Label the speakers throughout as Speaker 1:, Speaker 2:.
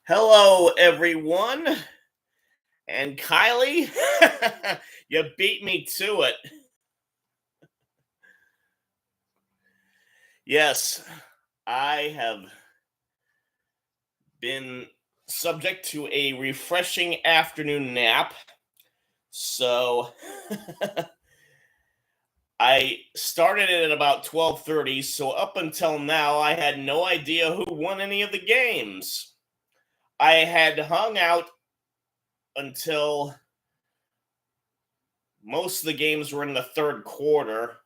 Speaker 1: Hello, everyone. And Kylie, you beat me to it. Yes, I have been subject to a refreshing afternoon nap. So I started it at about 12:30, so up until now I had no idea who won any of the games. I had hung out until most of the games were in the third quarter.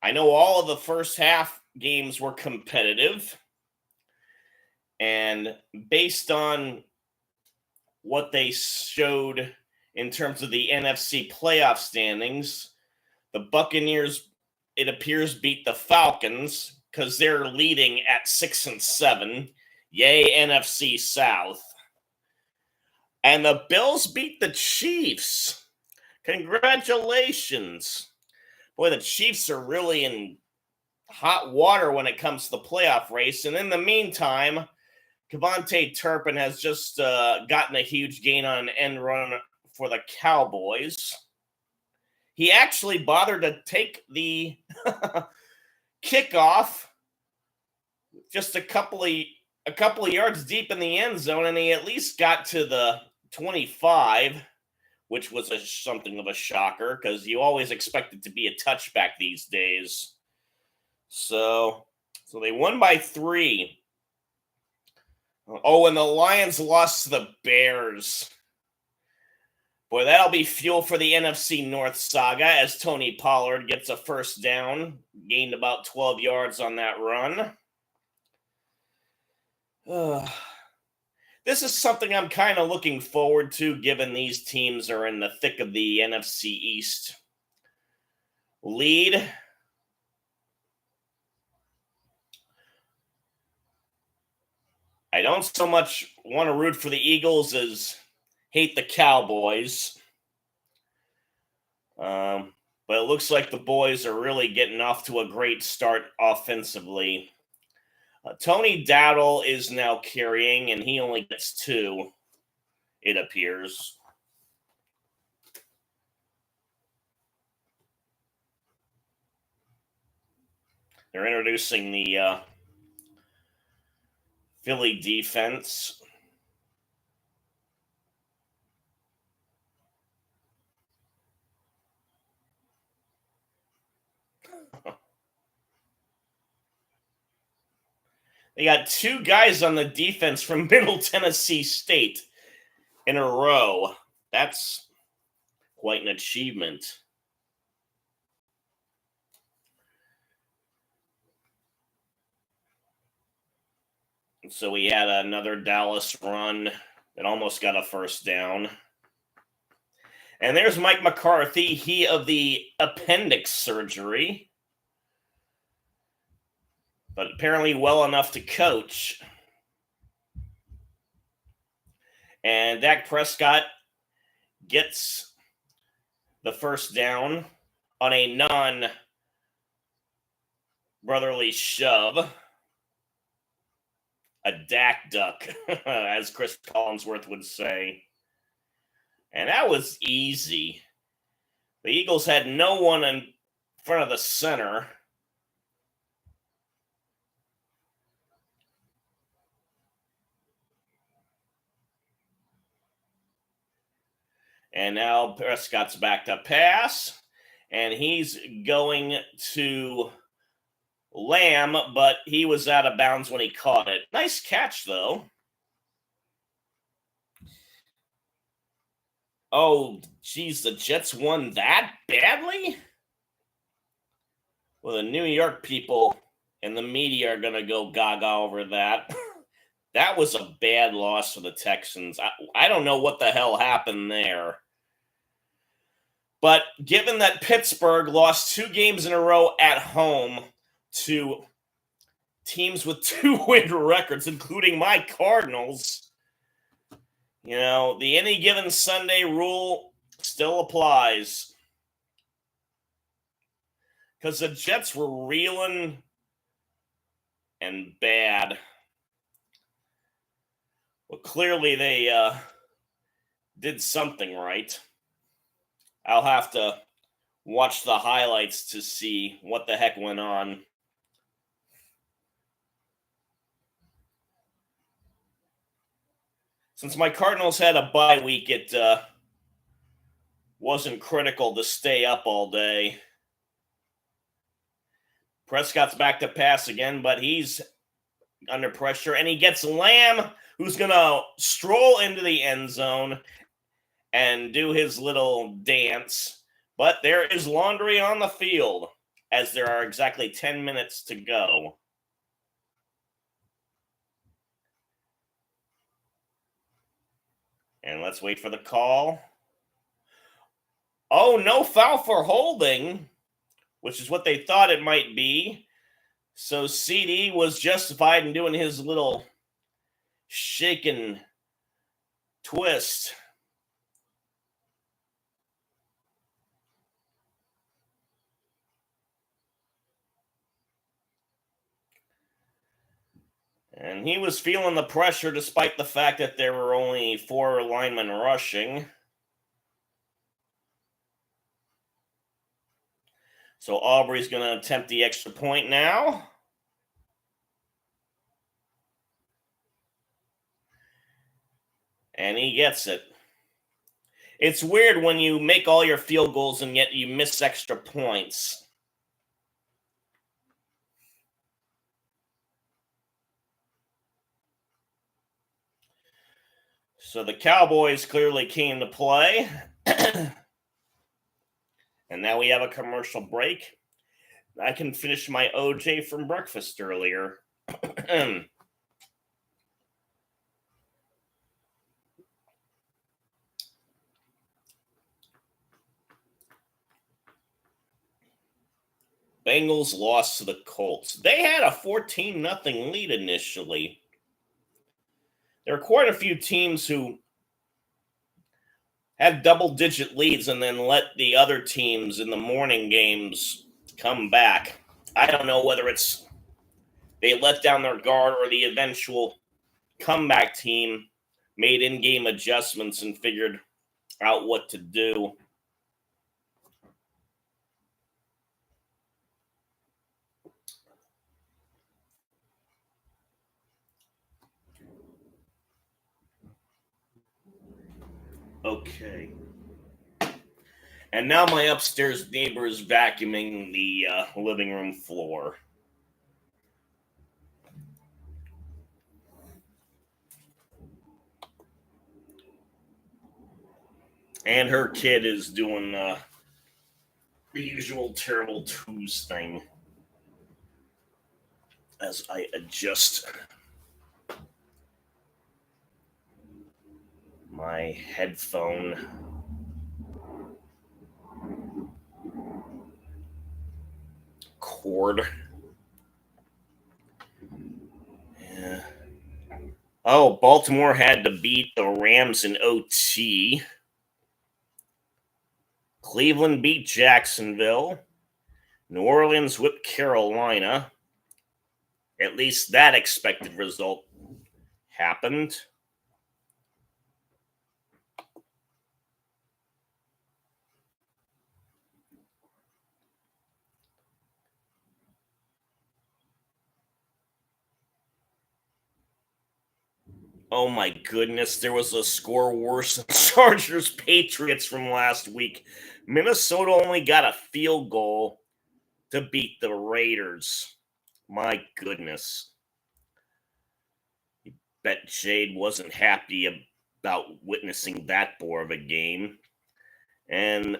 Speaker 1: I know all of the first half games were competitive, and based on what they showed in terms of the NFC playoff standings, the Buccaneers, it appears, beat the Falcons because they're leading at 6-7. Yay, NFC South. And the Bills beat the Chiefs. Congratulations. Boy, the Chiefs are really in hot water when it comes to the playoff race. And in the meantime, Cavante Turpin has just gotten a huge gain on an end run for the Cowboys. He actually bothered to take the kickoff just a couple of yards deep in the end zone, and he at least got to the 25, which was something of a shocker because you always expect it to be a touchback these days. So they won by 3. Oh, and the Lions lost to the Bears. Boy, that'll be fuel for the NFC North saga as Tony Pollard gets a first down, gained about 12 yards on that run. This is something I'm kind of looking forward to, given these teams are in the thick of the NFC East lead. I don't so much want to root for the Eagles as hate the Cowboys. But it looks like the boys are really getting off to a great start offensively. Tony Dowdle is now carrying, and he only gets 2, it appears. They're introducing the Philly defense. They got 2 guys on the defense from Middle Tennessee State in a row. That's quite an achievement. So we had another Dallas run that almost got a first down. And there's Mike McCarthy, he of the appendix surgery, but apparently well enough to coach. And Dak Prescott gets the first down on a non-brotherly shove. A Dak duck, as Chris Collinsworth would say. And that was easy. The Eagles had no one in front of the center. And now Prescott's back to pass. And he's going to Lamb, but he was out of bounds when he caught it. Nice catch, though. Oh, geez, the Jets won that badly? Well, the New York people and the media are going to go gaga over that. That was a bad loss for the Texans. I don't know what the hell happened there. But given that Pittsburgh lost 2 games in a row at home to teams with 2-win records, including my Cardinals, the any given Sunday rule still applies. Because the Jets were reeling and bad. Well, clearly they did something right. I'll have to watch the highlights to see what the heck went on. Since my Cardinals had a bye week, it wasn't critical to stay up all day. Prescott's back to pass again, but he's under pressure, and he gets Lamb, who's going to stroll into the end zone and do his little dance. But there is laundry on the field, as there are exactly 10 minutes to go. And let's wait for the call. Oh, no foul for holding, which is what they thought it might be. So CD was justified in doing his little shake and twist. And he was feeling the pressure despite the fact that there were only 4 linemen rushing. So Aubrey's going to attempt the extra point now. And he gets it. It's weird when you make all your field goals and yet you miss extra points. So the Cowboys clearly came to play. And now we have a commercial break. I can finish my OJ from breakfast earlier. Bengals lost to the Colts. They had a 14-0 lead initially. There are quite a few teams who had double-digit leads and then let the other teams in the morning games come back. I don't know whether it's they let down their guard or the eventual comeback team made in-game adjustments and figured out what to do. Okay. And now my upstairs neighbor is vacuuming the living room floor. And her kid is doing the usual terrible twos thing as I adjust my headphone cord. Yeah. Oh, Baltimore had to beat the Rams in OT. Cleveland beat Jacksonville. New Orleans whipped Carolina. At least that expected result happened. Oh my goodness, there was a score worse than Chargers Patriots from last week. Minnesota only got a field goal to beat the Raiders. My goodness. Bet Jade wasn't happy about witnessing that bore of a game. And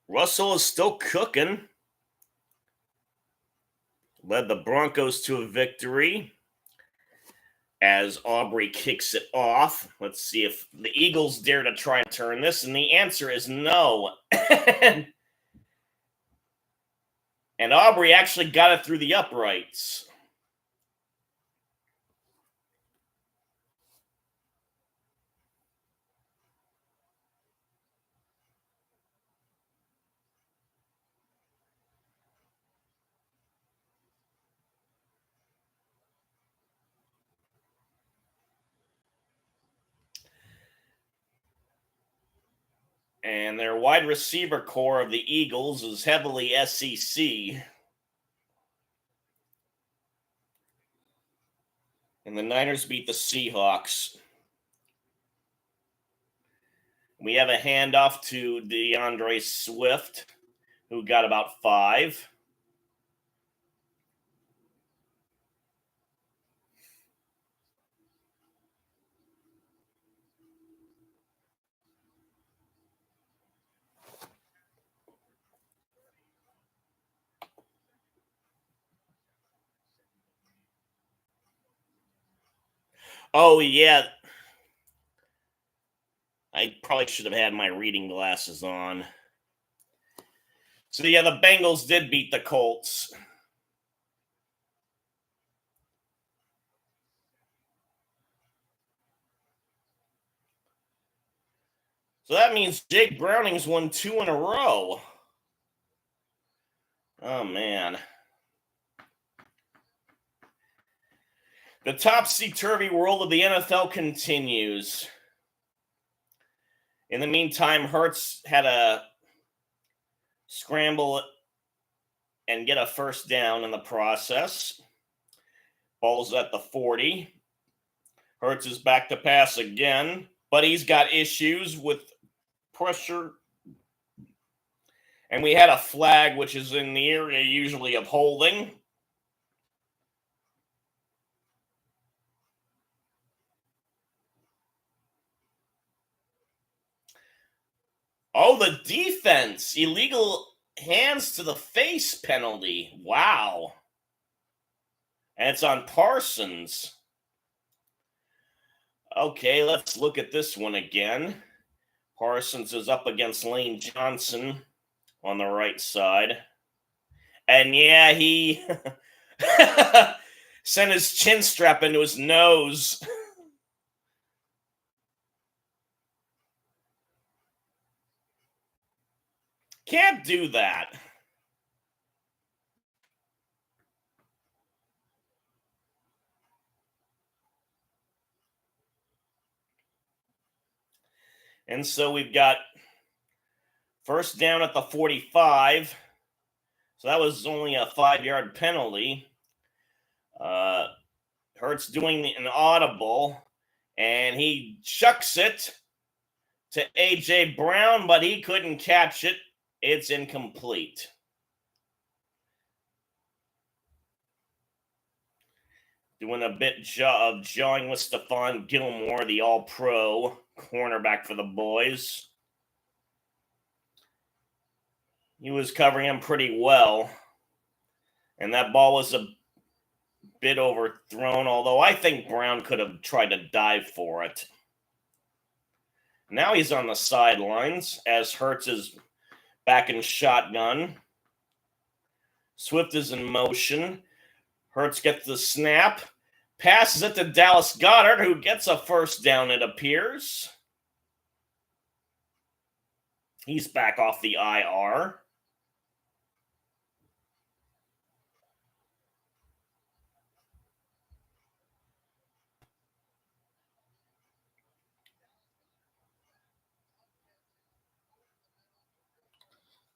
Speaker 1: Russell is still cooking. Led the Broncos to a victory as Aubrey kicks it off. Let's see if the Eagles dare to try and turn this. And the answer is no. And Aubrey actually got it through the uprights. And their wide receiver core of the Eagles is heavily SEC. And the Niners beat the Seahawks. We have a handoff to DeAndre Swift, who got about 5. Oh, yeah. I probably should have had my reading glasses on. So, yeah, the Bengals did beat the Colts. So that means Jake Browning's won 2 in a row. Oh, man. The topsy-turvy world of the NFL continues. In the meantime, Hurts had a scramble and get a first down in the process. Ball's at the 40. Hurts is back to pass again, but he's got issues with pressure. And we had a flag, which is in the area usually of holding. Oh, the defense. Illegal hands to the face penalty. Wow. And it's on Parsons. Okay, let's look at this one again. Parsons is up against Lane Johnson on the right side. And yeah, he sent his chin strap into his nose. Can't do that. And so we've got first down at the 45. So that was only a 5-yard penalty. Hurts doing an audible, and he chucks it to A.J. Brown, but he couldn't catch it. It's incomplete. Doing a bit of jawing with Stephon Gilmore, the all-pro cornerback for the boys. He was covering him pretty well. And that ball was a bit overthrown, although I think Brown could have tried to dive for it. Now he's on the sidelines as Hurts is back in shotgun. Swift is in motion. Hurts gets the snap. Passes it to Dallas Goedert, who gets a first down, it appears. He's back off the IR.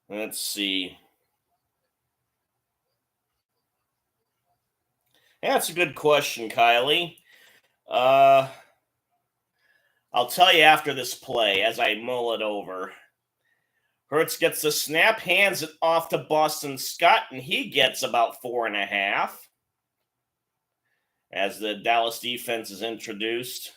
Speaker 1: Let's see. That's a good question, Kylie. I'll tell you after this play as I mull it over. Hurts gets the snap, hands it off to Boston Scott, and he gets about 4.5 as the Dallas defense is introduced.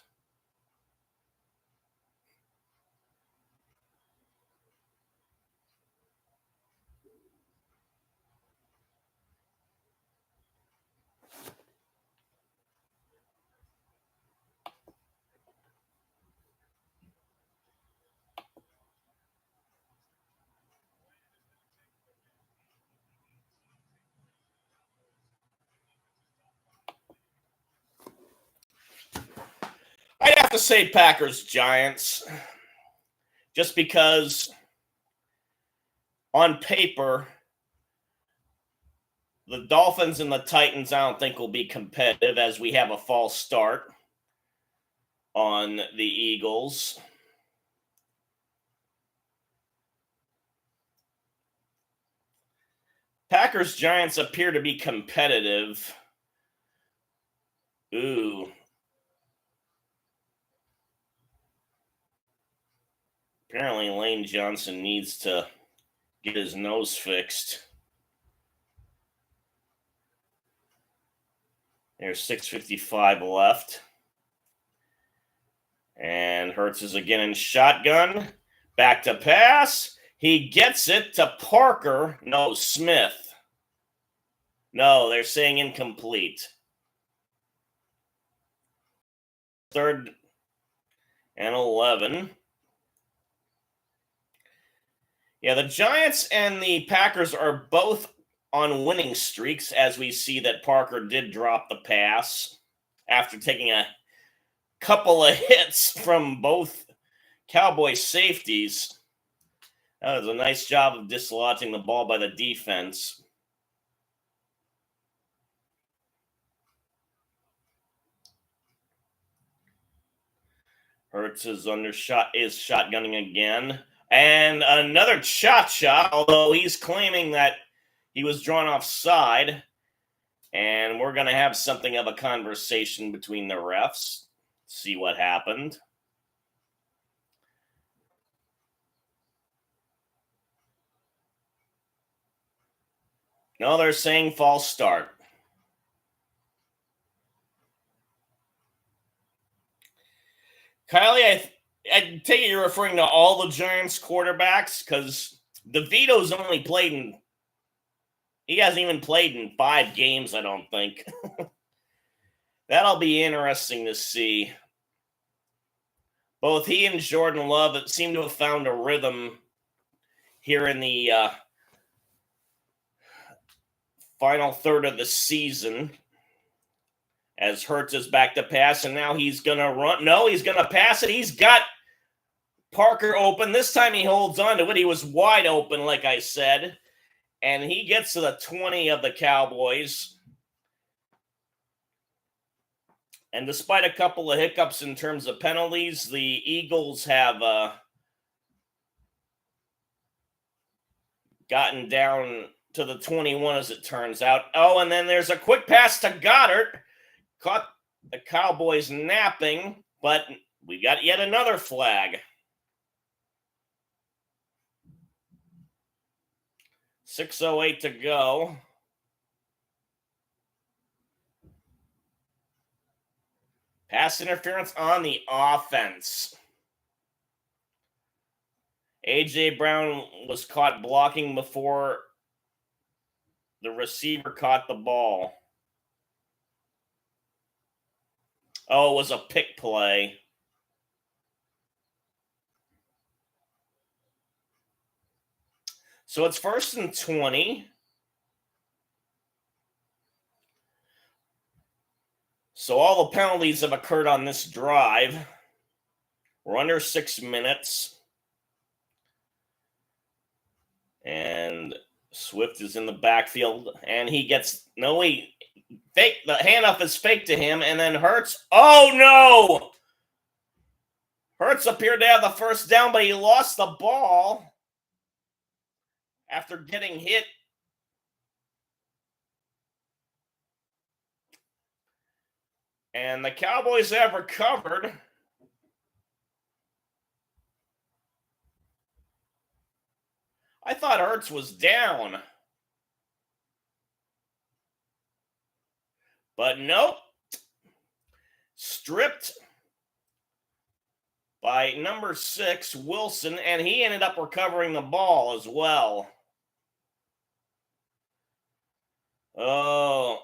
Speaker 1: I'd have to say Packers Giants, just because on paper, the Dolphins and the Titans I don't think will be competitive as we have a false start on the Eagles. Packers Giants appear to be competitive. Ooh. Apparently Lane Johnson needs to get his nose fixed. There's 6:55 left. And Hurts is again in shotgun. Back to pass. He gets it to Parker. No, Smith. No, they're saying incomplete. 3rd and 11. Yeah, the Giants and the Packers are both on winning streaks, as we see that Parker did drop the pass after taking a couple of hits from both Cowboys safeties. That was a nice job of dislodging the ball by the defense. Hurts is shotgunning again. And another cha-cha, although he's claiming that he was drawn offside. And we're going to have something of a conversation between the refs. See what happened. No, they're saying false start. Kylie, I take it you're referring to all the Giants quarterbacks, because DeVito's only played in he hasn't even played in 5 games, I don't think. That'll be interesting to see. Both he and Jordan Love seem to have found a rhythm here in the final third of the season, as Hurts is back to pass, and now he's going to run. No, he's going to pass it. He's got Parker open. This time he holds on to it. He was wide open, like I said. And he gets to the 20 of the Cowboys. And despite a couple of hiccups in terms of penalties, the Eagles have gotten down to the 21, as it turns out. Oh, and then there's a quick pass to Goddard. Caught the Cowboys napping, but we got yet another flag. 6:08 to go. Pass interference on the offense. A.J. Brown was caught blocking before the receiver caught the ball. Oh, it was a pick play. So it's 1st and 20. So all the penalties have occurred on this drive. We're under 6 minutes. And Swift is in the backfield, and he gets the handoff is fake to him, and then Hurts. Oh no! Hurts appeared to have the first down, but he lost the ball after getting hit. And the Cowboys have recovered. I thought Hurts was down. But nope. Stripped by number 6, Wilson, and he ended up recovering the ball as well. Oh.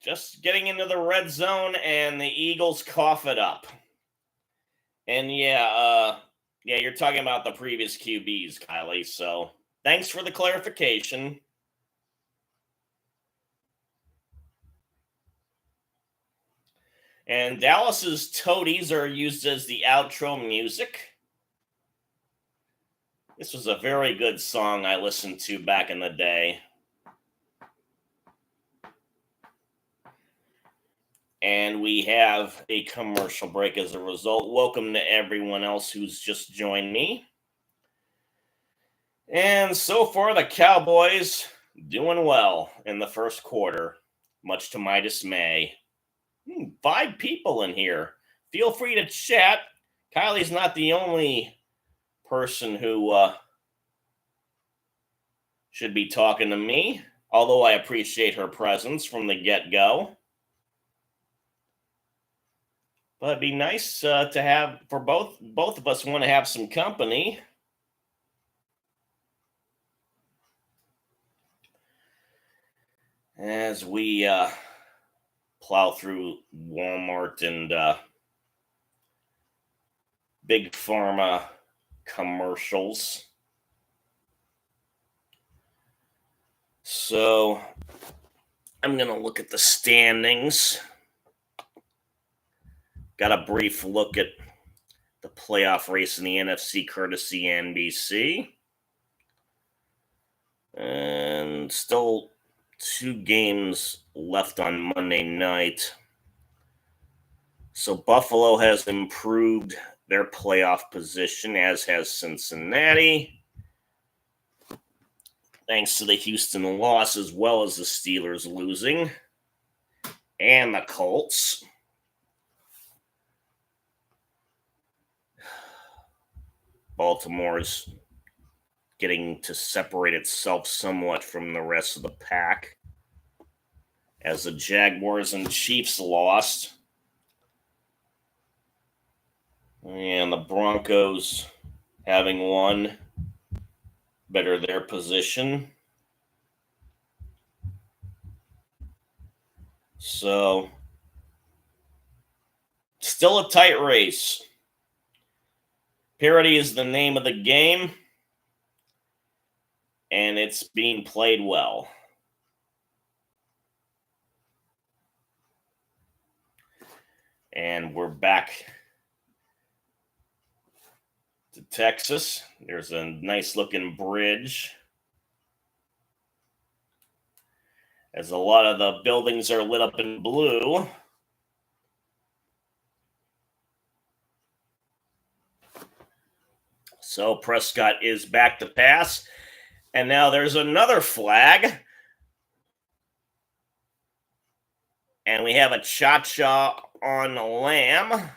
Speaker 1: Just getting into the red zone, and the Eagles cough it up. And yeah, you're talking about the previous QBs, Kylie, so thanks for the clarification. And Dallas's Toadies are used as the outro music. This was a very good song I listened to back in the day. And we have a commercial break as a result. Welcome to everyone else who's just joined me. And so far, the Cowboys doing well in the first quarter, much to my dismay. 5 people in here. Feel free to chat. Kylie's not the only person who should be talking to me, although I appreciate her presence from the get-go. But it'd be nice to have, for both of us want to have some company. As we plow through Walmart and Big Pharma commercials. So I'm going to look at the standings. Got a brief look at the playoff race in the NFC courtesy NBC. And still 2 games left on Monday night. So Buffalo has improved their playoff position, as has Cincinnati, thanks to the Houston loss as well as the Steelers losing, and the Colts. Baltimore's getting to separate itself somewhat from the rest of the pack, as the Jaguars and Chiefs lost. And the Broncos, having won, better their position. So, still a tight race. Parity is the name of the game, and it's being played well. And we're back to Texas. There's a nice looking bridge, as a lot of the buildings are lit up in blue. So Prescott is back to pass. And now there's another flag. And we have a cha-cha on Lamb.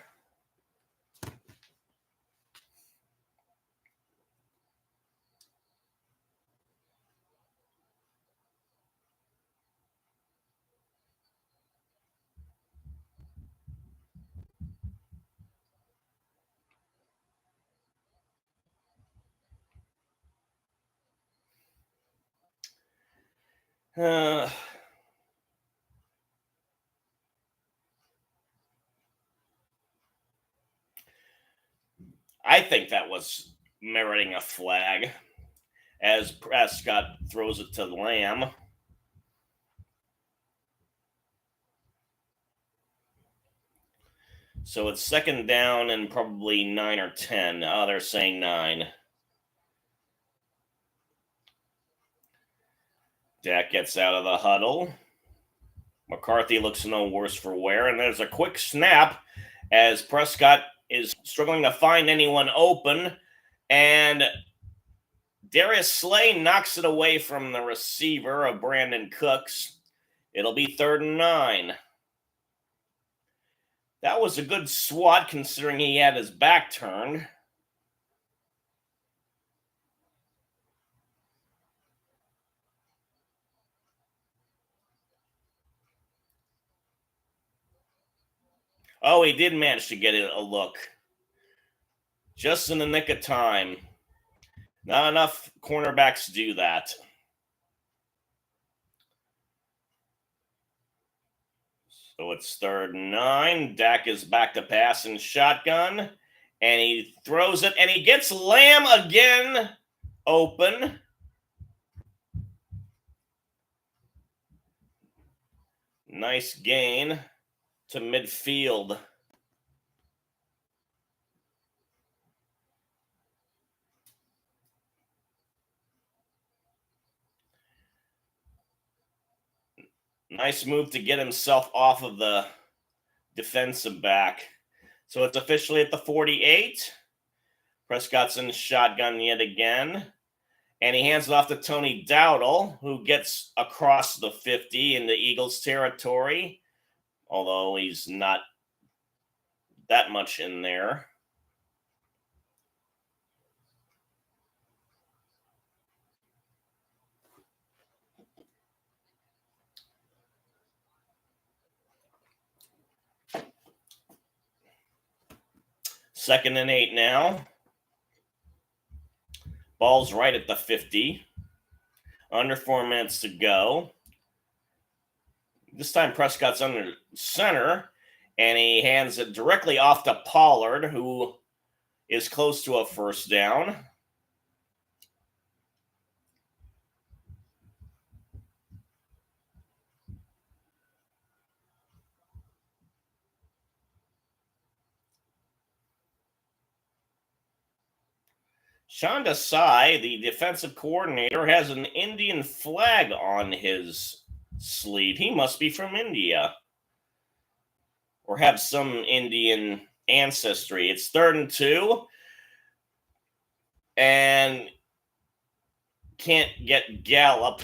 Speaker 1: I think that was meriting a flag, as Prescott throws it to Lamb. So it's second down and probably 9 or 10. Oh, they're saying 9. Dak gets out of the huddle. McCarthy looks no worse for wear, and there's a quick snap as Prescott is struggling to find anyone open, and Darius Slay knocks it away from the receiver of Brandon Cooks. It'll be 3rd and 9. That was a good swat considering he had his back turned. Oh, he did manage to get a look. Just in the nick of time. Not enough cornerbacks do that. So it's 3rd and 9. Dak is back to pass in shotgun. And he throws it, and he gets Lamb again open. Nice gain to midfield. Nice move to get himself off of the defensive back. So it's officially at the 48. Prescott's in the shotgun yet again. And he hands it off to Tony Dowdle, who gets across the 50 into Eagles territory, although he's not that much in there. Second and 8 now. Ball's right at the 50. Under 4 minutes to go. This time Prescott's under center, and he hands it directly off to Pollard, who is close to a first down. Sean Desai, the defensive coordinator, has an Indian flag on his sleeve. He must be from India or have some Indian ancestry. It's 3rd and 2, and can't get Gallup.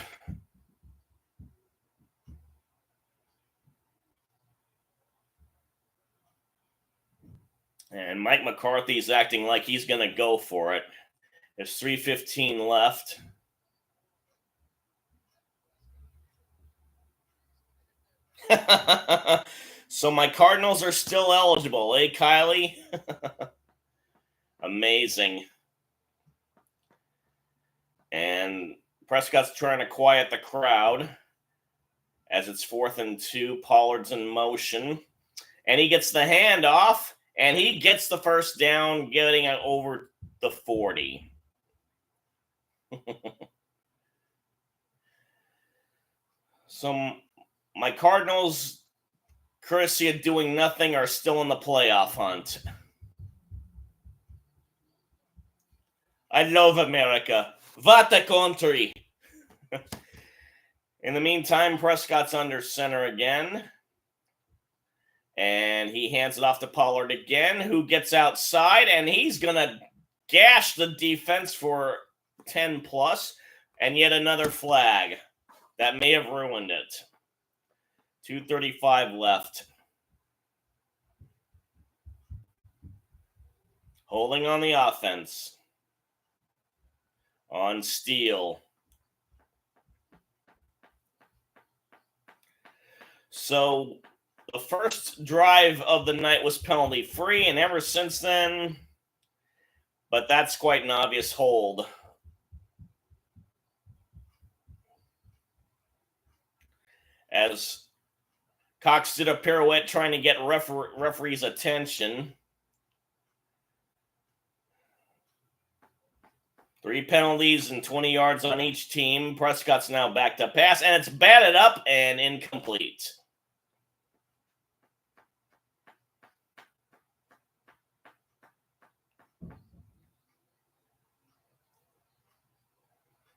Speaker 1: And Mike McCarthy's acting like he's going to go for it. There's 3:15 left. So my Cardinals are still eligible, eh, Kylie? Amazing. And Prescott's trying to quiet the crowd as it's 4th and 2. Pollard's in motion. And he gets the handoff, and he gets the first down, getting it over the 40. So my Cardinals, courtesy of doing nothing, are still in the playoff hunt. I love America. What a country. In the meantime, Prescott's under center again. And he hands it off to Pollard again, who gets outside, and he's going to gash the defense for 10 plus, and yet another flag. That may have ruined it. 2:35 left. Holding on the offense. On Steele. So the first drive of the night was penalty free, and ever since then, but that's quite an obvious hold. As Cox did a pirouette trying to get referee's attention. 3 penalties and 20 yards on each team. Prescott's now back to pass, and it's batted up and incomplete.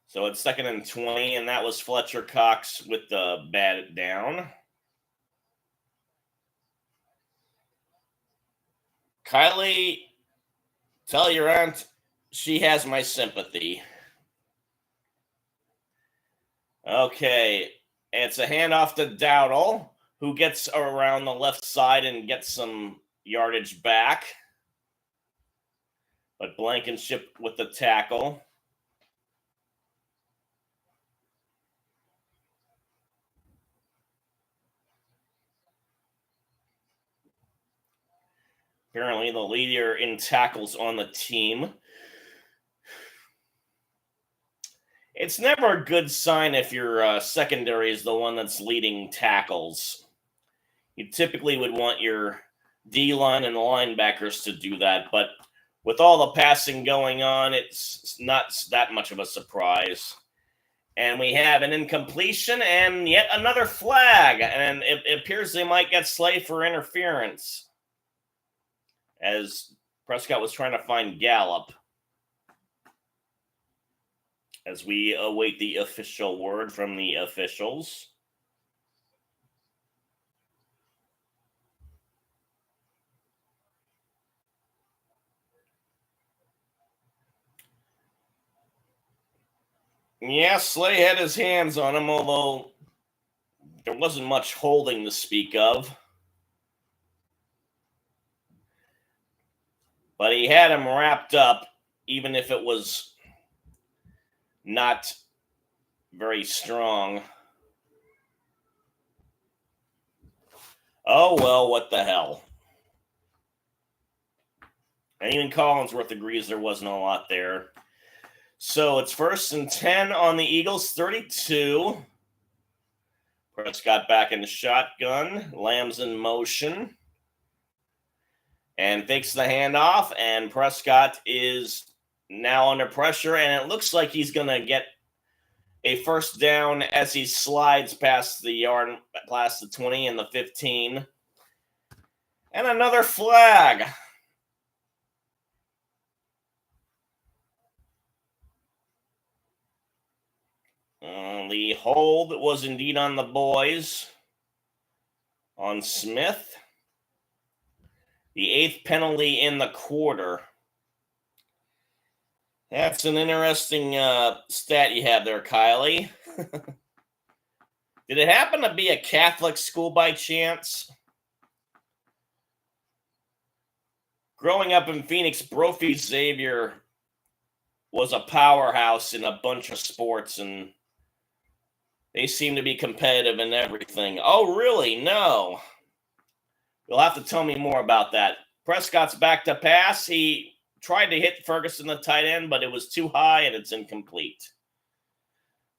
Speaker 1: So it's 2nd and 20, and that was Fletcher Cox with the bat down. Kylie, tell your aunt she has my sympathy. Okay, it's a handoff to Dowdle, who gets around the left side and gets some yardage back. But Blankenship with the tackle. Apparently the leader in tackles on the team. It's never a good sign if your secondary is the one that's leading tackles. You typically would want your D-line and the linebackers to do that, but with all the passing going on, it's not that much of a surprise. And we have an incompletion and yet another flag, and it appears they might get slaved for interference, as Prescott was trying to find Gallup. As we await the official word from the officials. Yeah, Slay had his hands on him, although there wasn't much holding to speak of. But he had him wrapped up, even if it was not very strong. Oh, well, what the hell. And even Collinsworth agrees there wasn't a lot there. So it's 1st and 10 on the Eagles, 32. Prescott back in the shotgun. Lamb's in motion. And fakes the handoff. And Prescott is now under pressure. And it looks like he's going to get a first down as he slides past the yard, past the 20 and the 15. And another flag. The hold was indeed on the boys, on Smith. The 8th penalty in the quarter. That's an interesting stat you have there, Kylie. Did it happen to be a Catholic school by chance? Growing up in Phoenix, Brophy Xavier was a powerhouse in a bunch of sports, and they seem to be competitive in everything. Oh, really? No. You'll have to tell me more about that. Prescott's back to pass. He tried to hit Ferguson, the tight end, but it was too high, and it's incomplete.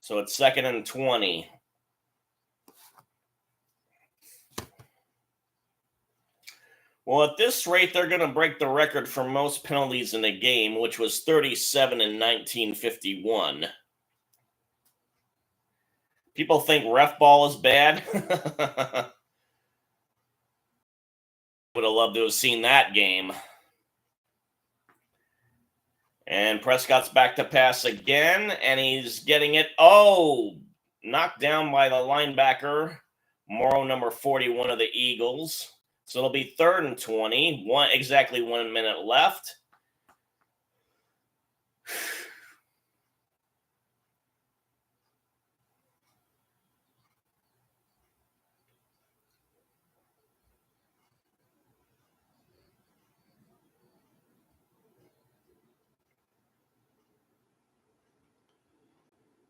Speaker 1: So it's 2nd and 20. Well, at this rate, they're going to break the record for most penalties in a game, which was 37 in 1951. People think ref ball is bad. Would have loved to have seen that game. And Prescott's back to pass again, and he's getting it. Oh, knocked down by the linebacker, Morrow, number 41 of the Eagles. So it'll be 3rd and 20, exactly 1 minute left.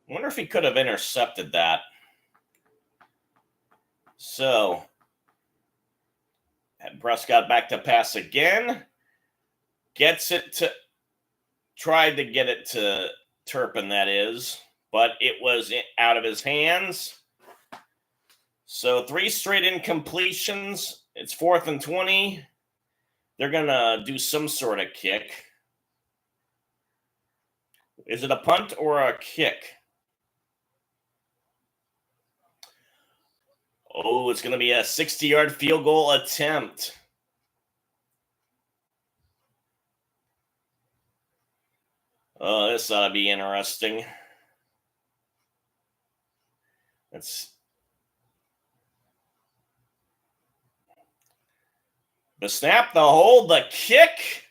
Speaker 1: I wonder if he could have intercepted that. So, Prescott back to pass again. Gets it to, tried to get it to Turpin, that is, but it was out of his hands. So 3 straight incompletions. It's 4th and 20. They're going to do some sort of kick. Is it a punt or a kick? Oh, it's going to be a 60-yard field goal attempt. Oh, this ought to be interesting. It's the snap, the hold, the kick.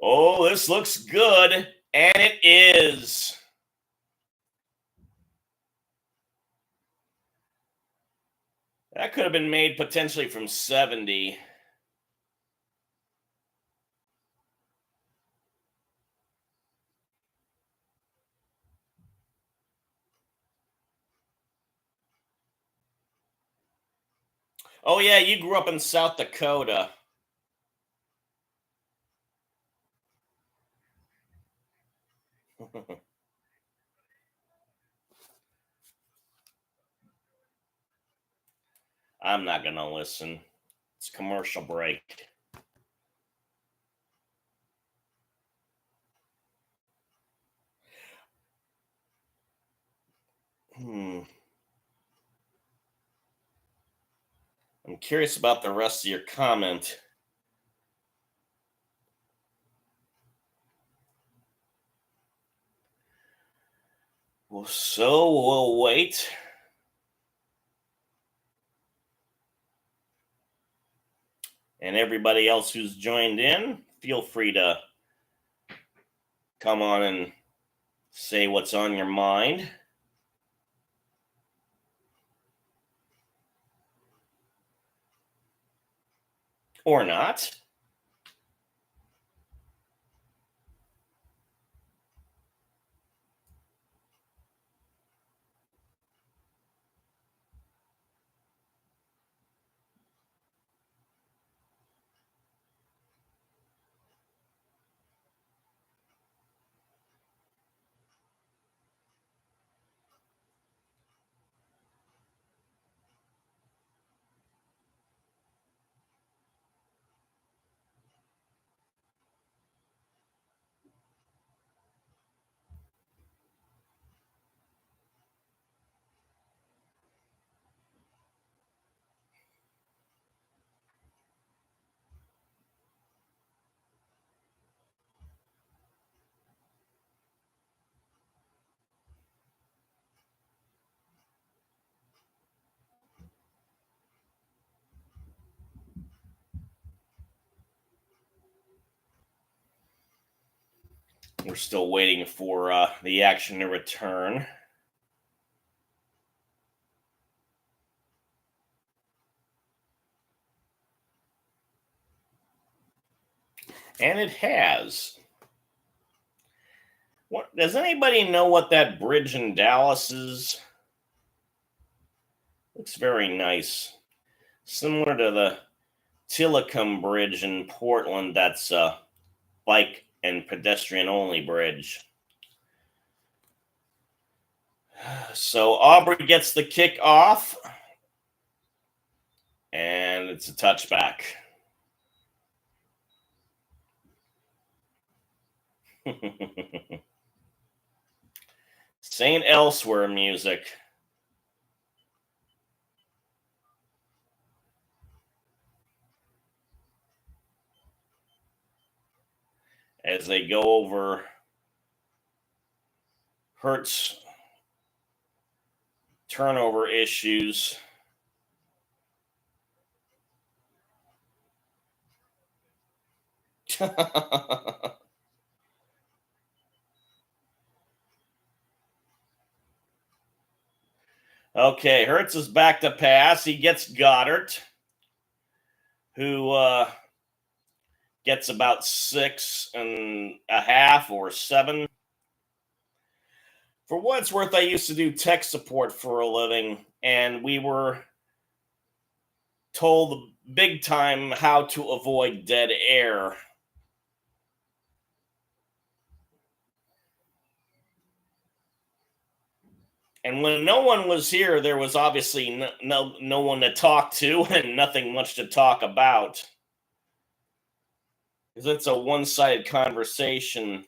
Speaker 1: Oh, this looks good, and it is. That could have been made potentially from 70. Oh, yeah, you grew up in South Dakota. I'm not going to listen. It's commercial break. I'm curious about the rest of your comment. Well, so we'll wait. And everybody else who's joined in, feel free to come on and Say what's on your mind. Or not. We're still waiting for the action to return. And it has. What, does anybody know what that bridge in Dallas is? Looks very nice. Similar to the Tillicum Bridge in Portland, that's a bike and pedestrian only bridge. So Aubrey gets the kick off, and it's a touchback. St. Elsewhere music. As they go over Hurts' turnover issues. Okay, Hurts is back to pass. He gets Goddard, who gets about 6.5 or 7. For what it's worth, I used to do tech support for a living, and we were told big time how to avoid dead air. And when no one was here, there was obviously no one to talk to and nothing much to talk about. Because it's a one-sided conversation.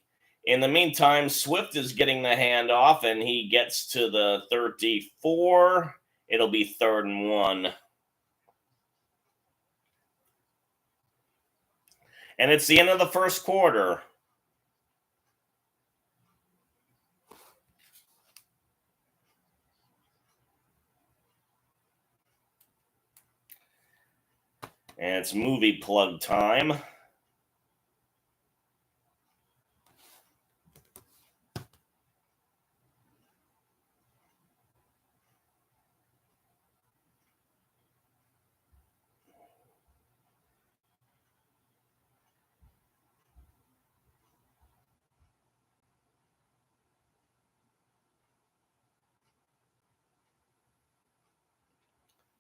Speaker 1: In the meantime, Swift is getting the handoff, and he gets to the 34. It'll be 3rd and 1. And it's the end of the first quarter. And it's movie plug time.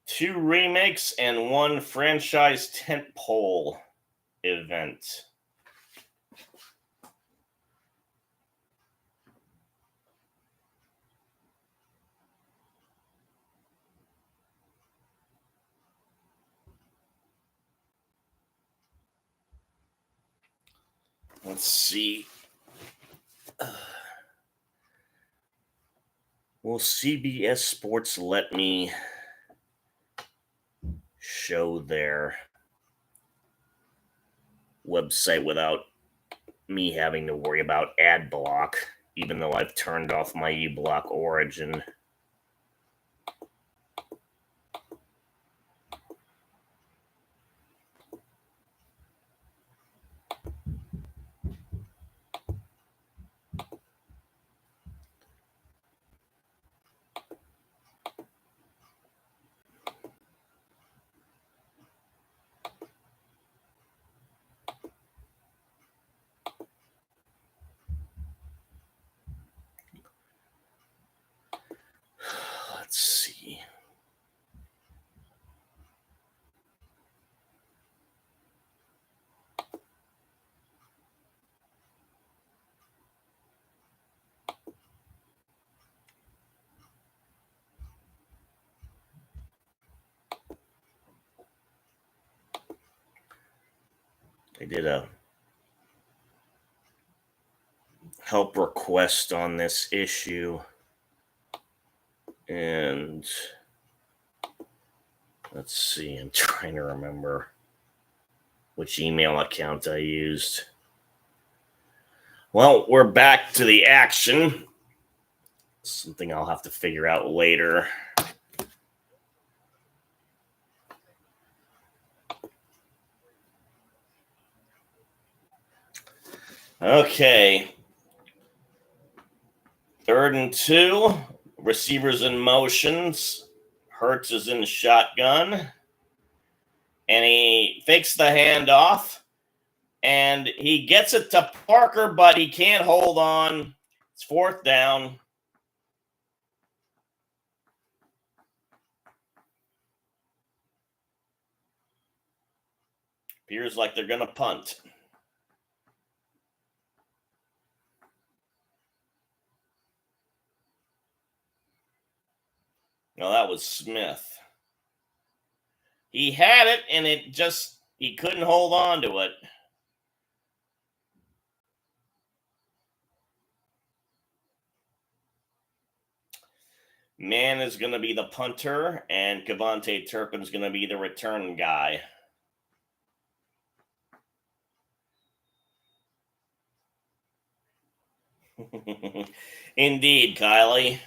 Speaker 1: Two remakes and one franchise tentpole event. Let's see. Will CBS Sports let me show their website without me having to worry about ad block, even though I've turned off my eBlock origin? I did a help request on this issue, and let's see, I'm trying to remember which email account I used. Well, we're back to the action. Something I'll have to figure out later. Okay. 3rd and 2. Receivers in motions. Hurts is in shotgun. And he fakes the handoff. And he gets it to Parker, but he can't hold on. It's 4th down. Appears like they're going to punt. No, that was Smith. He had it, and he couldn't hold on to it. Mann is going to be the punter, and Kevontae Turpin's going to be the return guy. Indeed, Kylie.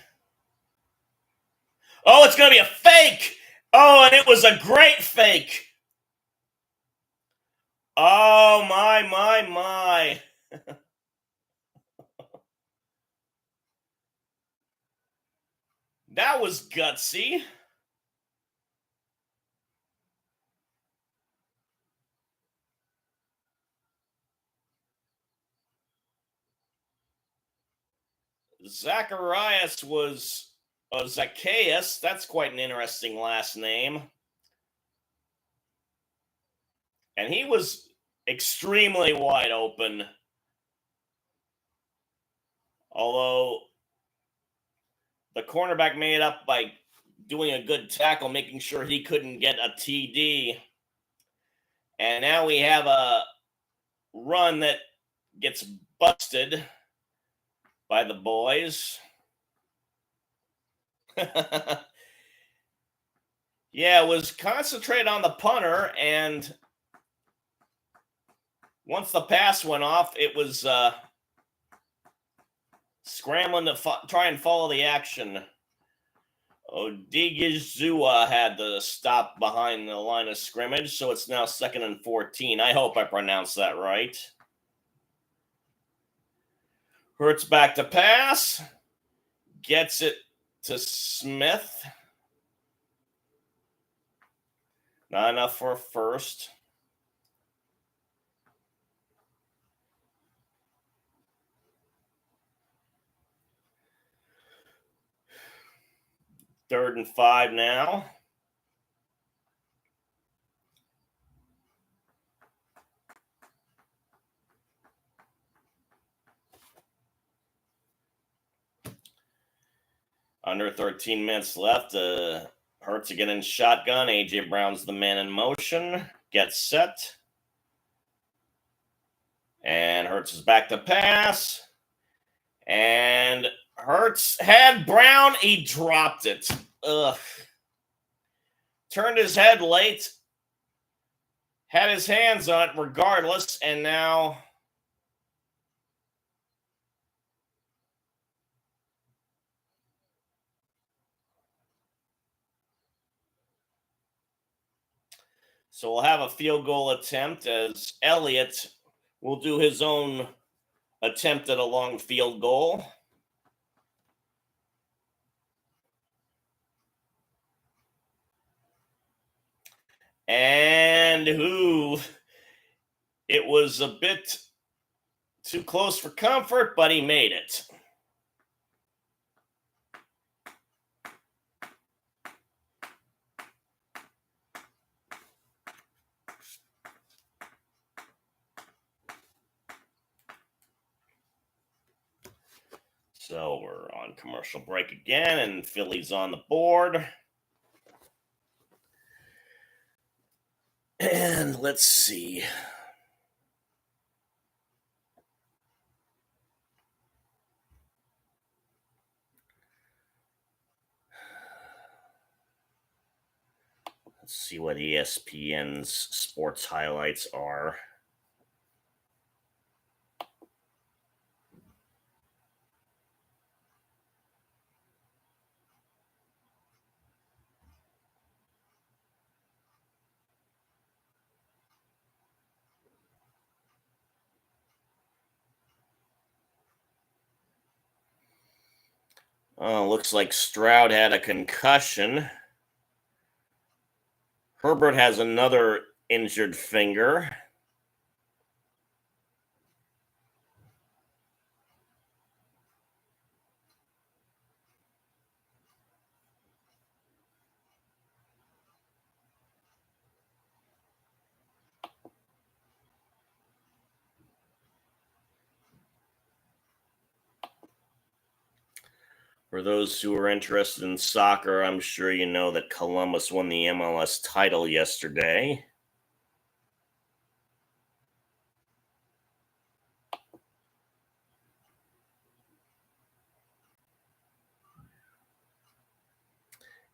Speaker 1: Oh, it's going to be a fake! Oh, and it was a great fake! Oh, my. That was gutsy. Zacharias was Zacchaeus. That's quite an interesting last name. And he was extremely wide open. Although the cornerback made it up by doing a good tackle, making sure he couldn't get a TD. And now we have a run that gets busted by the boys. Yeah, it was concentrated on the punter, and once the pass went off, it was scrambling to try and follow the action. Odigizua had the stop behind the line of scrimmage, so it's now 2nd and 14. I hope I pronounced that right. Hurts back to pass. Gets it to Smith. Not enough for a first. Third and 5 now. Under 13 minutes left. Hurts again in shotgun. A.J. Brown's the man in motion. Gets set. And Hurts is back to pass. And Hurts had Brown. He dropped it. Ugh. Turned his head late. Had his hands on it regardless. And now so we'll have a field goal attempt as Elliott will do his own attempt at a long field goal. And it was a bit too close for comfort, but he made it. So we're on commercial break again, and Philly's on the board. And let's see. Let's see what ESPN's sports highlights are. Oh, looks like Stroud had a concussion. Herbert has another injured finger. For those who are interested in soccer, I'm sure you know that Columbus won the MLS title yesterday.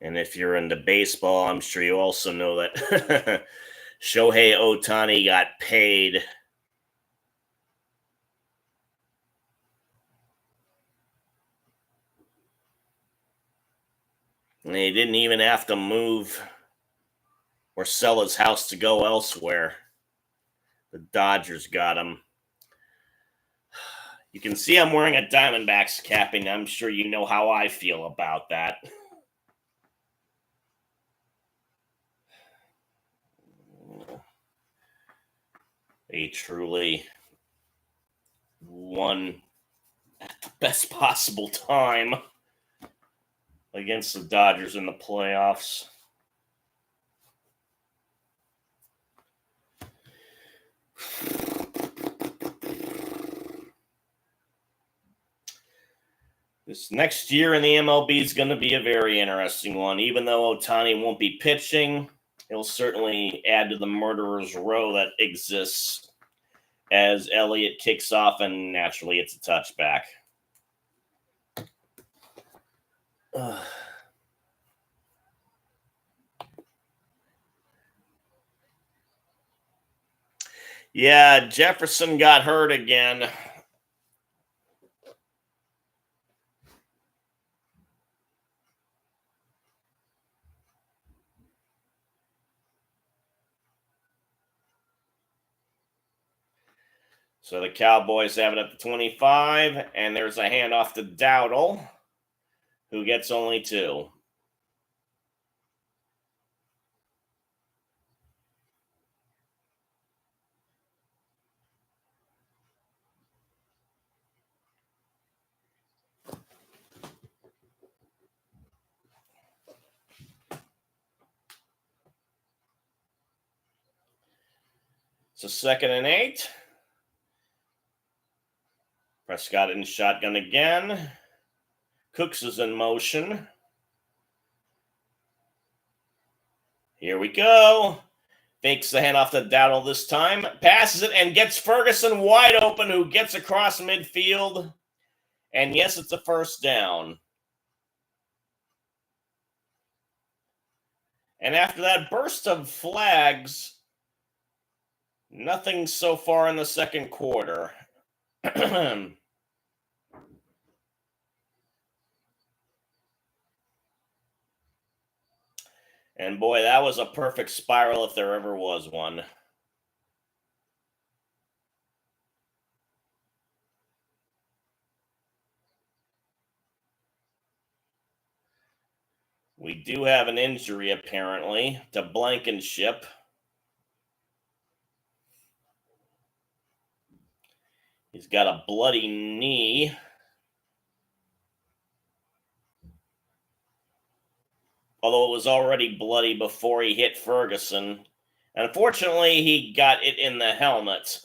Speaker 1: And if you're into baseball, I'm sure you also know that Shohei Ohtani got paid. And he didn't even have to move or sell his house to go elsewhere. The Dodgers got him. You can see I'm wearing a Diamondbacks cap, and I'm sure you know how I feel about that. They truly won at the best possible time against the Dodgers in the playoffs. This next year in the MLB is going to be a very interesting one. Even though Ohtani won't be pitching, he'll certainly add to the murderer's row that exists as Elliott kicks off, and naturally it's a touchback. Yeah, Jefferson got hurt again. So the Cowboys have it at the 25, and there's a handoff to Dowdle, who gets only 2. So 2nd and 8. Prescott in shotgun again. Cooks is in motion. Here we go. Fakes the handoff to Dowdle this time. Passes it and gets Ferguson wide open, who gets across midfield. And yes, it's a first down. And after that burst of flags, nothing so far in the second quarter. And boy, that was a perfect spiral if there ever was one. We do have an injury, apparently, to Blankenship. He's got a bloody knee. Although it was already bloody before he hit Ferguson. Unfortunately, he got it in the helmet.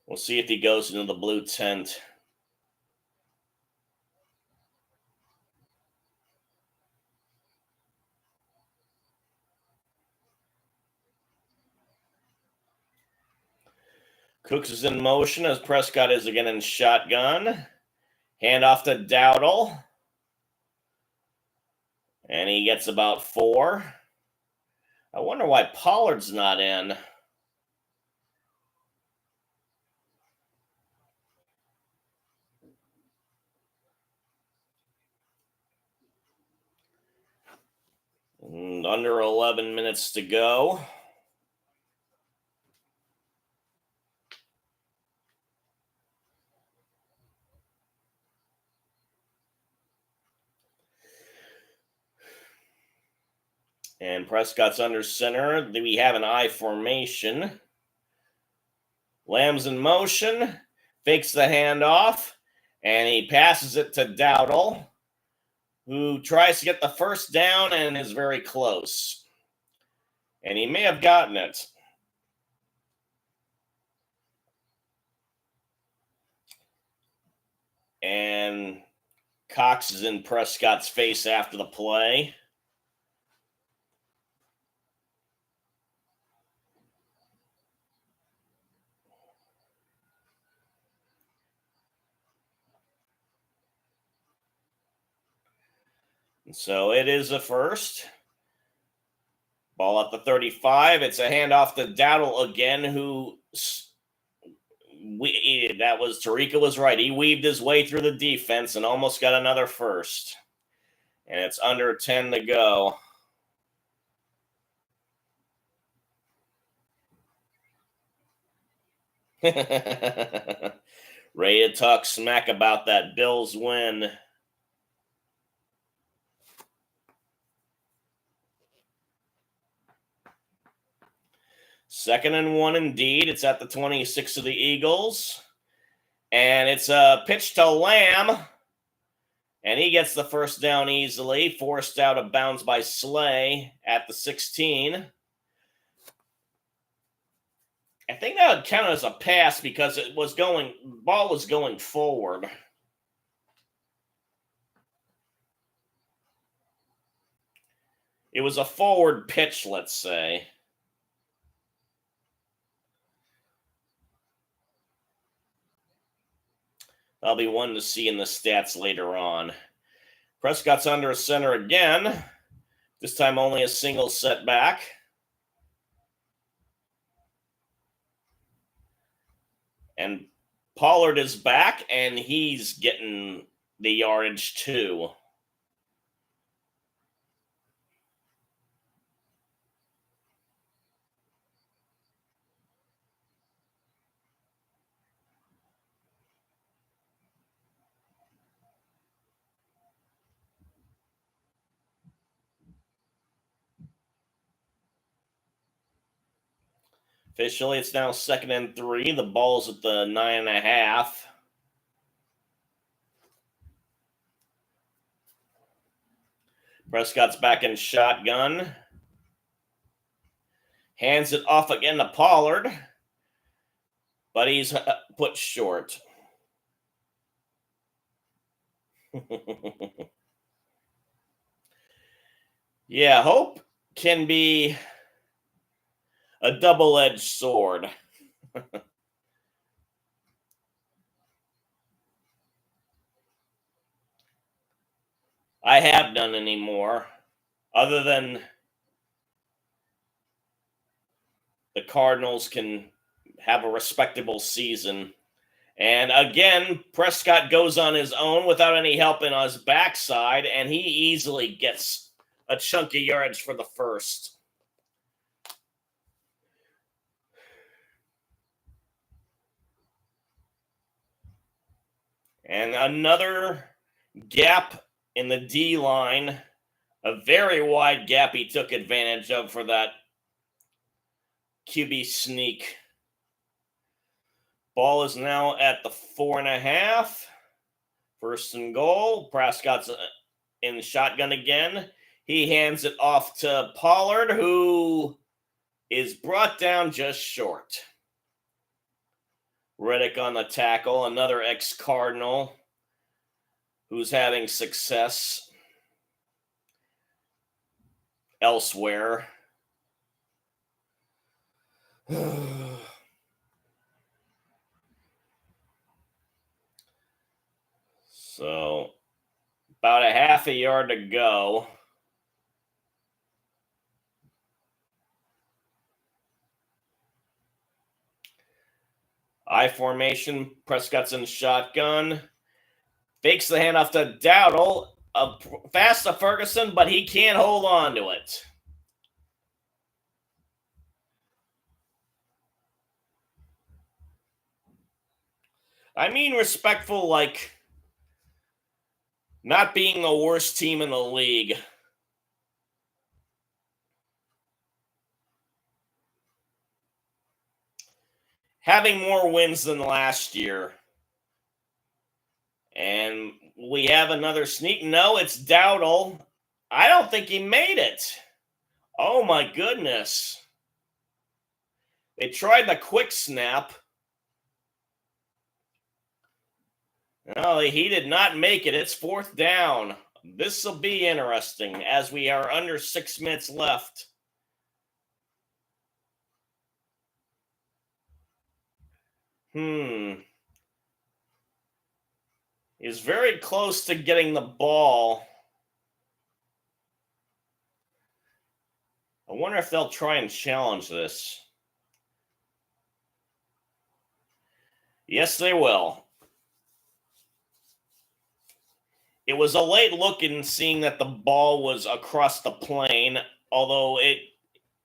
Speaker 1: We'll see if he goes into the blue tent. Cooks is in motion as Prescott is again in shotgun. Hand off to Dowdle. And he gets about 4. I wonder why Pollard's not in. And under 11 minutes to go. And Prescott's under center. We have an I formation. Lamb's in motion, fakes the handoff, and he passes it to Dowdle, who tries to get the first down and is very close. And he may have gotten it. And Cox is in Prescott's face after the play. So it is a first. Ball at the 35. It's a handoff to Dowdle again, who that was Tariqa was right. He weaved his way through the defense and almost got another first. And it's under 10 to go. Ready to talk smack about that Bills win. Second and 1 indeed. It's at the 26 of the Eagles. And it's a pitch to Lamb. And he gets the first down easily. Forced out of bounds by Slay at the 16. I think that would count as a pass because ball was going forward. It was a forward pitch, let's say. That'll be one to see in the stats later on. Prescott's under center again. This time only a single setback. And Pollard is back, and he's getting the yardage too. Officially, it's now 2nd and 3. The ball's at the 9.5. Prescott's back in shotgun. Hands it off again to Pollard. But he's put short. Yeah, hope can be a double-edged sword. I have none anymore, other than the Cardinals can have a respectable season. And again, Prescott goes on his own without any help on his backside, and he easily gets a chunk of yardage for the first. And another gap in the D line, a very wide gap he took advantage of for that QB sneak. Ball is now at the 4.5. First and goal. Prescott's in shotgun again. He hands it off to Pollard, who is brought down just short. Reddick on the tackle, another ex-Cardinal who's having success elsewhere. So about a half a yard to go. I formation. Prescott's in shotgun. Fakes the handoff to Dowdle. Fast to Ferguson, but he can't hold on to it. I mean respectful, like not being the worst team in the league. Having more wins than last year. And we have another sneak. No, it's Dowdle. I don't think he made it. Oh my goodness. They tried the quick snap. No, he did not make it. It's fourth down. This will be interesting as we are under 6 minutes left. He's very close to getting the ball. I wonder if they'll try and challenge this. Yes, they will. It was a late look in seeing that the ball was across the plane, although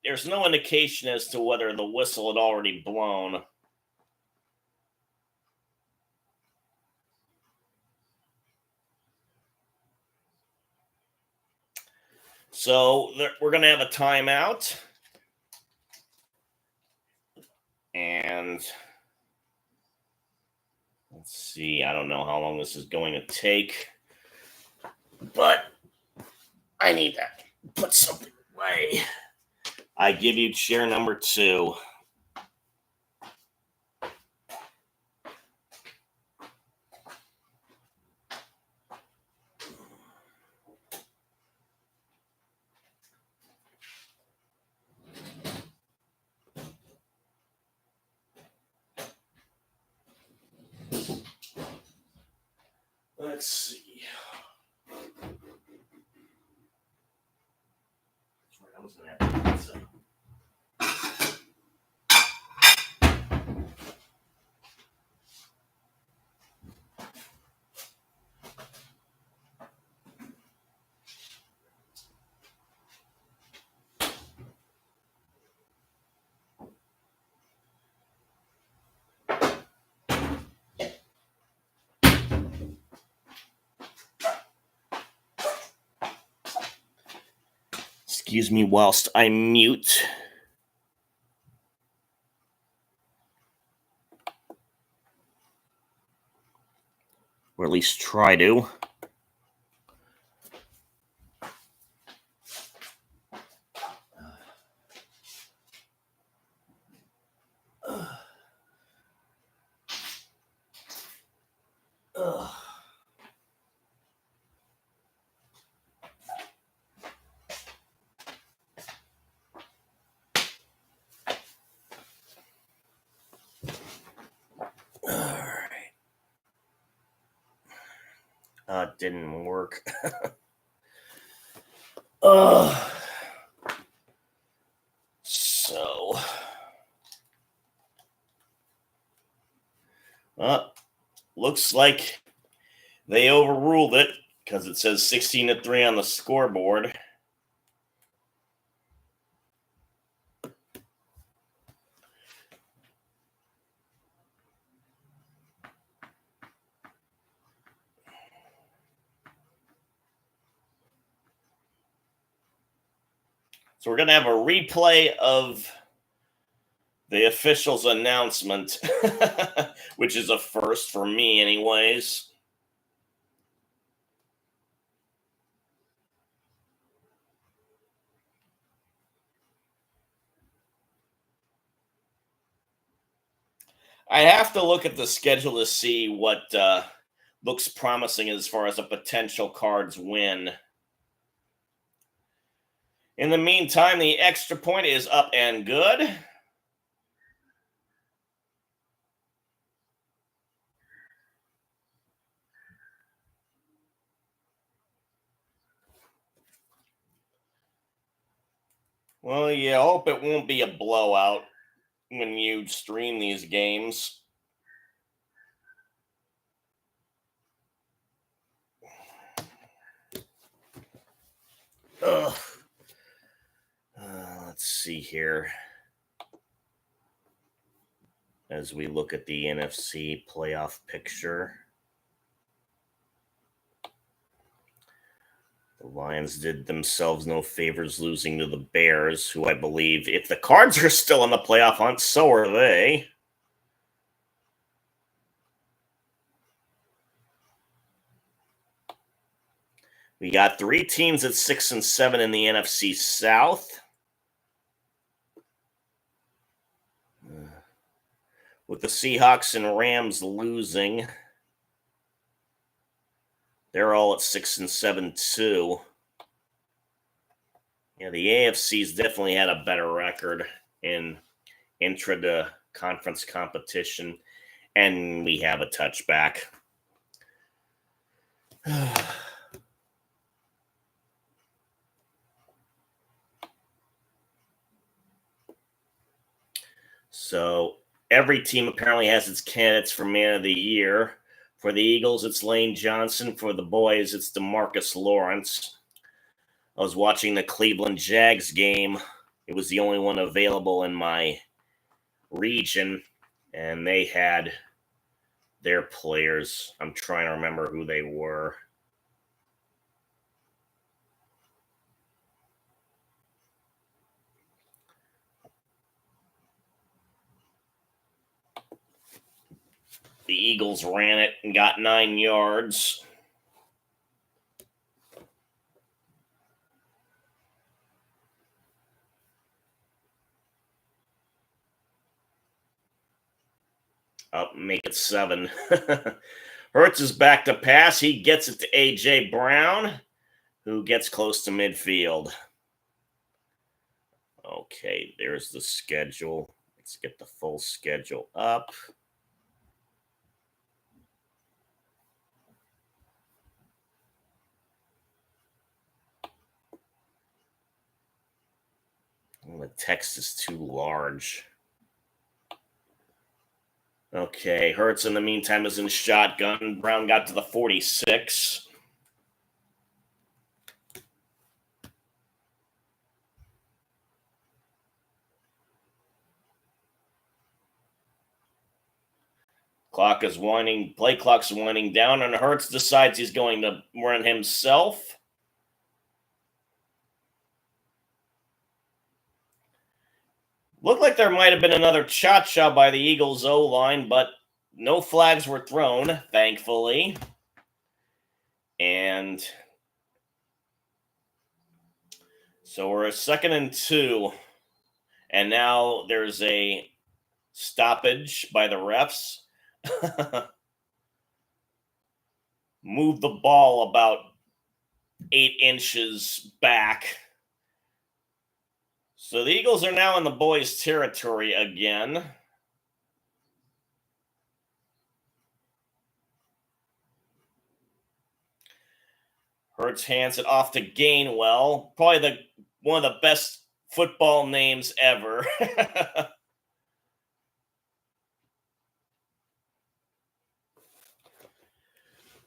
Speaker 1: there's no indication as to whether the whistle had already blown. So we're going to have a timeout. And let's see. I don't know how long this is going to take. But I need to put something away. I give you chair number 2. Let's see. I was going to have pizza. Excuse me whilst I mute. Or at least try to. It didn't work. So, looks like they overruled it because it says 16-3 on the scoreboard. So we're going to have a replay of the official's announcement, which is a first for me anyways. I have to look at the schedule to see what looks promising as far as a potential Cards win. In the meantime, the extra point is up and good. Well, you hope it won't be a blowout when you stream these games. Ugh. Let's see here. As we look at the NFC playoff picture, the Lions did themselves no favors losing to the Bears, who I believe, if the Cards are still in the playoff hunt, so are they. We got 3 teams at 6 and 7 in the NFC South. With the Seahawks and Rams losing, they're all at 6 and 7 too. Yeah, the AFC's definitely had a better record in intra-conference competition, and we have a touchback. So every team apparently has its candidates for Man of the Year. For the Eagles, it's Lane Johnson. For the boys, it's DeMarcus Lawrence. I was watching the Cleveland Jags game. It was the only one available in my region, and they had their players. I'm trying to remember who they were. The Eagles ran it and got 9 yards. Make it 7. Hurts is back to pass. He gets it to A.J. Brown, who gets close to midfield. Okay, there's the schedule. Let's get the full schedule up. Oh, the text is too large. Okay, Hurts in the meantime is in shotgun. Brown got to the 46. Clock is winding. Play clock's winding down, and Hurts decides he's going to run himself. Looked like there might have been another cha-cha by the Eagles O-line, but no flags were thrown, thankfully. And so we're at 2nd and 2. And now there's a stoppage by the refs. Move the ball about 8 inches back. So the Eagles are now in the boys' territory again. Hurts hands it off to Gainwell. Probably one of the best football names ever.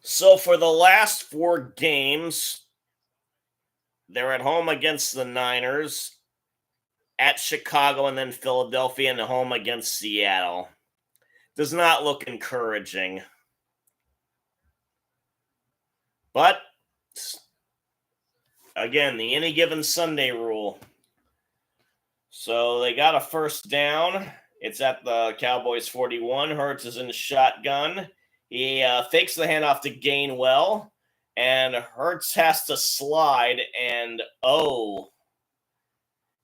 Speaker 1: So for the last 4 games, they're at home against the Niners, at Chicago, and then Philadelphia, and home against Seattle. Does not look encouraging. But, again, the any given Sunday rule. So they got a first down. It's at the Cowboys 41. Hurts is in shotgun. He fakes the handoff to Gainwell, and Hurts has to slide, and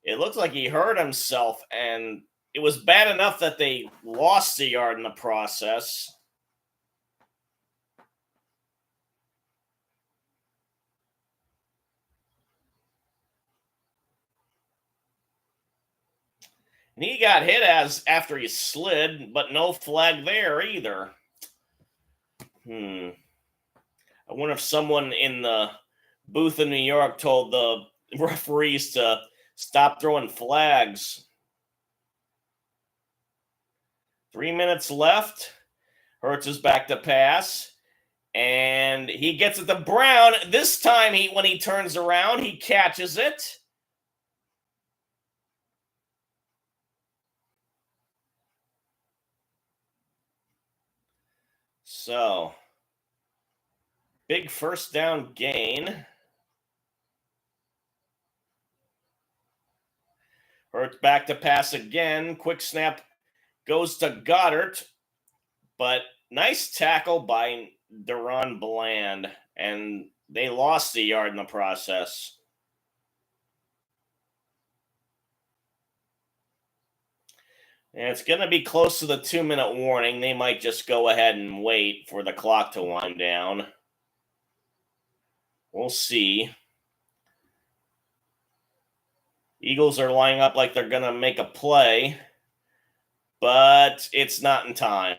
Speaker 1: it looks like he hurt himself, and it was bad enough that they lost a yard in the process. And he got hit after he slid, but no flag there either. I wonder if someone in the booth in New York told the referees to Stop throwing flags. 3 minutes left. Hurts is back to pass. And he gets it to Brown. This time, when he turns around, he catches it. So, big first down gain. Hurts back to pass again. Quick snap goes to Goddard. But nice tackle by Deron Bland. And they lost the yard in the process. And it's going to be close to the 2-minute warning. They might just go ahead and wait for the clock to wind down. We'll see. Eagles are lining up like they're going to make a play, but it's not in time.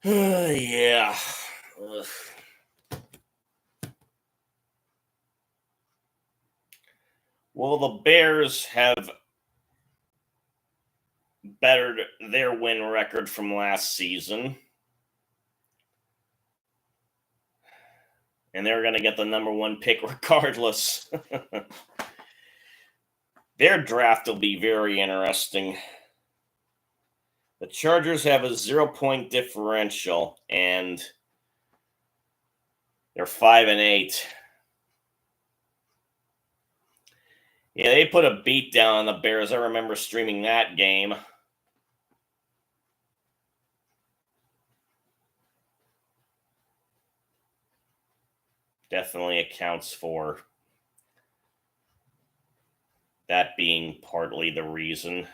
Speaker 1: Yeah. Ugh. Well, the Bears have bettered their win record from last season. And they're going to get the number 1 pick regardless. Their draft will be very interesting. The Chargers have a 0-point differential, and they're 5-8. Yeah, they put a beat down on the Bears. I remember streaming that game. Definitely accounts for that being partly the reason.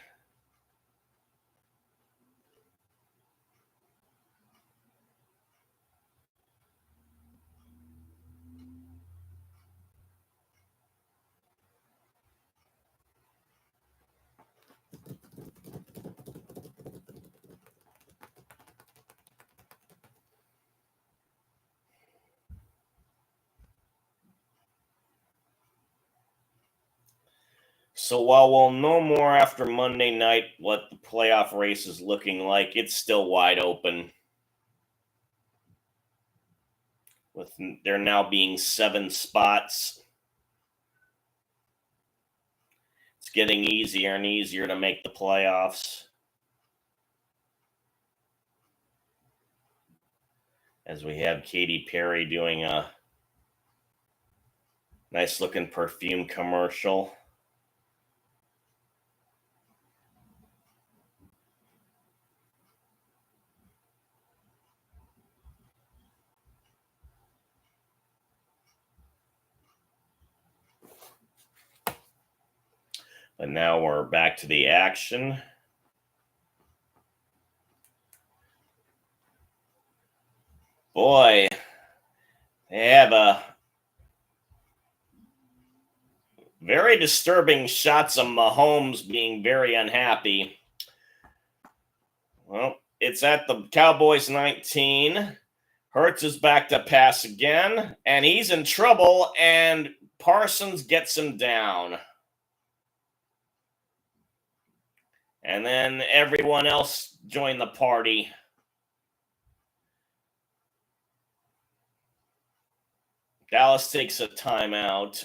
Speaker 1: So while we'll know more after Monday night what the playoff race is looking like, it's still wide open. With there now being 7 spots. It's getting easier and easier to make the playoffs. As we have Katy Perry doing a nice looking perfume commercial. But now we're back to the action. Boy, they have a very disturbing shots of Mahomes being very unhappy. Well, it's at the Cowboys 19. Hurts is back to pass again, and he's in trouble, and Parsons gets him down. And then everyone else joined the party. Dallas takes a timeout.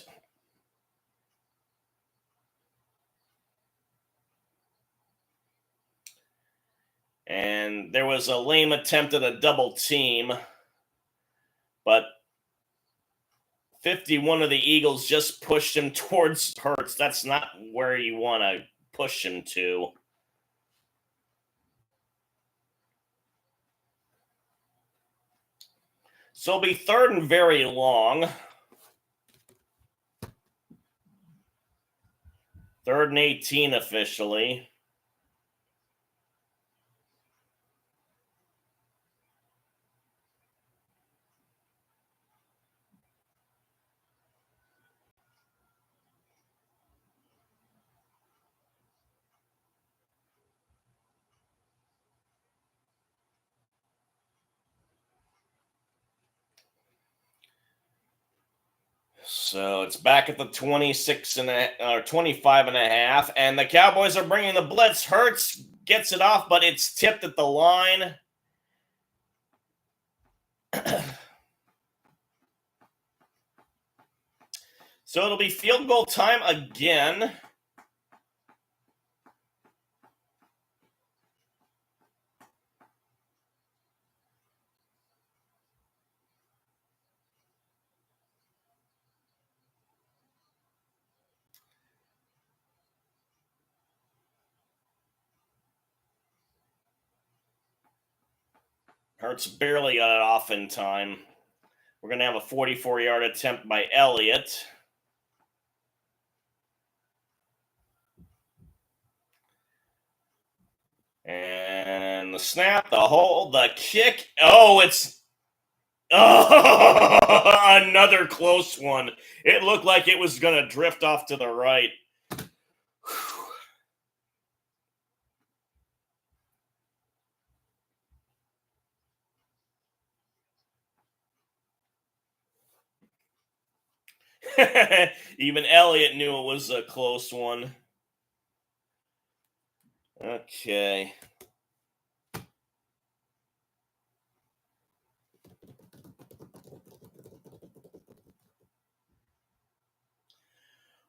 Speaker 1: And there was a lame attempt at a double team, but 51 of the Eagles just pushed him towards Hurts. That's not where you want to push him to. So it'll be 3rd and very long. 3rd and 18 officially. So it's back at the 26 and or 25 and a half, and the Cowboys are bringing the blitz. Hurts gets it off, but it's tipped at the line. So it'll be field goal time again. Hurts barely got it off in time. We're going to have a 44-yard attempt by Elliott. And the snap, the hold, the kick. Oh, it's another close one. It looked like it was going to drift off to the right. Even Elliott knew it was a close one. Okay.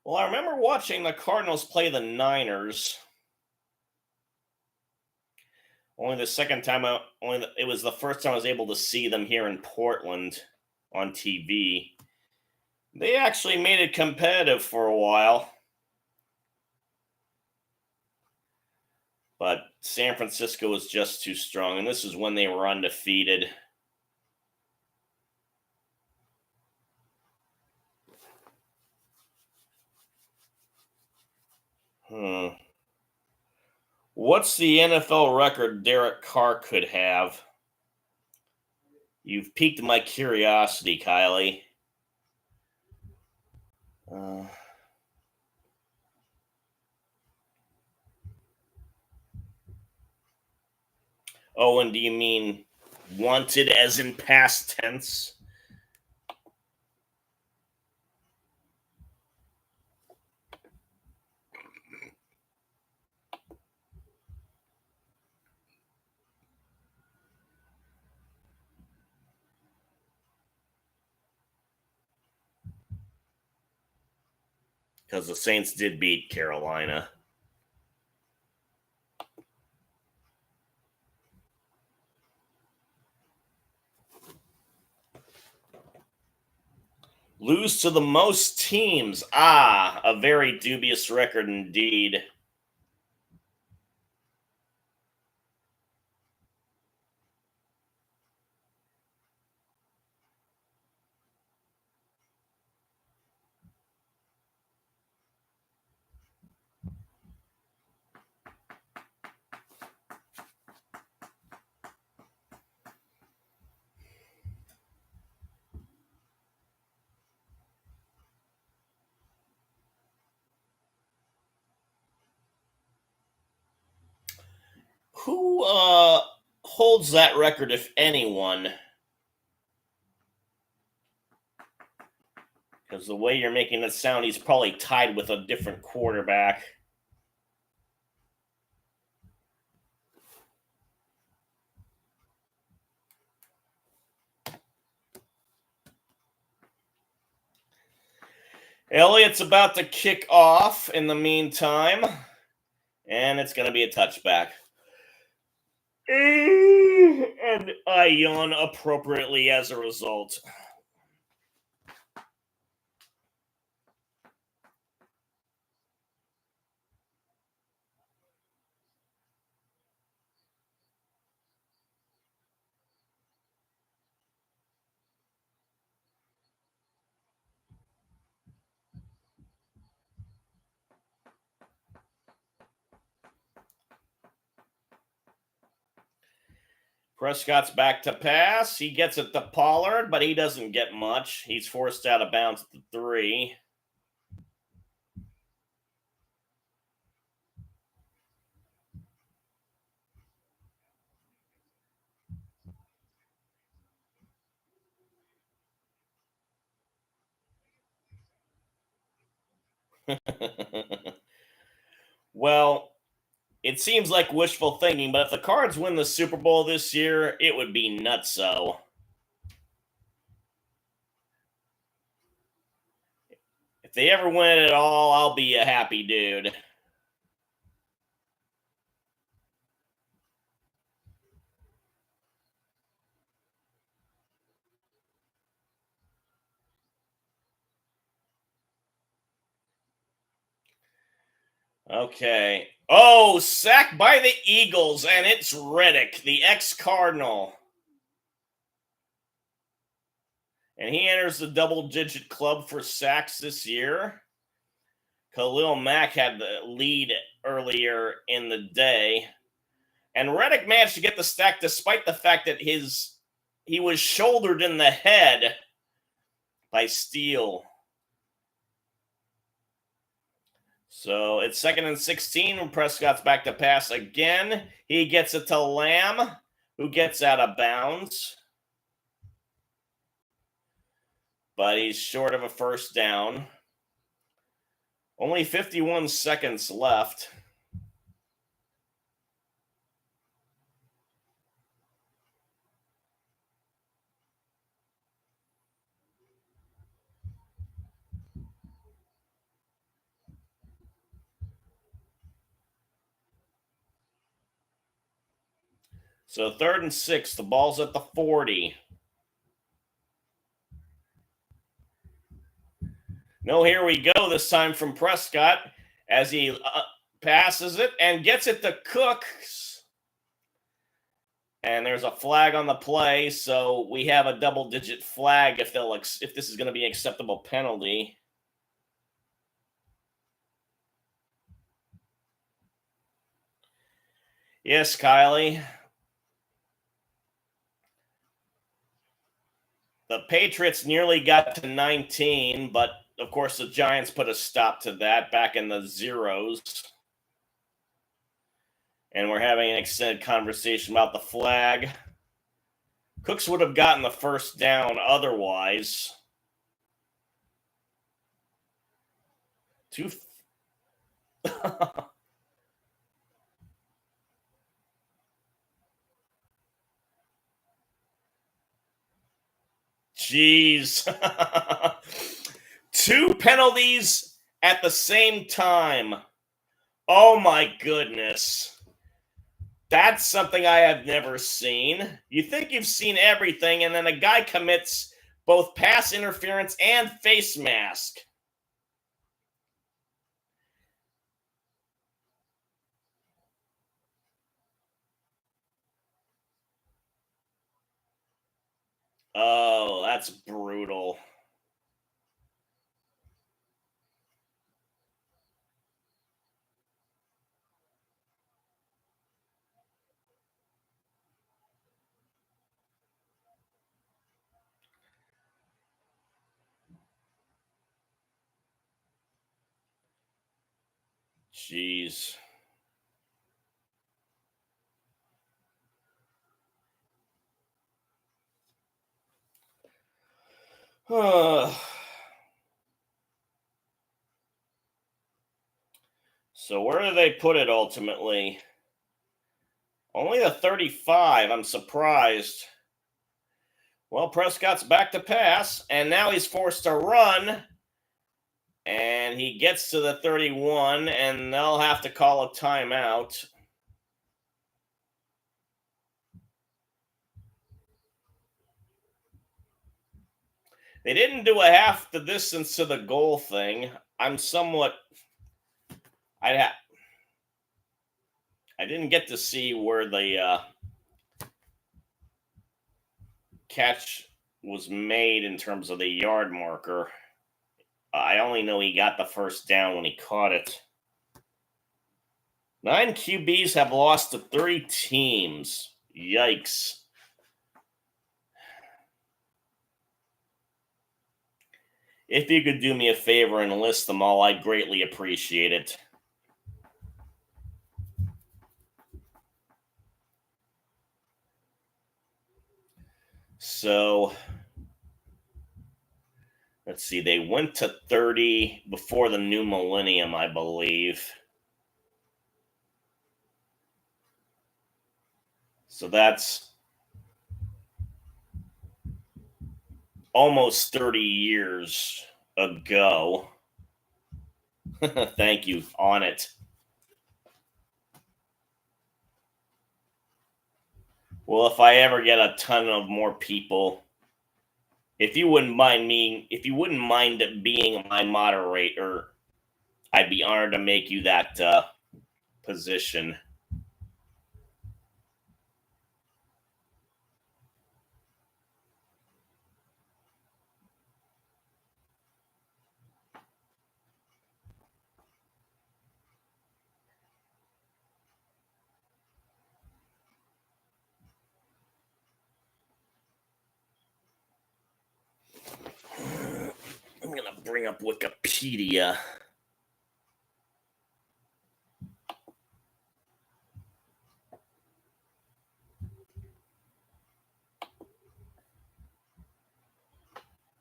Speaker 1: Well, I remember watching the Cardinals play the Niners. Only the second time, it was the first time I was able to see them here in Portland on TV. They actually made it competitive for a while. But San Francisco was just too strong, and this is when they were undefeated. What's the NFL record Derek Carr could have? You've piqued my curiosity, Kylie. Oh, and do you mean wanted as in past tense? Because the Saints did beat Carolina. Lose to the most teams. A very dubious record indeed. Who holds that record, if anyone? Because the way you're making it sound, he's probably tied with a different quarterback. Elliott's about to kick off in the meantime, and it's going to be a touchback. And I yawn appropriately as a result. Prescott's back to pass. He gets it to Pollard, but he doesn't get much. He's forced out of bounds at the 3. Well, it seems like wishful thinking, but if the Cards win the Super Bowl this year, it would be nutso. If they ever win it at all, I'll be a happy dude. Okay. Oh, sacked by the Eagles, and it's Reddick, the ex-Cardinal. And he enters the double-digit club for sacks this year. Khalil Mack had the lead earlier in the day. And Reddick managed to get the stack despite the fact that he was shouldered in the head by Steele. So it's 2nd and 16 when Prescott's back to pass again. He gets it to Lamb, who gets out of bounds. But he's short of a first down. Only 51 seconds left. So 3rd and 6, the ball's at the 40. No, here we go this time from Prescott as he passes it and gets it to Cooks. And there's a flag on the play, so we have a double-digit flag if this is going to be an acceptable penalty. Yes, Kylie. The Patriots nearly got to 19, but of course the Giants put a stop to that back in the zeros. And we're having an extended conversation about the flag. Cooks would have gotten the first down otherwise. Jeez. 2 penalties at the same time. Oh my goodness. That's something I have never seen. You think you've seen everything, and then a guy commits both pass interference and face mask. Oh, that's brutal. Jeez. So where do they put it ultimately? Only the 35. I'm surprised. Well, Prescott's back to pass, and now he's forced to run. And he gets to the 31, and they'll have to call a timeout. They didn't do a half the distance to the goal thing. I didn't get to see where the catch was made in terms of the yard marker. I only know he got the first down when he caught it. 9 QBs have lost to 3 teams. Yikes. If you could do me a favor and list them all, I'd greatly appreciate it. So Let's see, they went to 30 before the new millennium, I believe. So that's almost 30 years ago. Thank you. On it. Well, if I ever get a ton of more people, if you wouldn't mind being my moderator, I'd be honored to make you that position. I'm going to bring up Wikipedia.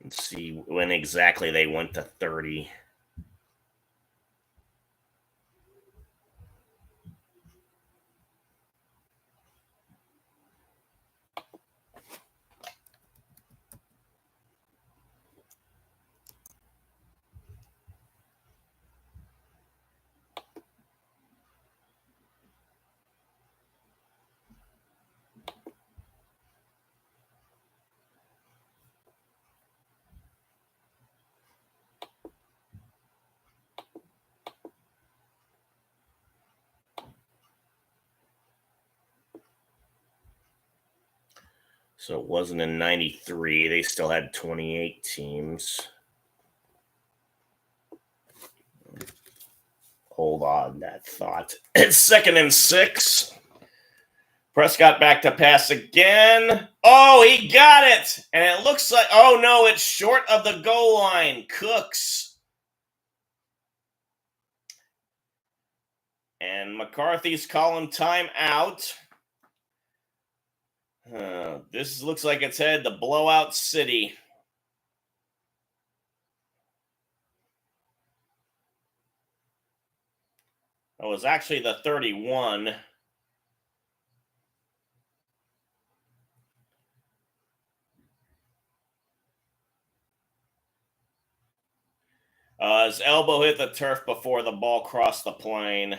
Speaker 1: Let's see when exactly they went to 30. So it wasn't in 93. They still had 28 teams. Hold on that thought. It's 2nd and 6. Prescott back to pass again. Oh, he got it. And it looks like, oh no, it's short of the goal line. Cooks. And McCarthy's calling timeout. This looks like it's headed to Blowout City. It was actually the 31. His elbow hit the turf before the ball crossed the plane.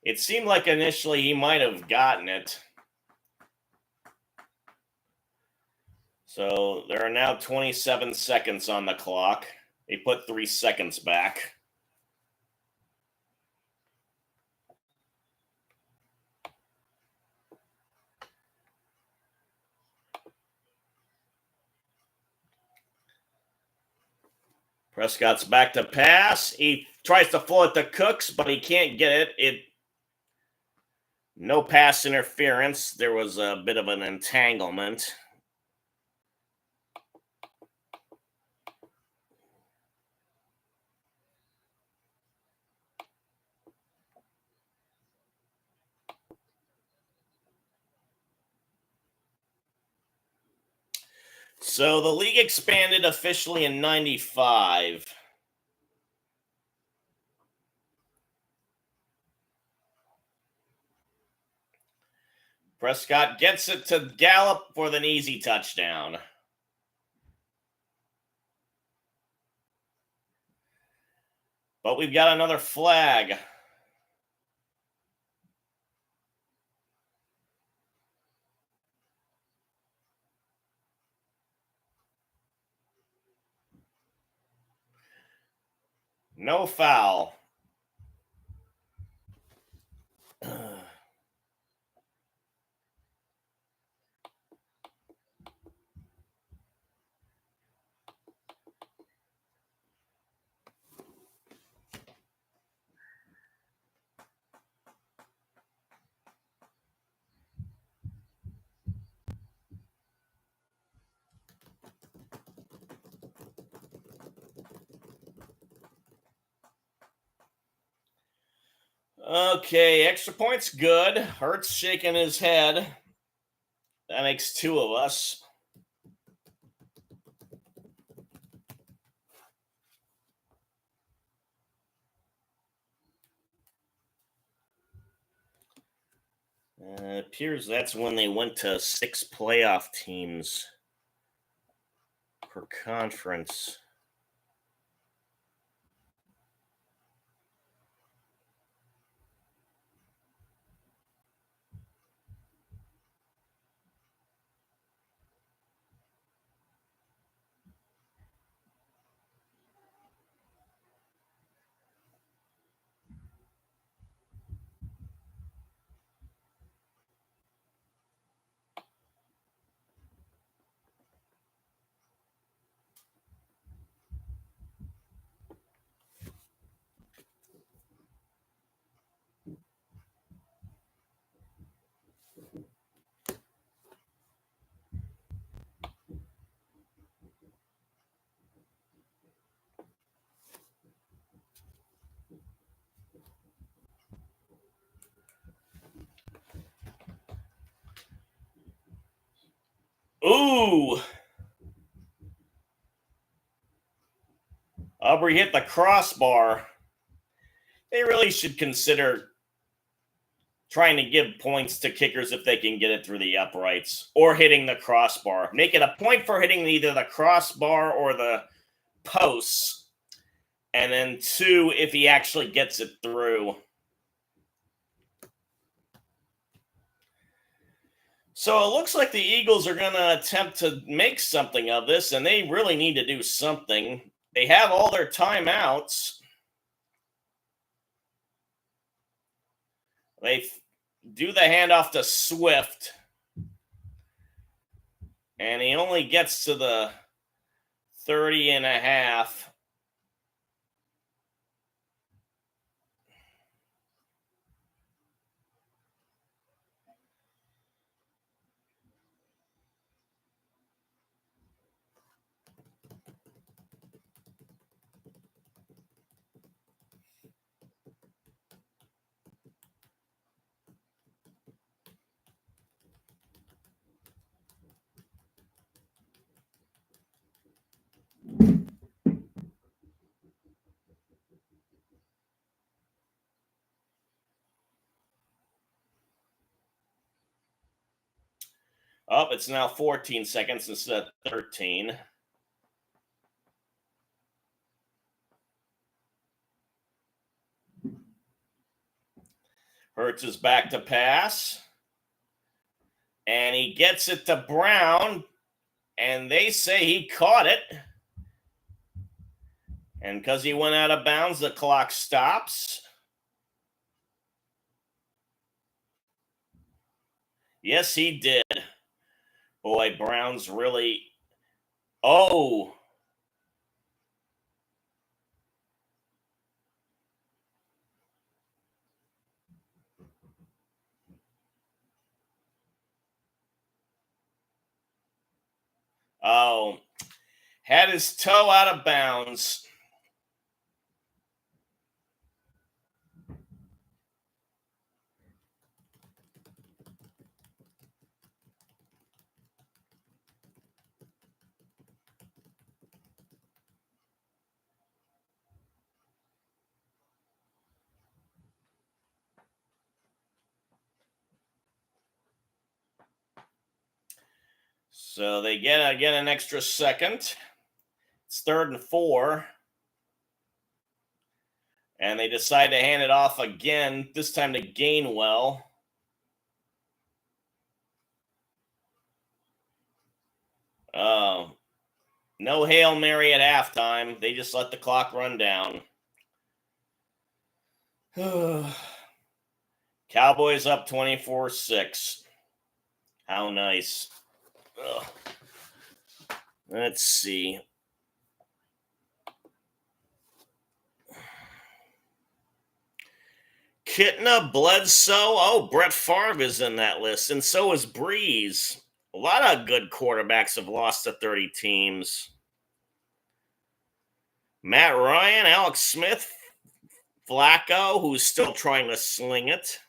Speaker 1: It seemed like initially he might have gotten it. So there are now 27 seconds on the clock. They put 3 seconds back. Prescott's back to pass. He tries to throw it to Cooks, but he can't get it. No pass interference. There was a bit of an entanglement. So the league expanded officially in 95. Prescott gets it to Gallup for an easy touchdown. But we've got another flag. No foul. Okay, extra point's good. Hurts shaking his head. That makes 2 of us. Appears that's when they went to 6 playoff teams per conference. Ooh! Aubrey hit the crossbar. They really should consider trying to give points to kickers if they can get it through the uprights or hitting the crossbar. Make it a point for hitting either the crossbar or the posts. And then 2 if he actually gets it through. So it looks like the Eagles are going to attempt to make something of this, and they really need to do something. They have all their timeouts. They do the handoff to Swift, and he only gets to the 30 and a half. Oh, it's now 14 seconds instead of 13. Hurts is back to pass. And he gets it to Brown. And they say he caught it. And because he went out of bounds, the clock stops. Yes, he did. Boy, Brown's really. Oh. Oh. Had his toe out of bounds. So they get again an extra second. It's 3rd and 4. And they decide to hand it off again, this time to Gainwell. No Hail Mary at halftime. They just let the clock run down. Cowboys up 24-6. How nice. Ugh. Let's see. Kitna, Bledsoe. Oh, Brett Favre is in that list, and so is Breeze. A lot of good quarterbacks have lost to 30 teams. Matt Ryan, Alex Smith, Flacco, who's still trying to sling it.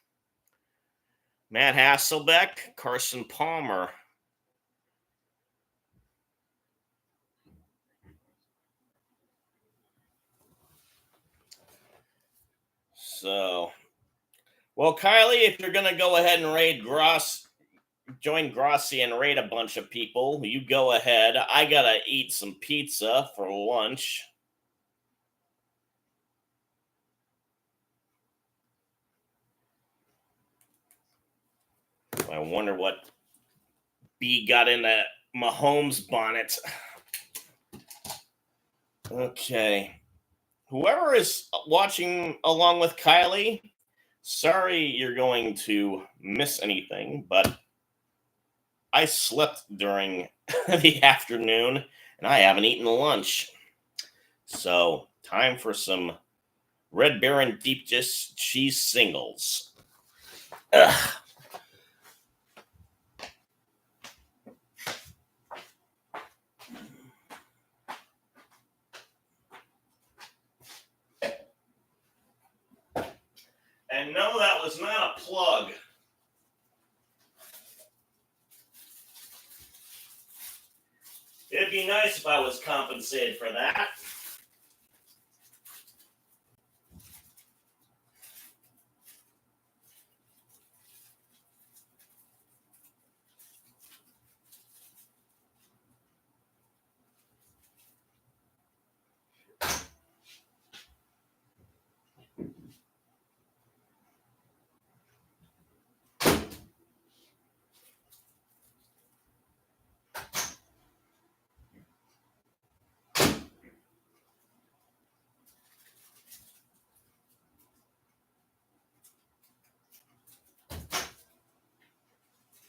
Speaker 1: Matt Hasselbeck, Carson Palmer. So Well, Kylie, if you're gonna go ahead and join Grossi and raid a bunch of people, you go ahead. I gotta eat some pizza for lunch. I wonder what B got into Mahomes' bonnet. Okay. Whoever is watching along with Kylie, sorry you're going to miss anything, but I slept during the afternoon and I haven't eaten lunch. So, time for some Red Baron deep dish cheese singles. Ugh. And no, that was not a plug. It'd be nice if I was compensated for that.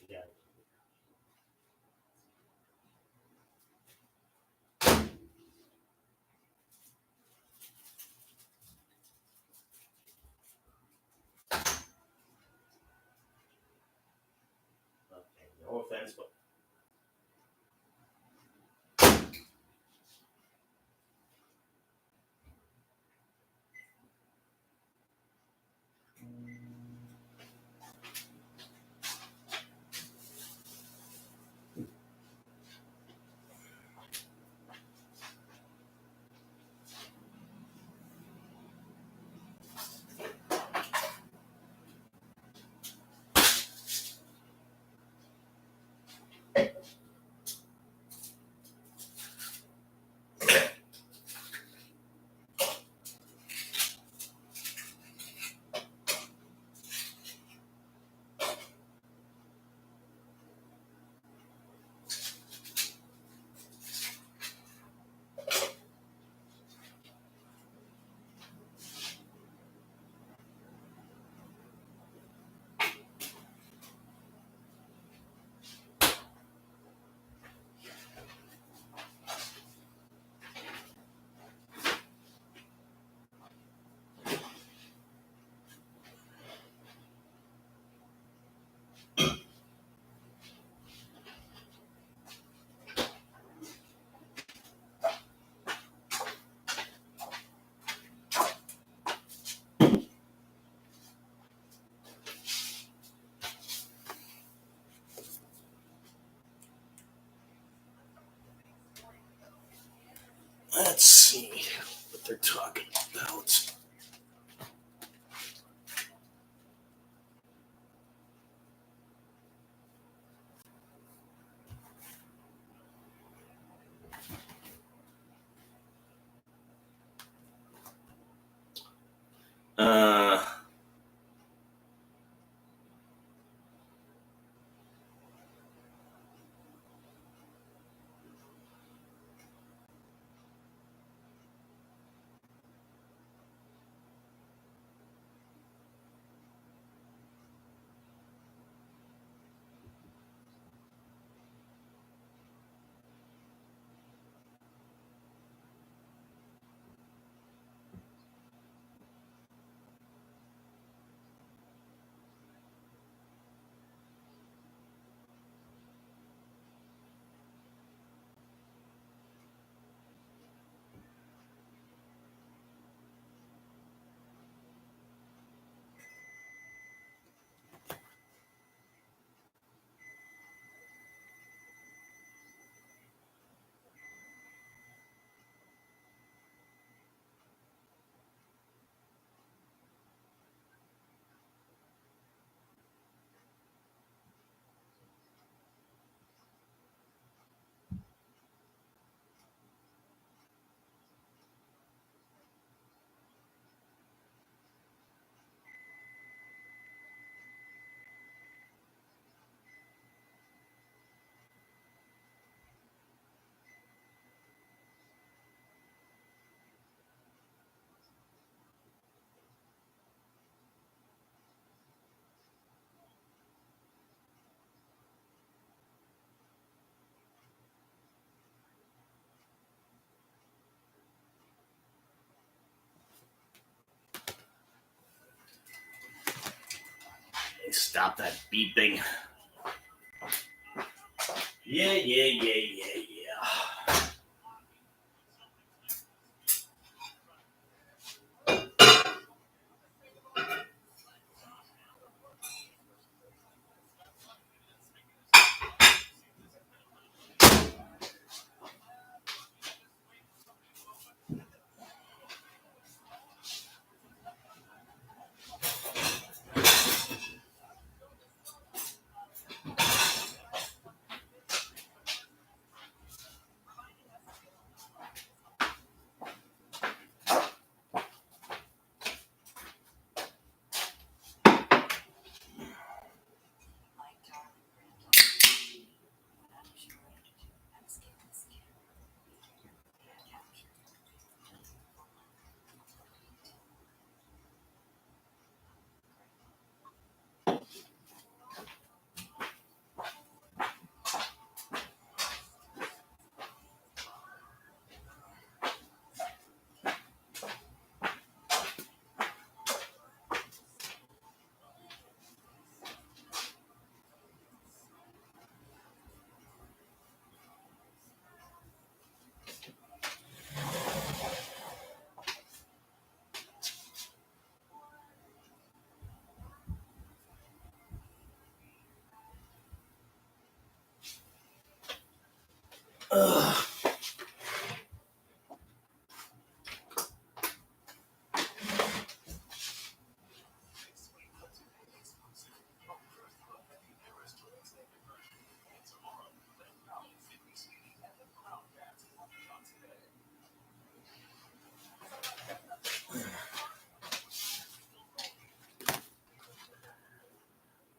Speaker 1: Yeah. Okay, no offense, but let's see what they're talking about. Uh, stop that beeping. Yeah. Ugh.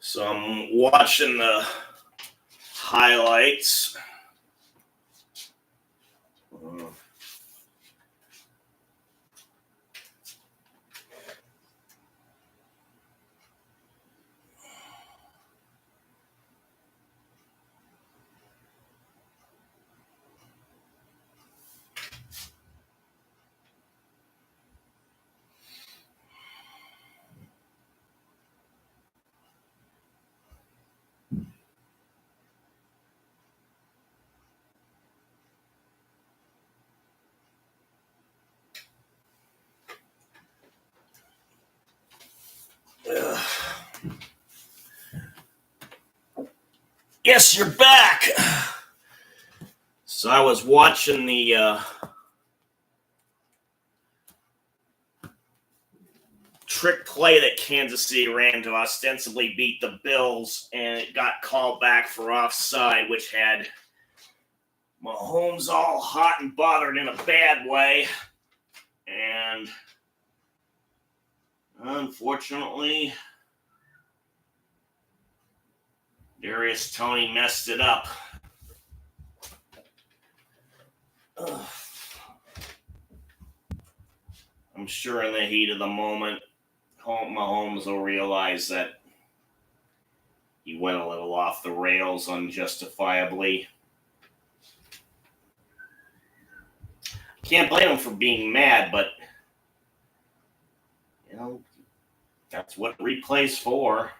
Speaker 1: So I'm watching the highlights. Ugh. Yes, you're back. So I was watching the trick play that Kansas City ran to ostensibly beat the Bills, and it got called back for offside, which had Mahomes all hot and bothered in a bad way. And unfortunately, Darius Toney messed it up. Ugh. I'm sure in the heat of the moment, Mahomes will realize that he went a little off the rails unjustifiably. Can't blame him for being mad, but you know, that's what replay's for.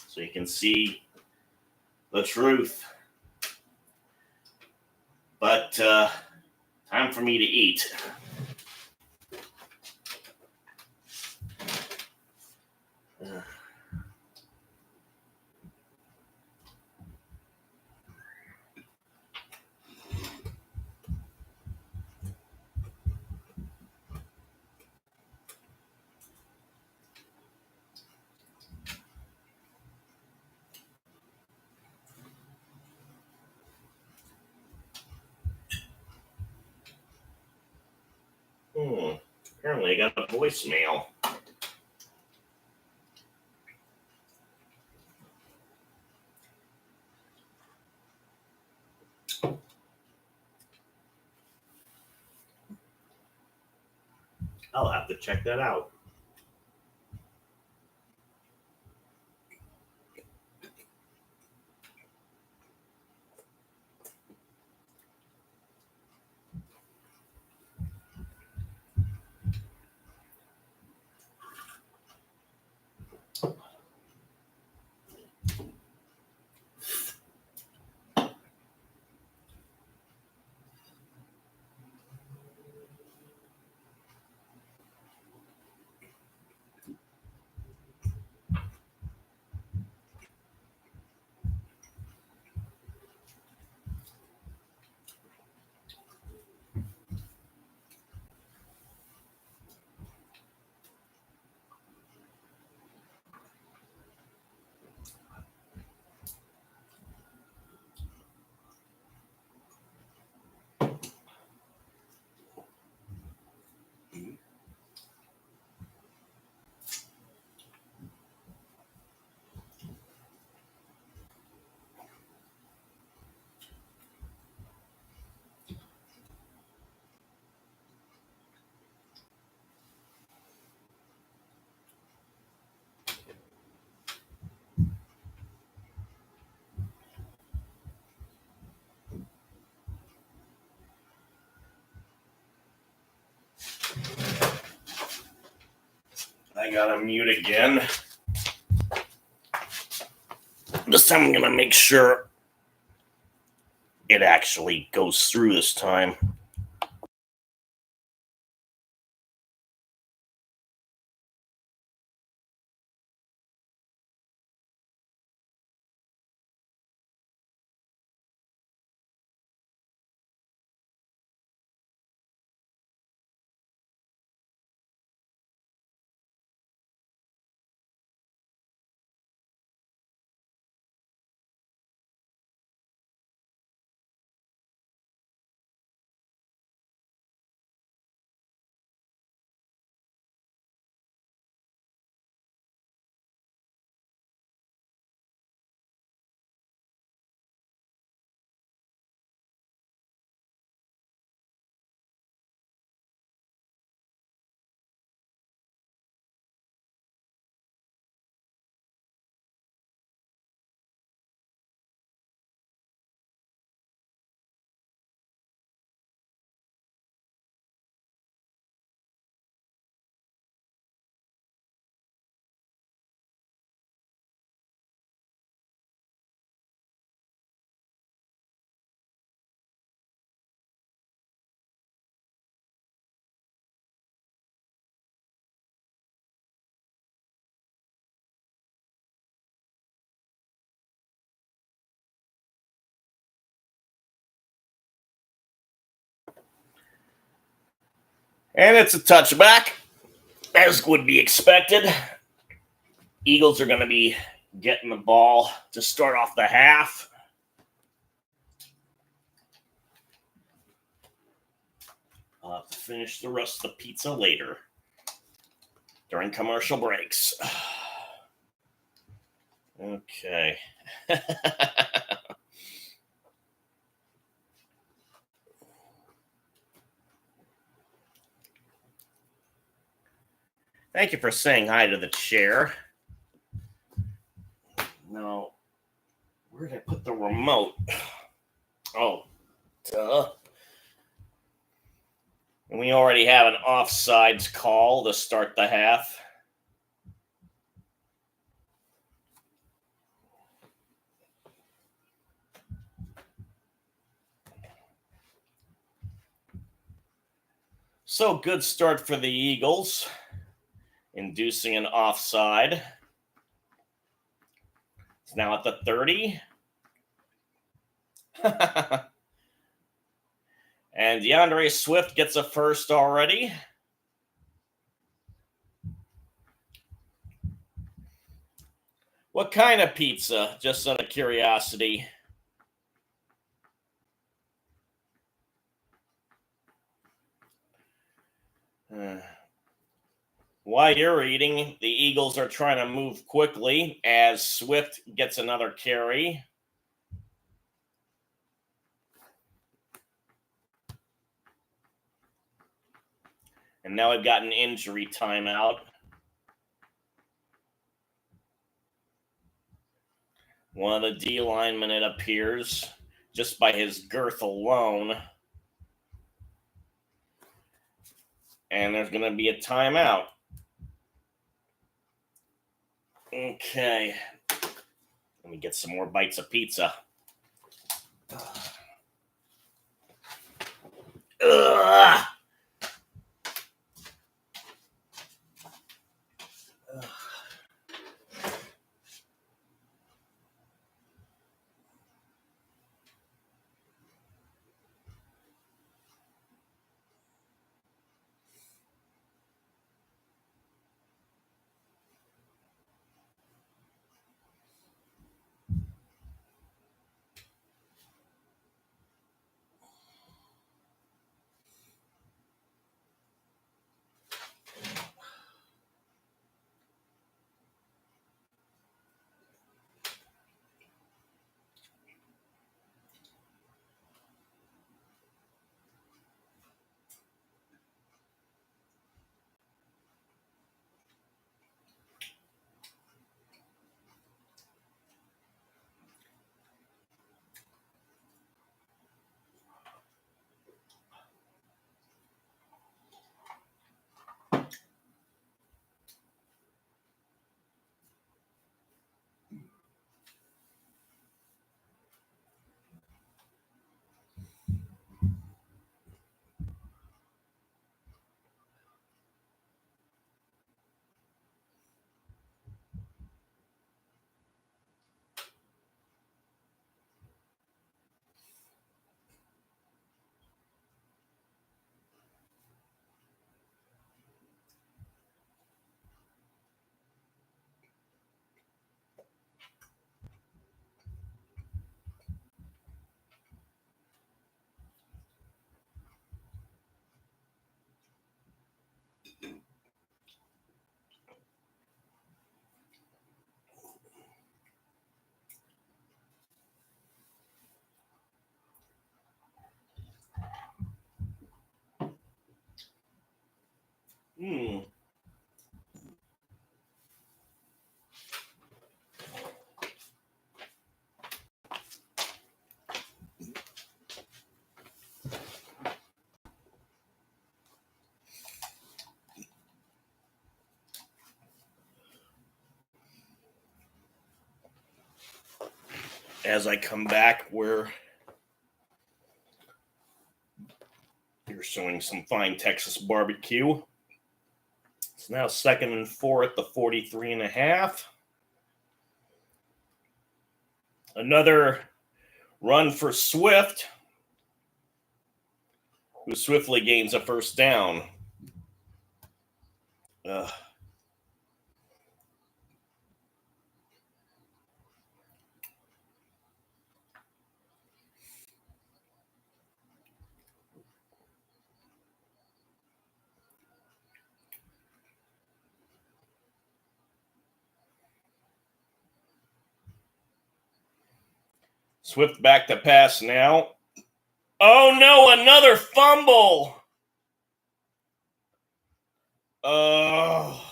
Speaker 1: So you can see the truth. But time for me to eat. Apparently I got a voicemail. I'll have to check that out. I gotta mute again. This time I'm gonna make sure it actually goes through this time. And it's a touchback, as would be expected. Eagles are going to be getting the ball to start off the half. I'll have to finish the rest of the pizza later during commercial breaks. Okay. Thank you for saying hi to the chair. No. Where did I put the remote? Oh, duh. And we already have an offsides call to start the half. So good start for the Eagles, inducing an offside. It's now at the 30. And DeAndre Swift gets a first already. What kind of pizza? Just out of curiosity. While you're eating, the Eagles are trying to move quickly as Swift gets another carry. And now we've got an injury timeout. One of the D linemen, it appears, just by his girth alone. And there's going to be a timeout. Okay. Let me get some more bites of pizza. Ugh. Hmm. As I come back, you're showing some fine Texas barbecue. It's now 2nd and 4 at the 43.5. Another run for Swift, who swiftly gains a first down. Ugh. Swift back to pass now. Oh no, another fumble! Oh.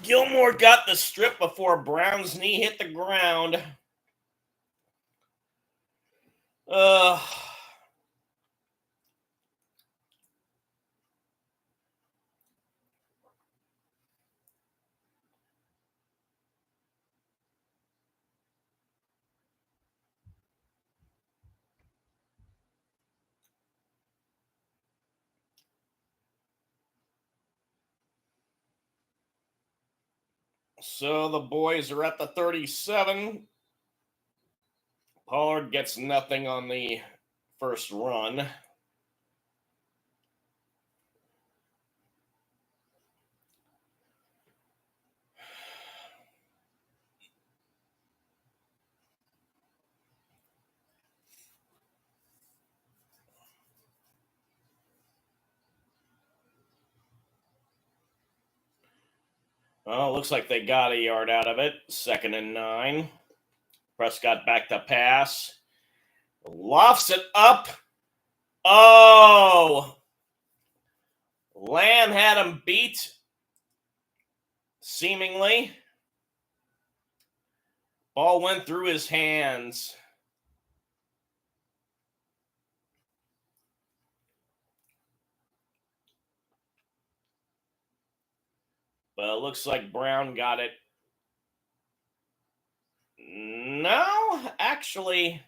Speaker 1: Gilmore got the strip before Brown's knee hit the ground. Uh, so the boys are at the 37. Pollard gets nothing on the first run. Oh, looks like they got a yard out of it. 2nd and 9. Prescott back to pass. Lofts it up. Oh! Lamb had him beat, seemingly. Ball went through his hands. But it looks like Brown got it. No, actually.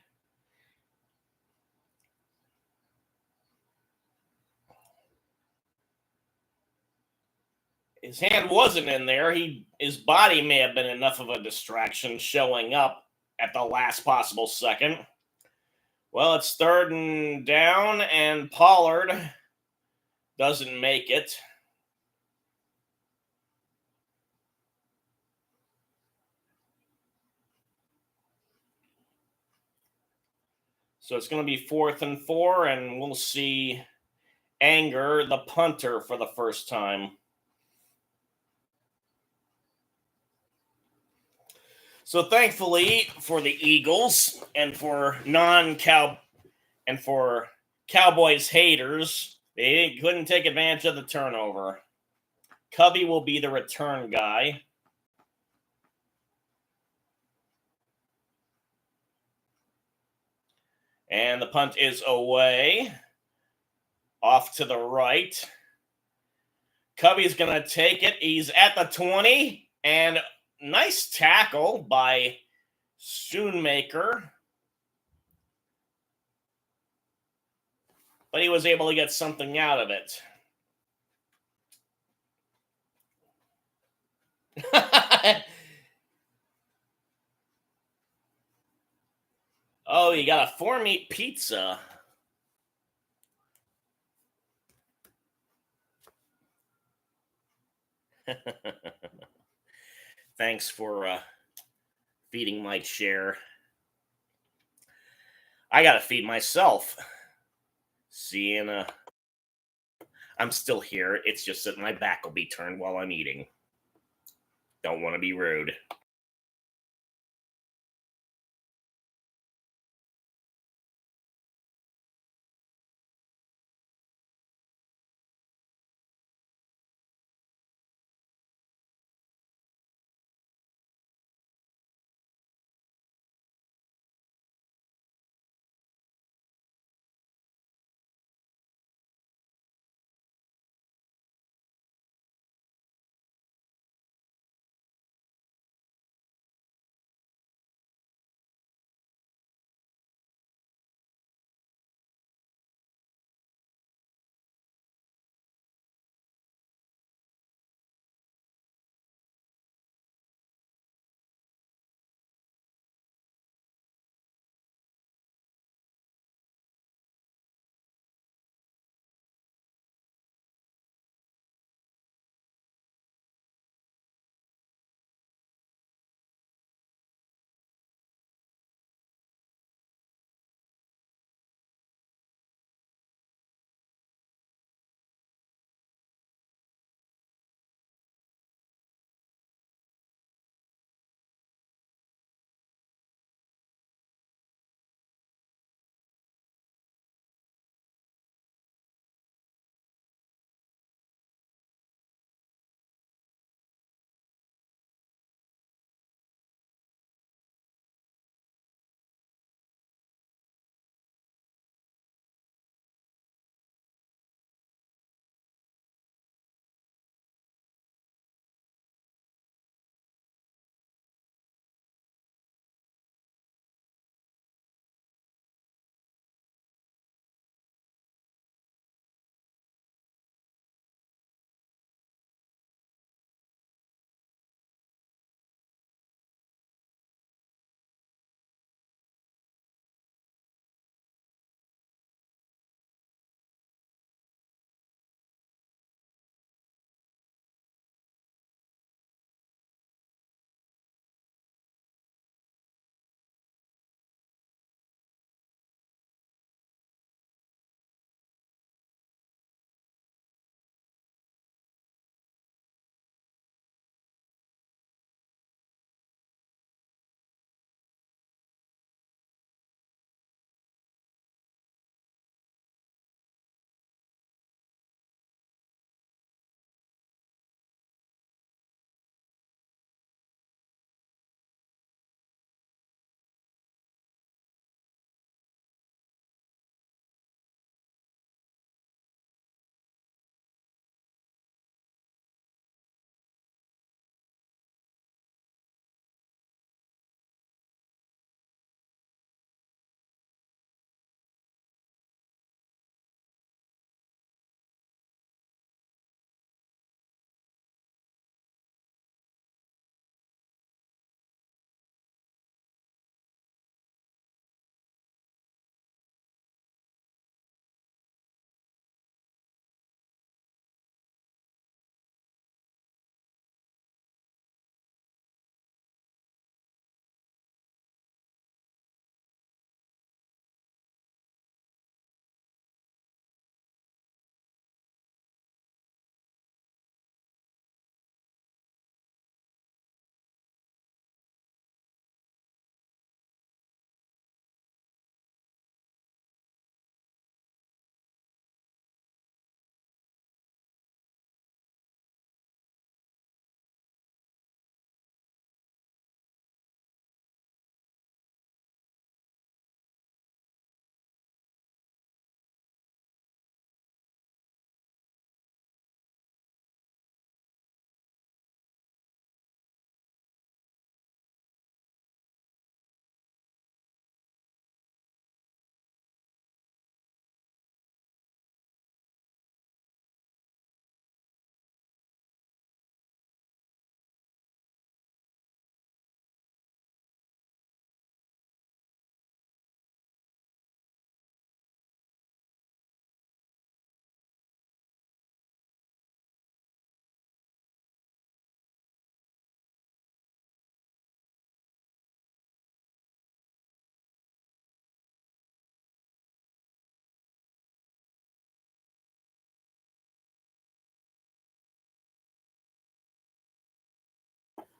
Speaker 1: His hand wasn't in there. His body may have been enough of a distraction showing up at the last possible second. Well, it's 3rd and down, and Pollard doesn't make it. So it's going to be 4th and 4, and we'll see Anger, the punter, for the first time. So thankfully for the Eagles and for Cowboys haters, they couldn't take advantage of the turnover. Covey will be the return guy. And the punt is away. Off to the right. Covey's going to take it. He's at the 20. And nice tackle by Schoonmaker. But he was able to get something out of it. Oh, you got a 4-meat pizza. Thanks for feeding my chair. I gotta feed myself. Sienna. I'm still here. It's just that my back will be turned while I'm eating. Don't want to be rude.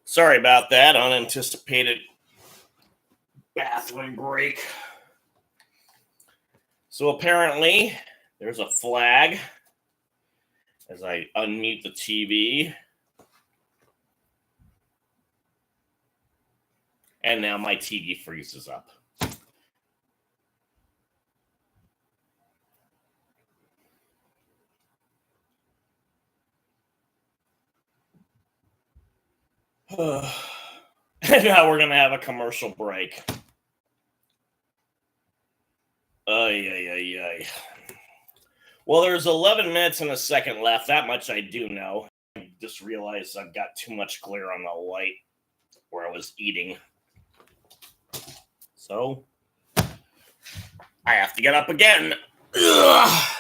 Speaker 1: Sorry about that unanticipated bathroom break. So apparently, there's a flag as I unmute the TV. And now my TV freezes up. And now we're going to have a commercial break. Ay. Well, there's 11 minutes and a second left. That much I do know. I just realized I've got too much glare on the light where I was eating. So, I have to get up again. Ugh.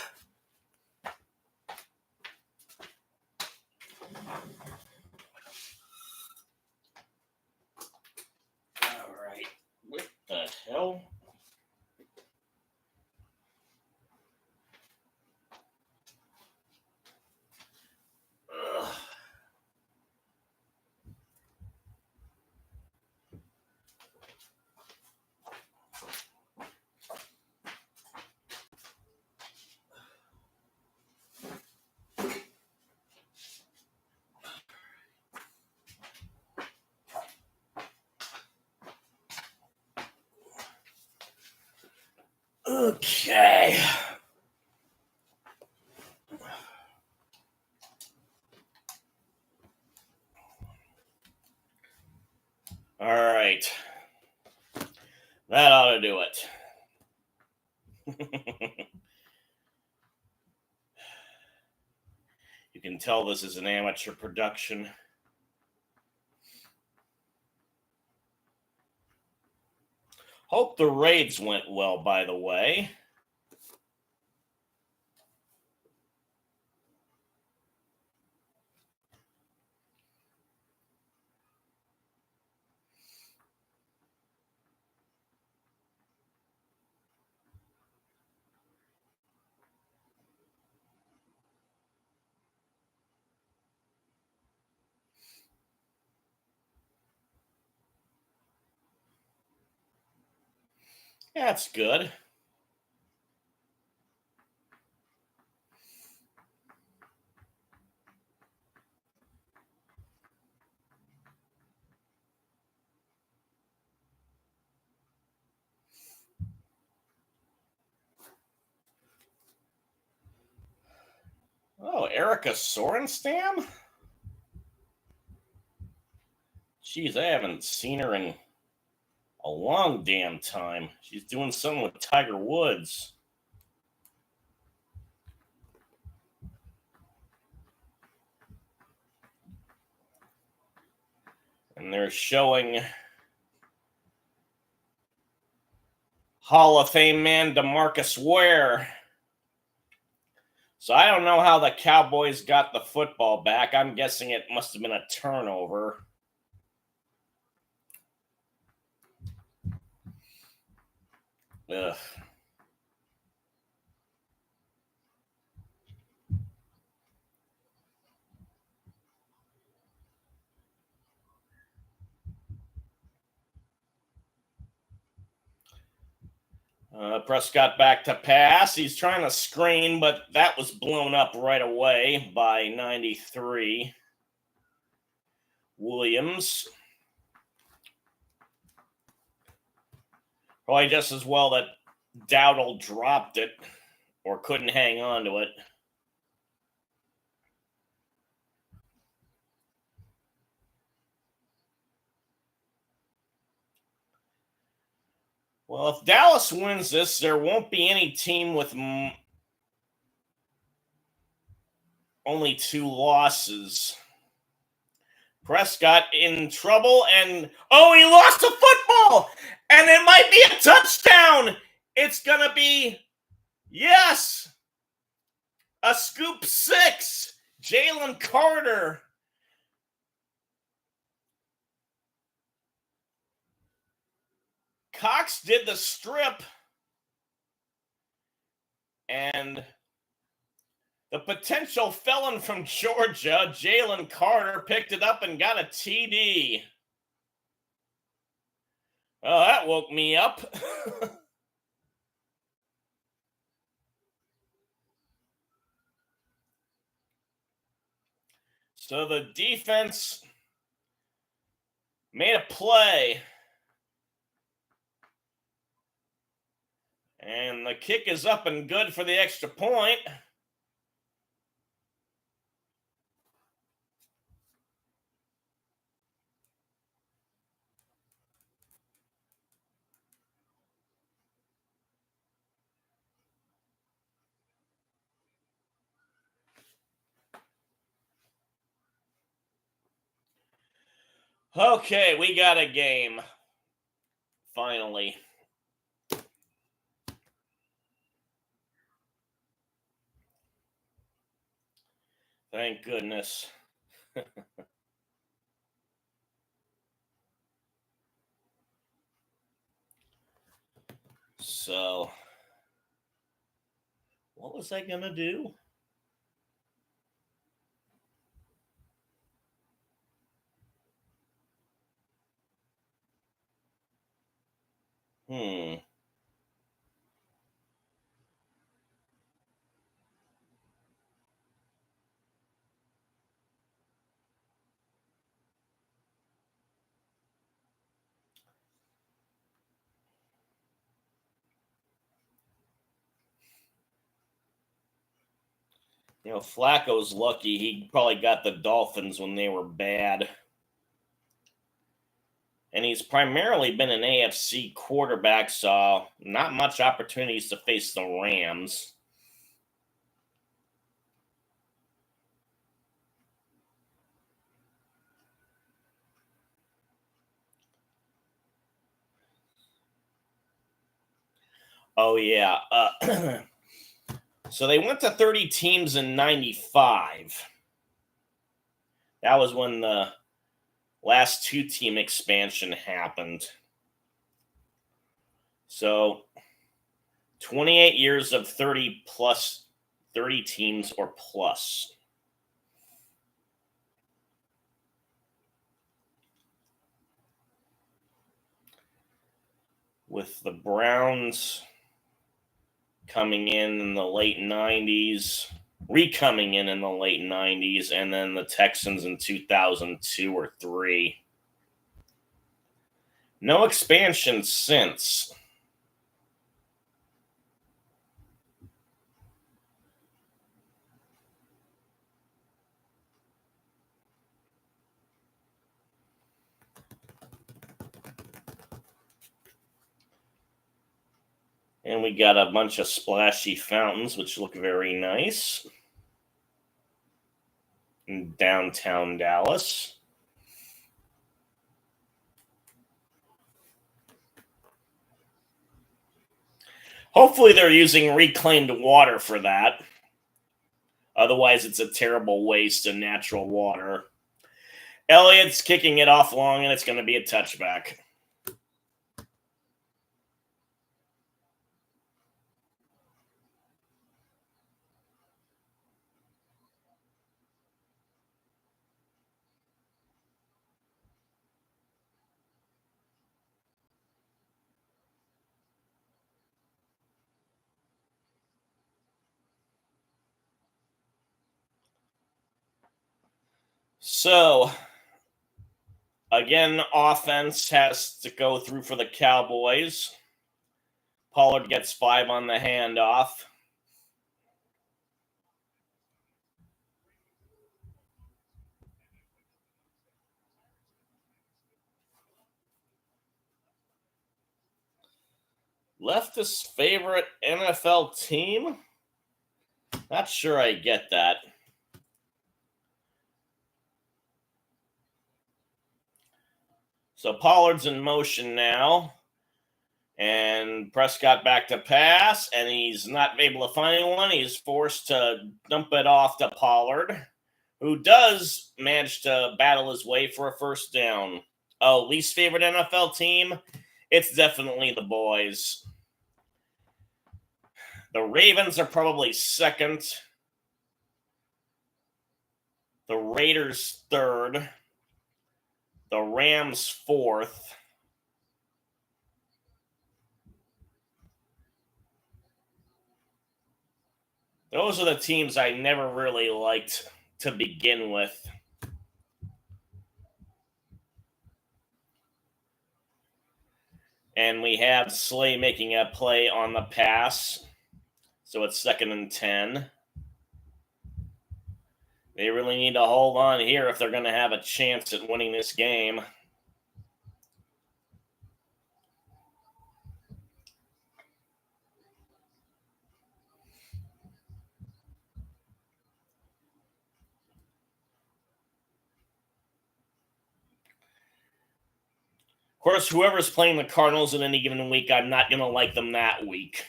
Speaker 1: All right. What the hell? Ugh. Okay. All right. That ought to do it. You can tell this is an amateur production. Hope the raids went well, by the way. That's good. Oh, Erica Sorenstam? Jeez, I haven't seen her in a long damn time. She's doing something with Tiger Woods. And they're showing Hall of Fame man DeMarcus Ware. So I don't know how the Cowboys got the football back. I'm guessing it must have been a turnover. Ugh. Prescott back to pass. He's trying to screen, but that was blown up right away by 93. Williams. Probably just as well that Dowdle dropped it or couldn't hang on to it. Well, if Dallas wins this, there won't be any team with only 2 losses. Prescott in trouble, and he lost the football, and it might be a touchdown. It's gonna be, yes, a scoop 6. Jalen Carter. Cox did the strip, and The potential felon from Georgia, Jalen Carter, picked it up and got a TD. Oh, that woke me up. So the defense made a play. And the kick is up and good for the extra point. Okay, we got a game. Finally. Thank goodness. So, what was I going to do? You know, Flacco's lucky. He probably got the Dolphins when they were bad. And he's primarily been an AFC quarterback, so not much opportunities to face the Rams. Oh, yeah. So they went to 30 teams in 95. That was when the last two-team expansion happened. So 28 years of 30 teams or plus. With the Browns coming in the late 90s, re-coming in the late 90s, and then the Texans in 2002 or 3. No expansion since. And we got a bunch of splashy fountains, which look very nice in downtown Dallas. Hopefully they're using reclaimed water for that. Otherwise, it's a terrible waste of natural water. Elliott's kicking it off long, and it's going to be a touchback. So, again, offense has to go through for the Cowboys. Pollard gets 5 on the handoff. Leftist favorite NFL team? Not sure I get that. So Pollard's in motion now. And Prescott back to pass, and he's not able to find anyone. He's forced to dump it off to Pollard, who does manage to battle his way for a first down. Oh, least favorite NFL team? It's definitely the boys. The Ravens are probably second. the Raiders 3rd, the Rams 4th, those are the teams I never really liked to begin with. And we have Slay making a play on the pass. So it's 2nd and 10. They really need to hold on here if they're going to have a chance at winning this game. Of course, whoever's playing the Cardinals in any given week, I'm not going to like them that week.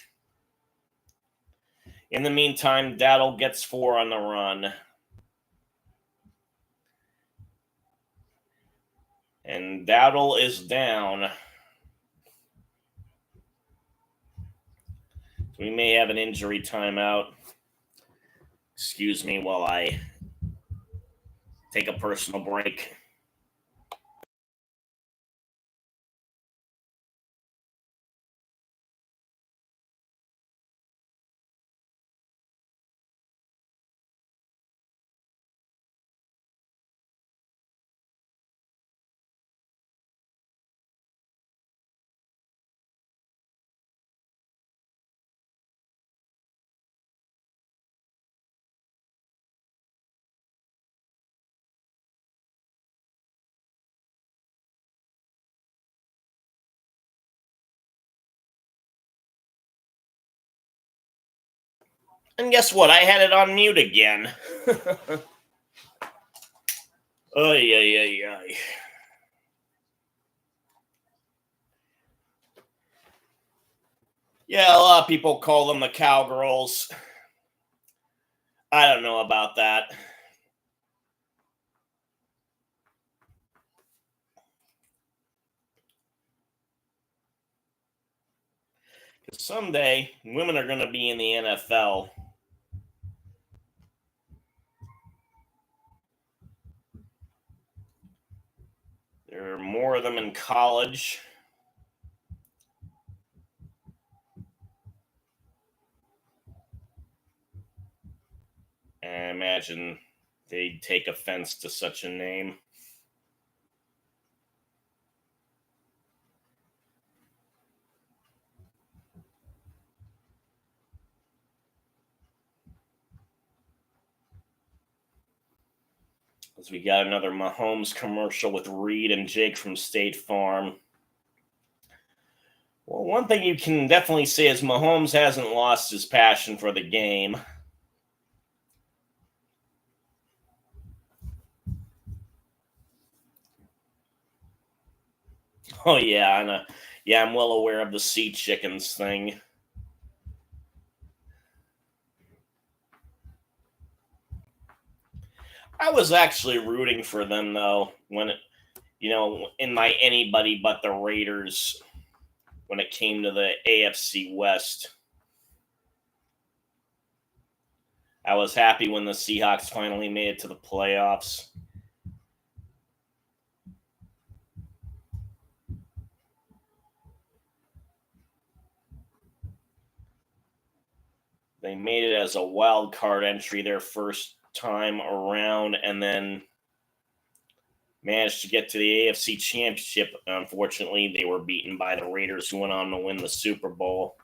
Speaker 1: In the meantime, Dowdle gets 4 on the run. And Dowdle is down. We may have an injury timeout. Excuse me while I take a personal break. And guess what? I had it on mute again. Ay, ay, ay, ay. Yeah, a lot of people call them the Cowgirls. I don't know about that. Because someday, women are going to be in the NFL. There are more of them in college. I imagine they'd take offense to such a name. As we got another Mahomes commercial with Reed and Jake from State Farm. Well, one thing you can definitely say is Mahomes hasn't lost his passion for the game. Oh, yeah, I'm well aware of the Sea Chickens thing. I was actually rooting for them, though, when in my anybody but the Raiders when it came to the AFC West. I was happy when the Seahawks finally made it to the playoffs. They made it as a wild card entry their first time around, and then managed to get to the AFC Championship. Unfortunately, they were beaten by the Raiders, who went on to win the Super Bowl.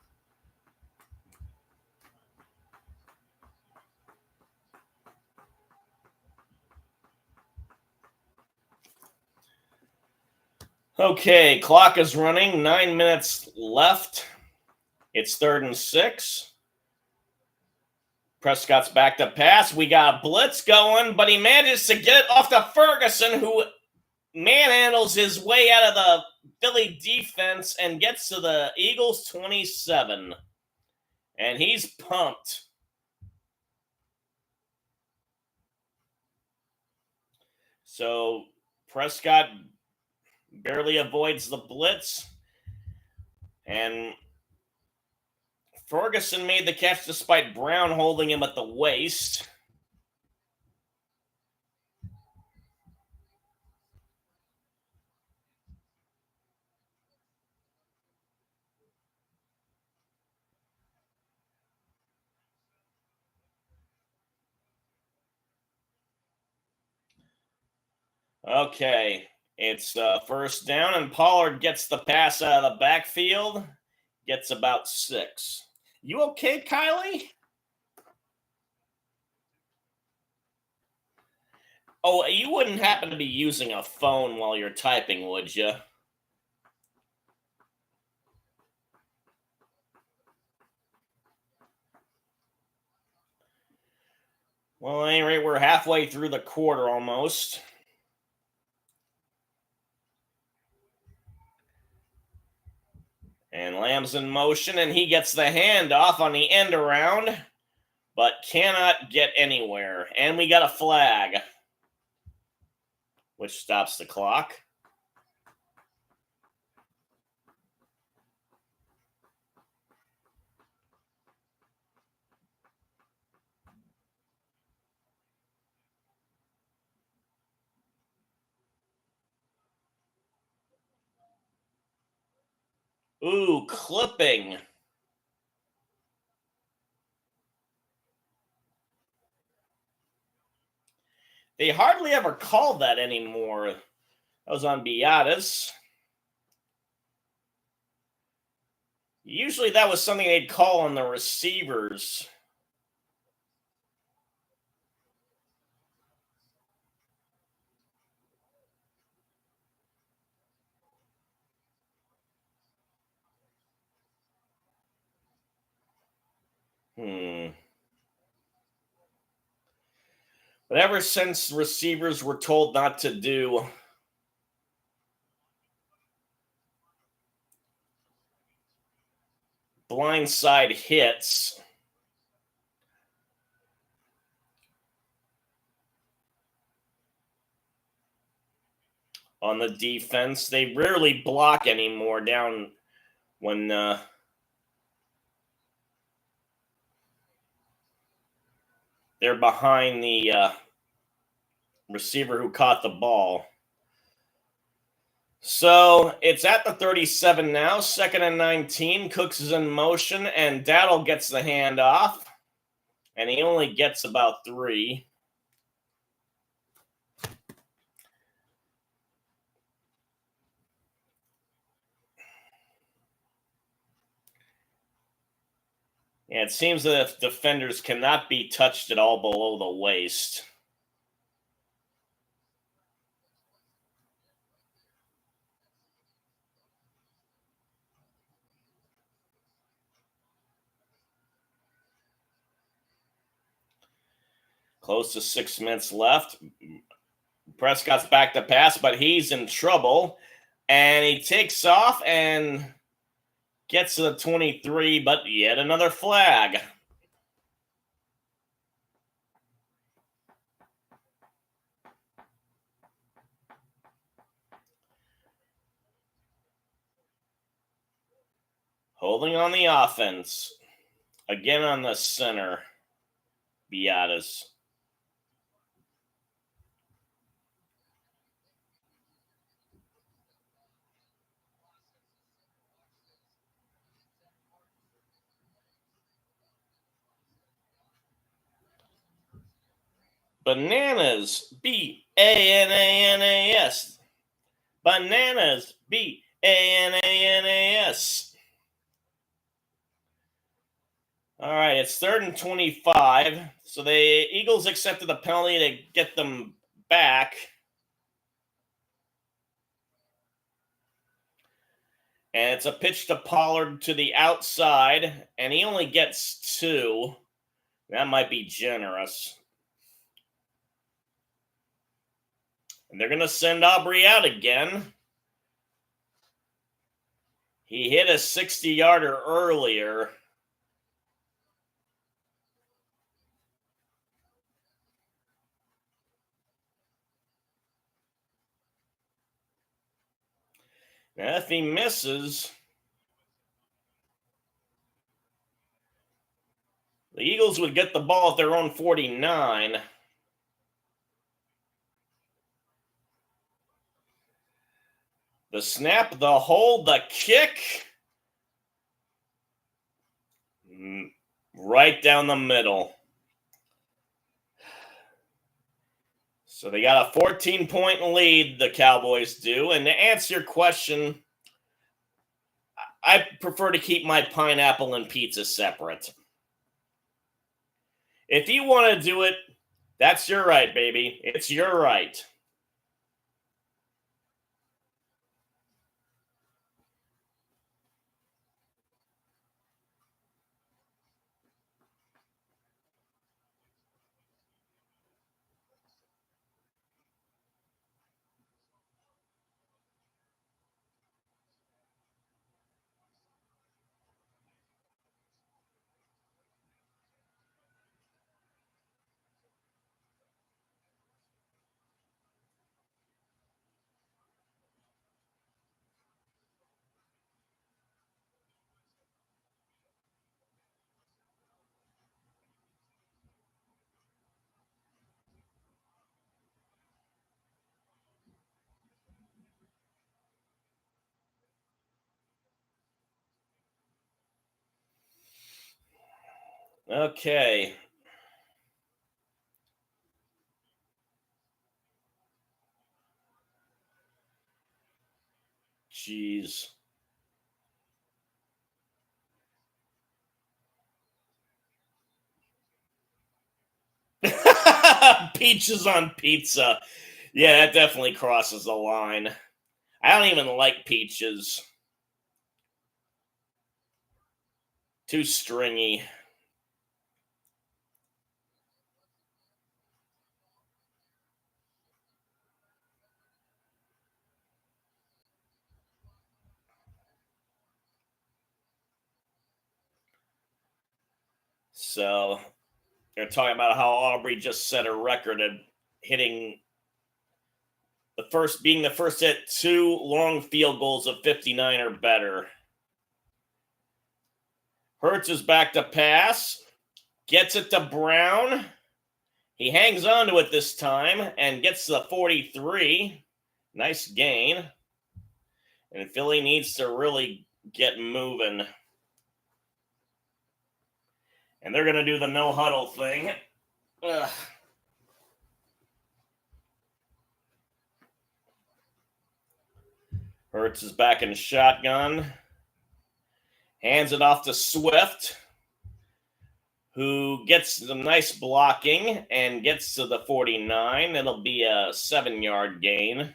Speaker 1: Okay, clock is running. 9 minutes left. It's 3rd and 6. Prescott's back to pass. We got a blitz going, but he manages to get it off to Ferguson, who manhandles his way out of the Philly defense and gets to the Eagles 27. And he's pumped. So Prescott barely avoids the blitz. And Ferguson made the catch despite Brown holding him at the waist. Okay, it's first down, and Pollard gets the pass out of the backfield. Gets about 6. You okay, Kylie? Oh, you wouldn't happen to be using a phone while you're typing, would you? Well, at any rate, we're halfway through the quarter almost. And Lamb's in motion, and he gets the handoff on the end around, but cannot get anywhere. And we got a flag, which stops the clock. Ooh, clipping. They hardly ever call that anymore. That was on Biatas. Usually that was something they'd call on the receivers. But ever since receivers were told not to do blindside hits, on the defense, they rarely block anymore down when they're behind the receiver who caught the ball. So it's at the 37 now, 2nd and 19. Cooks is in motion, and Dowdle gets the handoff, and he only gets about 3. Yeah, it seems that if defenders cannot be touched at all below the waist. Close to 6 minutes left. Prescott's back to pass, but he's in trouble. And he takes off and gets to the 23, but yet another flag. Holding on the offense. Again on the center. Biatas. Bananas. Bananas. Bananas. Bananas. All right, it's 3rd and 25. So the Eagles accepted the penalty to get them back. And it's a pitch to Pollard to the outside, and he only gets 2. That might be generous. And they're going to send Aubrey out again. He hit a 60-yarder earlier. Now, if he misses, the Eagles would get the ball at their own 49. The snap, the hold, the kick. Right down the middle. So they got a 14-point lead, the Cowboys do. And to answer your question, I prefer to keep my pineapple and pizza separate. If you want to do it, that's your right, baby. It's your right. Okay. Jeez. Peaches on pizza. Yeah, that definitely crosses the line. I don't even like peaches. Too stringy. So they're talking about how Aubrey just set a record at hitting being the first to hit 2 long field goals of 59 or better. Hurts is back to pass, gets it to Brown. He hangs on to it this time and gets the 43. Nice gain. And Philly needs to really get moving. And they're going to do the no huddle thing. Ugh. Hurts is back in shotgun. Hands it off to Swift, who gets some nice blocking and gets to the 49. It'll be a 7-yard gain.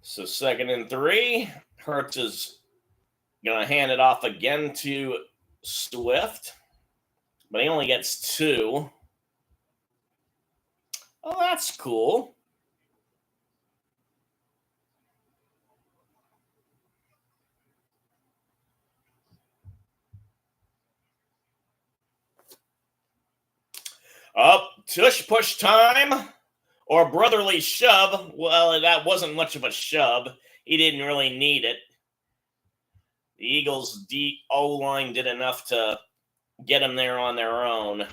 Speaker 1: So 2nd and 3. Hurts is going to hand it off again to Swift, but he only gets 2. Oh, that's cool. Up, tush push time or brotherly shove. Well, that wasn't much of a shove. He didn't really need it. The Eagles' O line did enough to get him there on their own.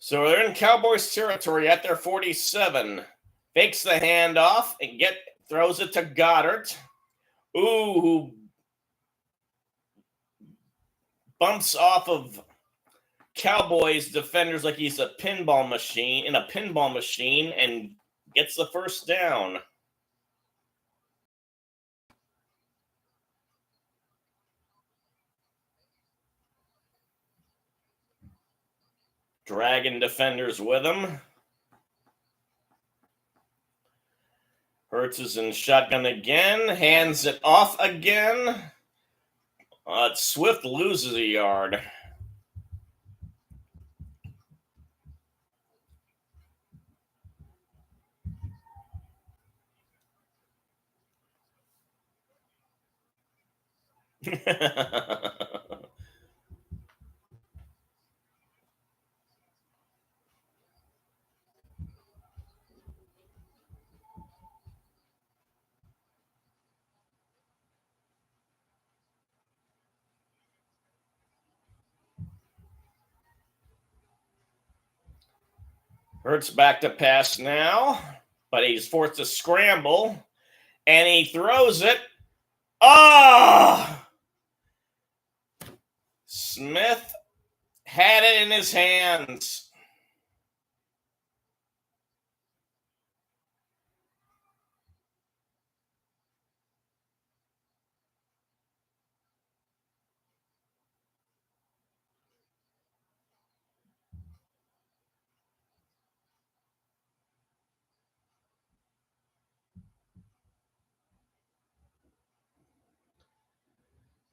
Speaker 1: So they're in Cowboys territory at their 47. Fakes the handoff and throws it to Goddard. Ooh, who bumps off of Cowboys defenders like he's a pinball machine and gets the first down. Dragging defenders with him. Hurts is in shotgun again. Hands it off again. Swift loses a yard. Hurts back to pass now, but he's forced to scramble, and he throws it. Ah! Smith had it in his hands.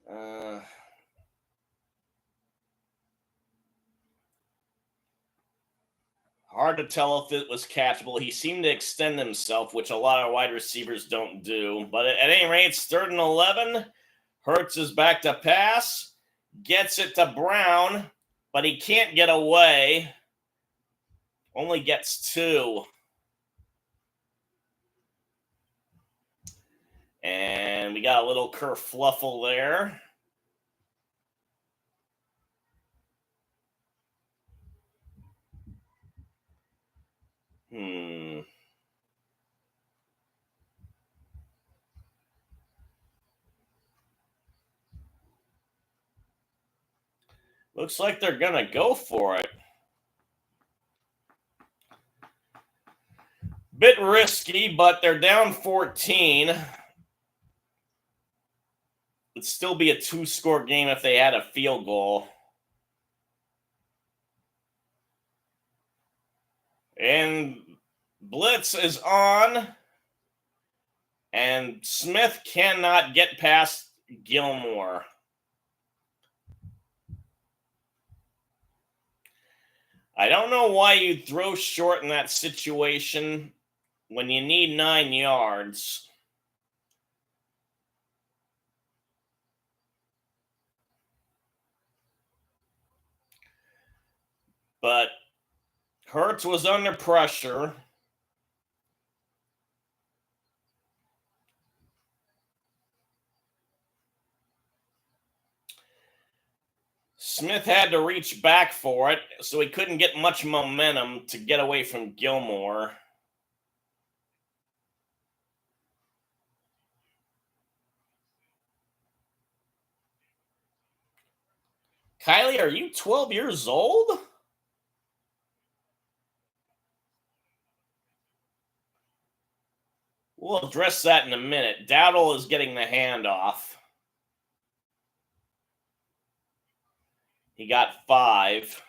Speaker 1: Uh, Hard to tell if it was catchable. He seemed to extend himself, which a lot of wide receivers don't do. But at any rate, it's 3rd and 11. Hurts is back to pass. Gets it to Brown, but he can't get away. Only gets 2. And we got a little kerfluffle there. Looks like they're going to go for it. Bit risky, but they're down 14. It'd still be a 2-score game if they had a field goal. And blitz is on. And Smith cannot get past Gilmore. I don't know why you'd throw short in that situation when you need 9 yards. But Hurts was under pressure. Smith had to reach back for it, so he couldn't get much momentum to get away from Gilmore. Kylie, are you 12 years old? We'll address that in a minute. Dowdle is getting the handoff. He got 5.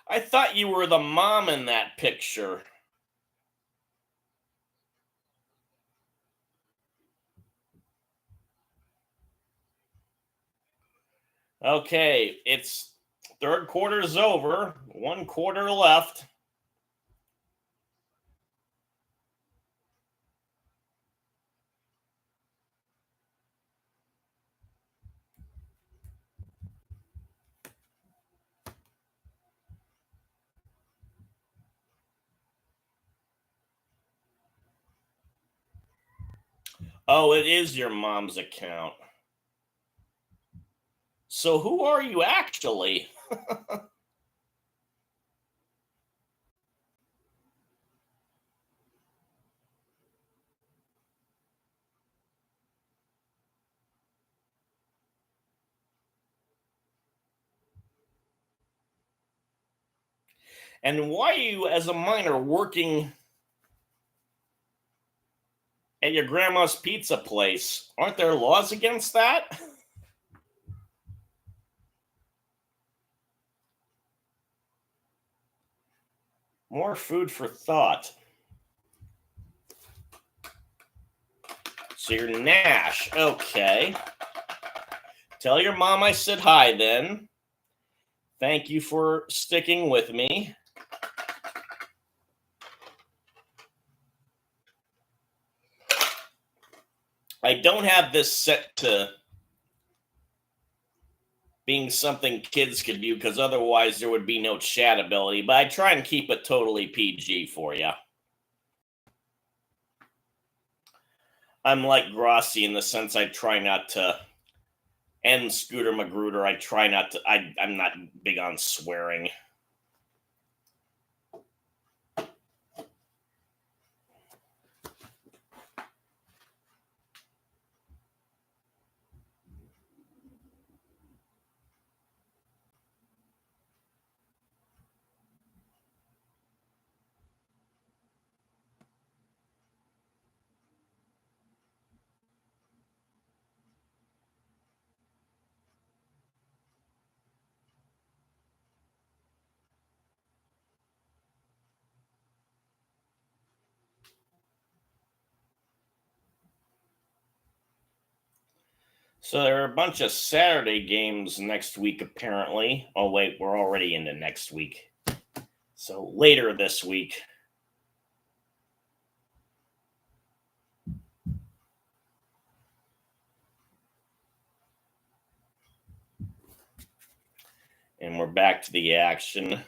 Speaker 1: I thought you were the mom in that picture. Okay, it's 3rd quarter's over. 1 quarter left. Oh, it is your mom's account. So who are you actually? And why are you, as a minor, working at your grandma's pizza place? Aren't there laws against that? More food for thought. So you're Nash. Okay. Tell your mom I said hi then. Thank you for sticking with me. I don't have this set to being something kids could view because otherwise there would be no chat ability, but I try and keep it totally PG for you. I'm like Grossi in the sense I try not to, and Scooter Magruder, I try not to, I'm not big on swearing. So there are a bunch of Saturday games next week, apparently. Oh, wait, we're already into next week. So later this week. And we're back to the action.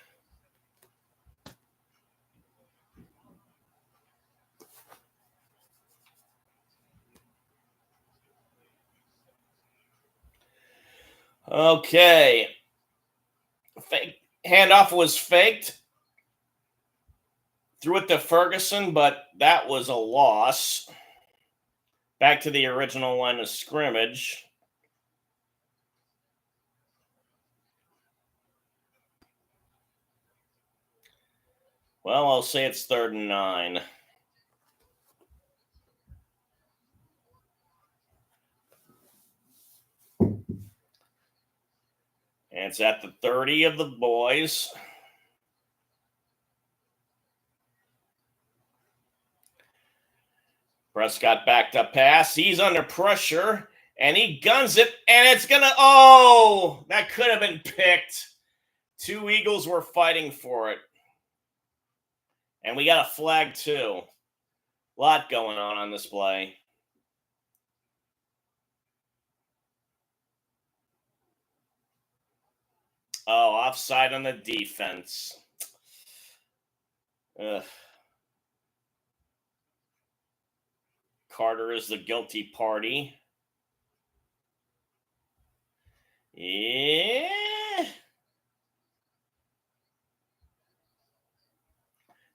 Speaker 1: Okay. Fake handoff was faked. Threw it to Ferguson, but that was a loss. Back to the original line of scrimmage. Well, I'll say it's 3rd and 9. And it's at the 30 of the boys. Prescott backed up pass. He's under pressure, and he guns it, and it's going to, oh, that could have been picked. 2 Eagles were fighting for it. And we got a flag, too. A lot going on this play. Oh, offside on the defense. Ugh. Carter is the guilty party. Yeah.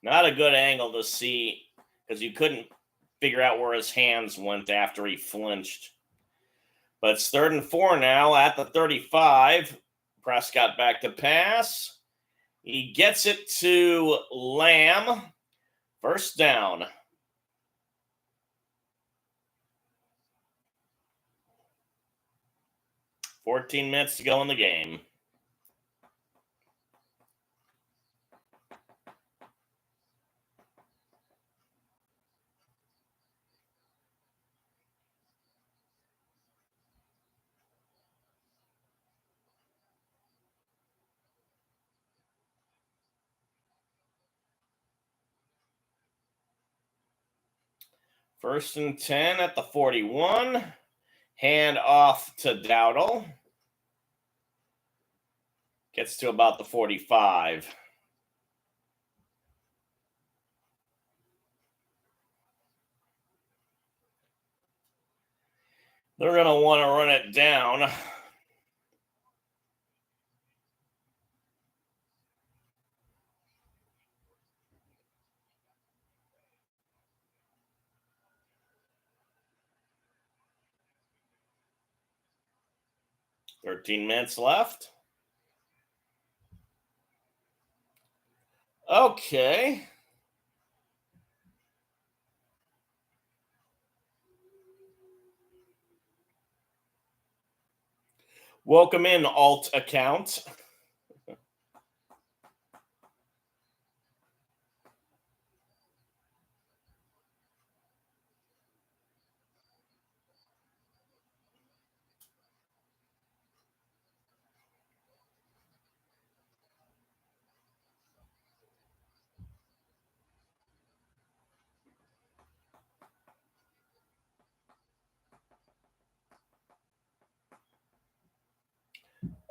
Speaker 1: Not a good angle to see because you couldn't figure out where his hands went after he flinched. But it's 3rd and 4 now at the 35. Prescott back to pass. He gets it to Lamb. 1st down. 14 minutes to go in the game. First and 10 at the 41. Hand off to Dowdle. Gets to about the 45. They're going to want to run it down. $13 minutes left. Okay. Welcome in, alt account.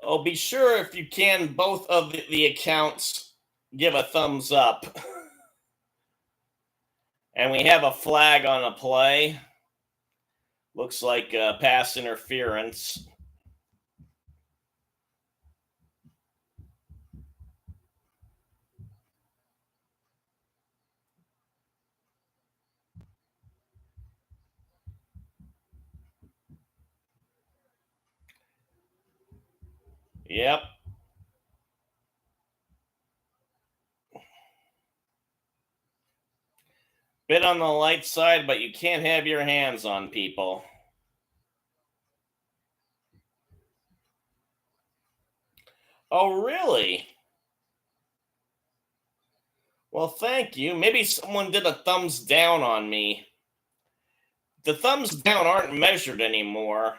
Speaker 1: Oh, be sure if you can, both of the accounts give a thumbs up. And we have a flag on a play. Looks like pass interference. Yep. Bit on the light side, but you can't have your hands on people. Oh, really? Well, thank you. Maybe someone did a thumbs down on me. The thumbs down aren't measured anymore.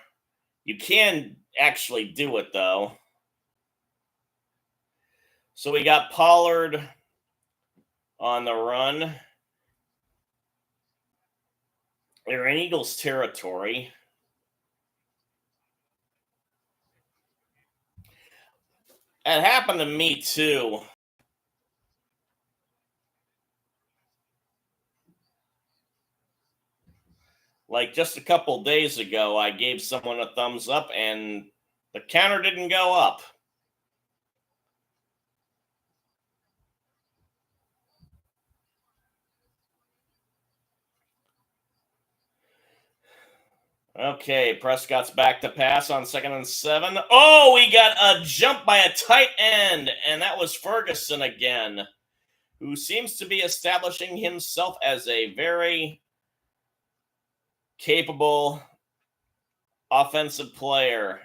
Speaker 1: You can actually do it, though. So we got Pollard on the run. They're in Eagles territory. It happened to me, too. Like just a couple days ago, I gave someone a thumbs up and the counter didn't go up. Okay, Prescott's back to pass on 2nd and 7. Oh, we got a jump by a tight end, and that was Ferguson again, who seems to be establishing himself as a very capable offensive player.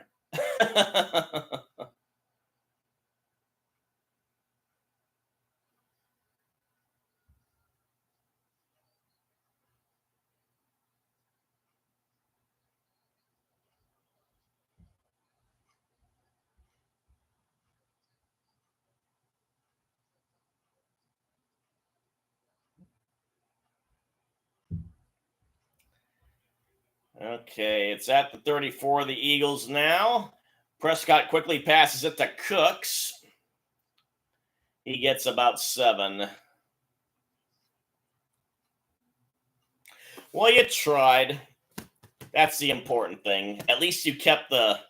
Speaker 1: Okay, it's at the 34 of the Eagles now. Prescott quickly passes it to Cooks. He gets about 7. Well, you tried. That's the important thing. At least you kept the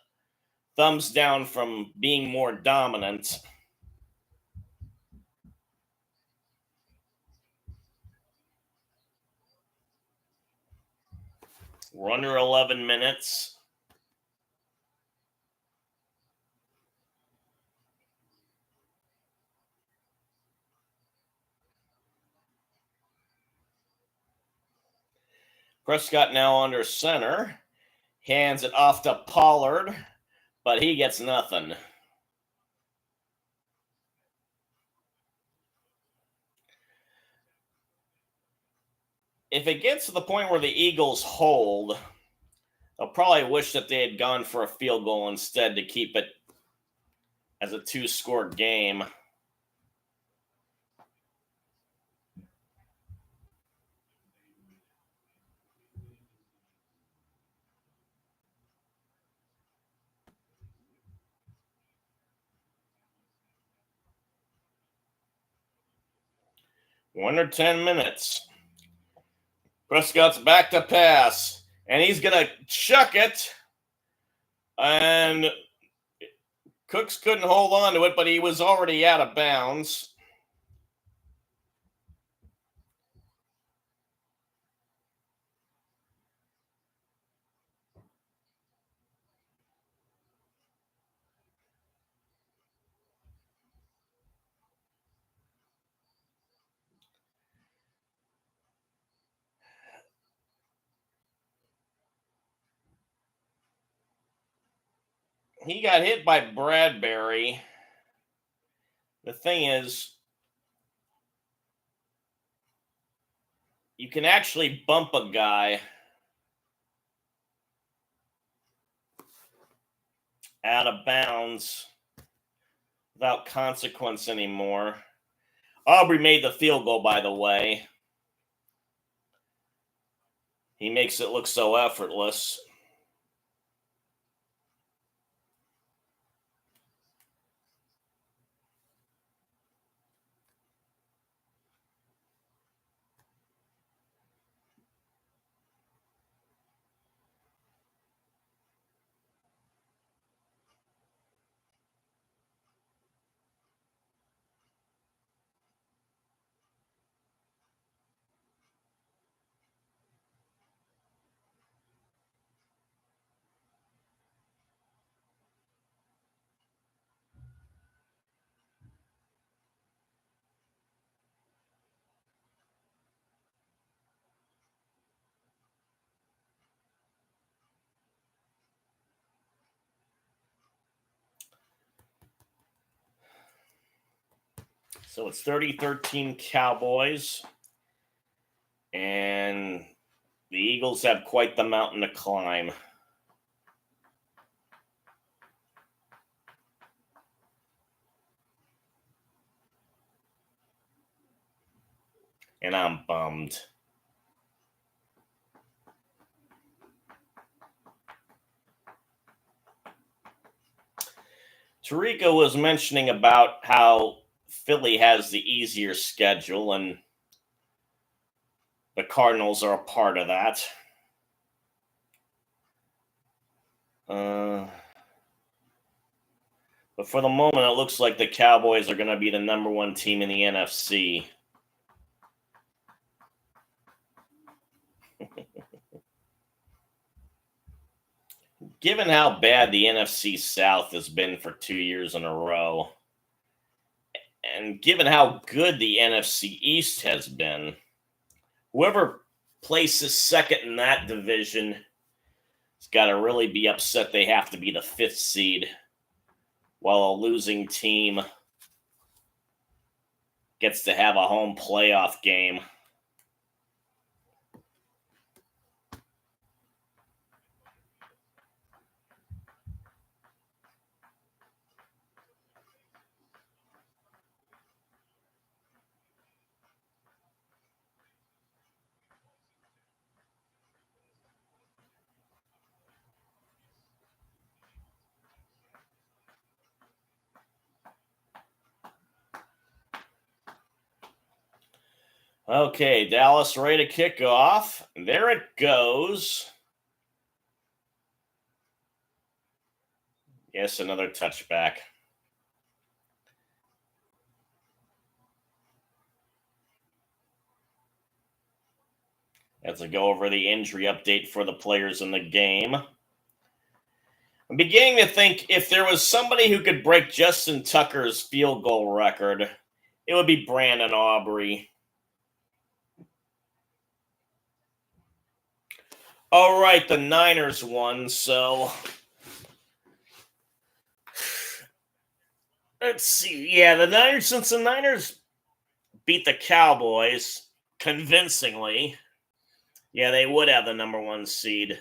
Speaker 1: thumbs down from being more dominant. We're under 11 minutes. Prescott now under center. Hands it off to Pollard, but he gets nothing. If it gets to the point where the Eagles hold, they'll probably wish that they had gone for a field goal instead to keep it as a 2-score game. Under 10 minutes. Prescott's back to pass, and he's going to chuck it. And Cooks couldn't hold on to it, but he was already out of bounds. He got hit by Bradbury. The thing is, you can actually bump a guy out of bounds without consequence anymore. Aubrey made the field goal, by the way. He makes it look so effortless. So it's 30-13 Cowboys. And the Eagles have quite the mountain to climb. And I'm bummed. Tariqa was mentioning about how Philly has the easier schedule, and the Cardinals are a part of that. But for the moment, it looks like the Cowboys are going to be the number one team in the NFC. Given how bad the NFC South has been for 2 years in a row, and given how good the NFC East has been, whoever places second in that division has got to really be upset they have to be the fifth seed, while a losing team gets to have a home playoff game. Okay, Dallas ready to kick off. There it goes. Yes, another touchback. As I go over the injury update for the players in the game. I'm beginning to think if there was somebody who could break Justin Tucker's field goal record, it would be Brandon Aubrey. All right, the Niners won, so let's see. Yeah, since the Niners beat the Cowboys convincingly, yeah, they would have the number one seed.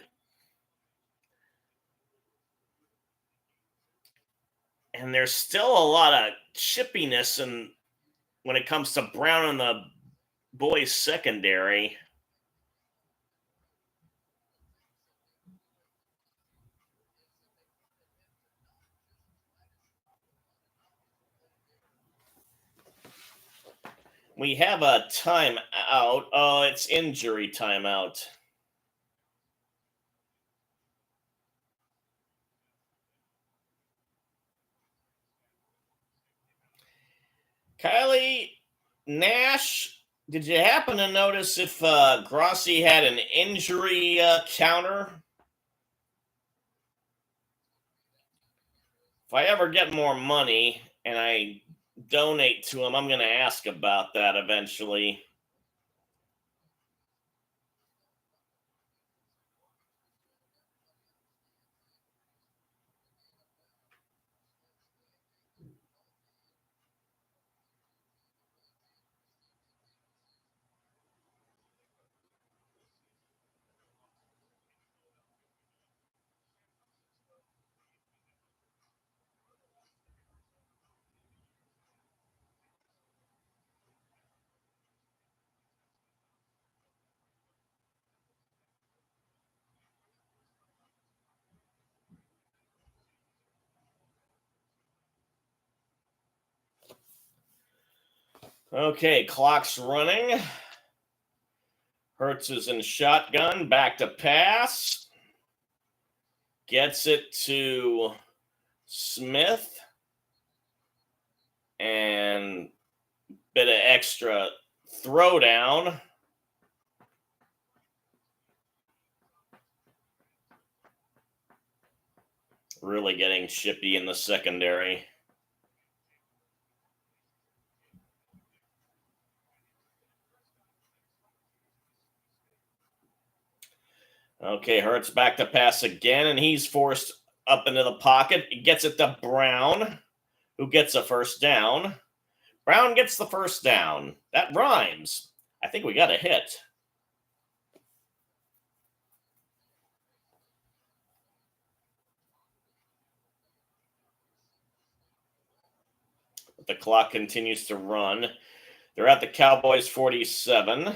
Speaker 1: And there's still a lot of chippiness when it comes to Brown and the boys' secondary. We have a timeout. Oh, it's injury timeout. Kylie Nash, did you happen to notice if Grossi had an injury counter? If I ever get more money and I donate to him, I'm going to ask about that eventually. Okay, clock's running. Hurts is in shotgun, back to pass. Gets it to Smith. And bit of extra throwdown. Really getting chippy in the secondary. Okay, Hurts back to pass again, and he's forced up into the pocket. He gets it to Brown, who gets a first down. Brown gets the first down. That rhymes. I think we got a hit. The clock continues to run. They're at the Cowboys 47.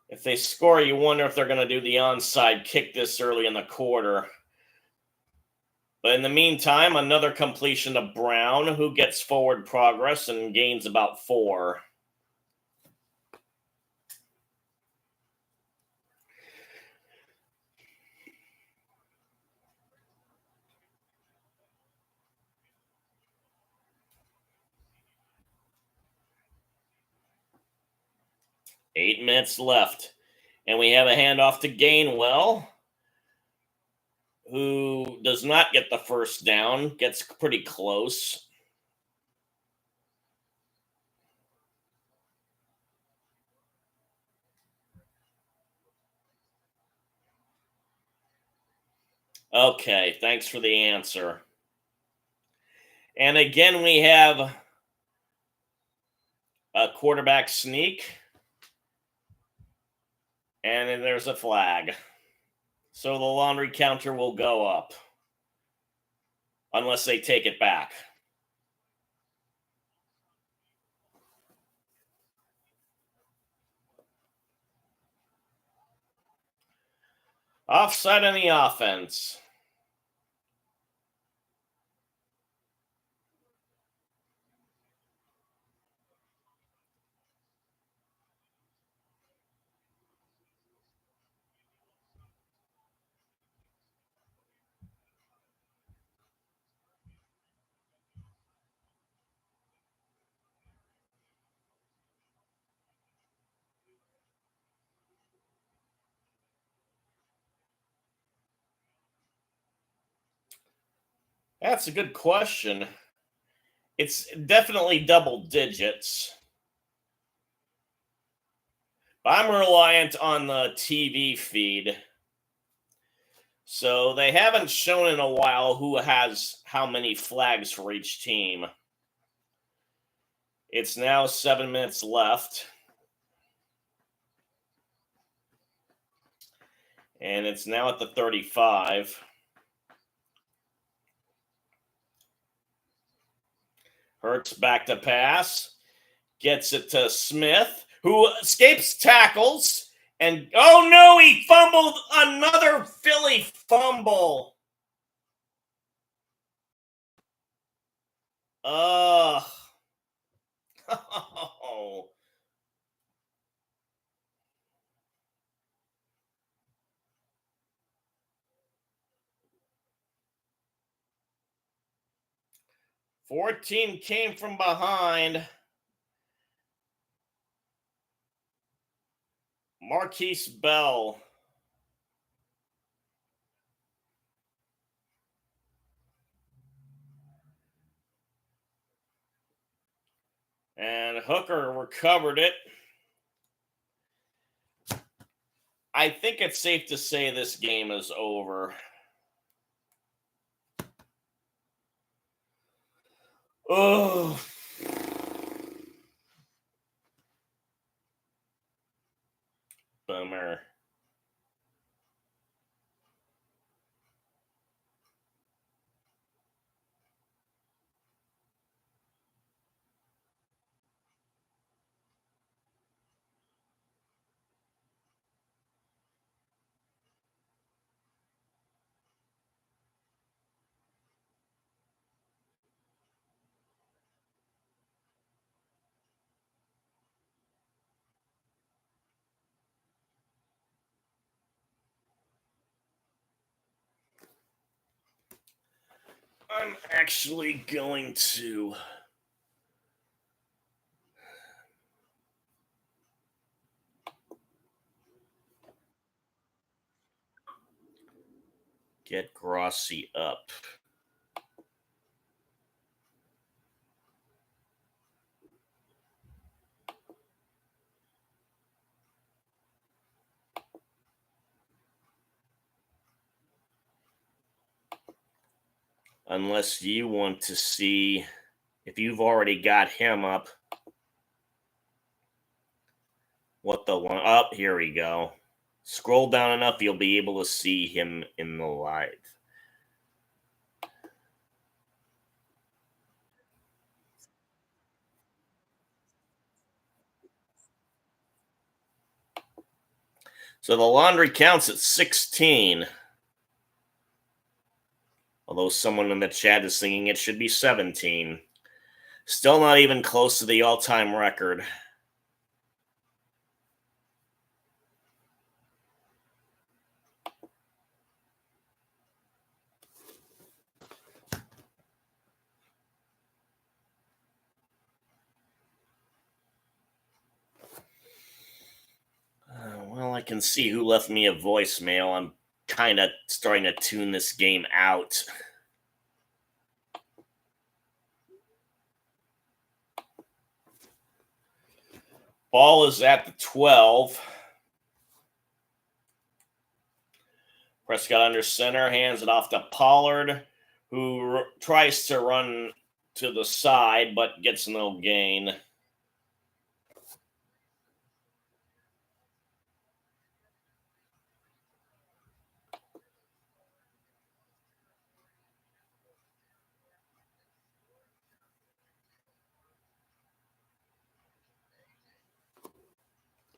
Speaker 1: If they score, you wonder if they're going to do the onside kick this early in the quarter. But in the meantime, another completion to Brown, who gets forward progress and gains about 4. Eight minutes left. And we have a handoff to Gainwell, who does not get the first down, gets pretty close. Okay, thanks for the answer. And again, we have a quarterback sneak. And then there's a flag. So the laundry counter will go up. Unless they take it back. Offside on the offense. That's a good question. It's definitely double digits. But I'm reliant on the TV feed. So they haven't shown in a while who has how many flags for each team. It's now 7 minutes left. And it's now at the 35. Hurts back to pass. Gets it to Smith, who escapes tackles. And, oh no, he fumbled. Another Philly fumble. Ugh. Oh. "14 came from behind. Marquise Bell. And Hooker recovered it. I think it's safe to say this game is over. Oh. Bummer. I'm actually going to get Grossi up. Unless you want to see If you've already got him up, what the one? Up, here we go. Scroll down enough, you'll be able to see him in the live. So the laundry counts at 16. Although someone in the chat is singing it should be 17. Still not even close to the all-time record. Well, I can see who left me a voicemail. I'm kind of starting to tune this game out. Ball is at the 12. Prescott under center, hands it off to Pollard, who tries to run to the side but gets no gain.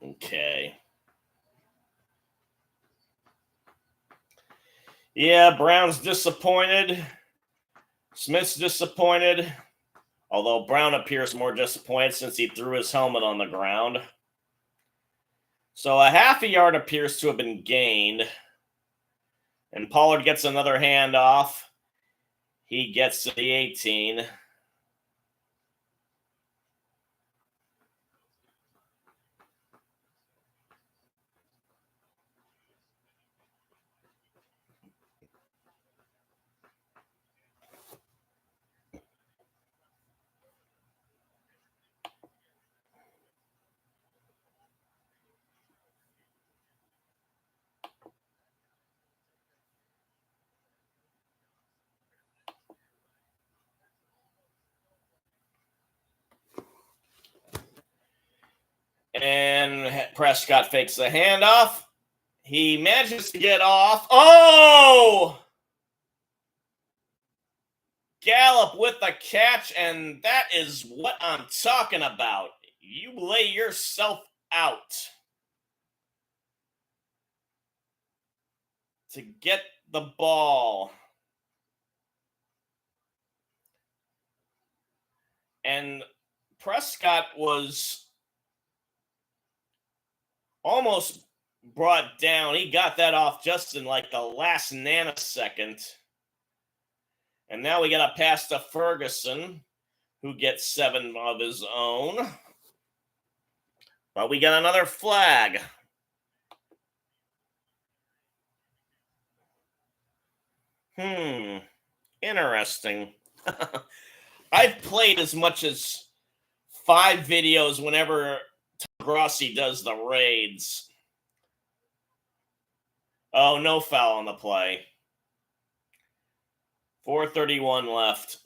Speaker 1: Okay. Yeah, Brown's disappointed. Smith's disappointed. Although Brown appears more disappointed since he threw his helmet on the ground. So a half a yard appears to have been gained. And Pollard gets another handoff. He gets to the 18. And Prescott fakes the handoff. He manages to get off. Oh! Gallup with the catch, and that is what I'm talking about. You lay yourself out to get the ball. And Prescott was almost brought down. He got that off just in like the last nanosecond. And now we got a pass to Ferguson, who gets 7 of his own. But we got another flag. Interesting. I've played as much as 5 videos whenever Grossi does the raids. Oh, no foul on the play. 4:31 left.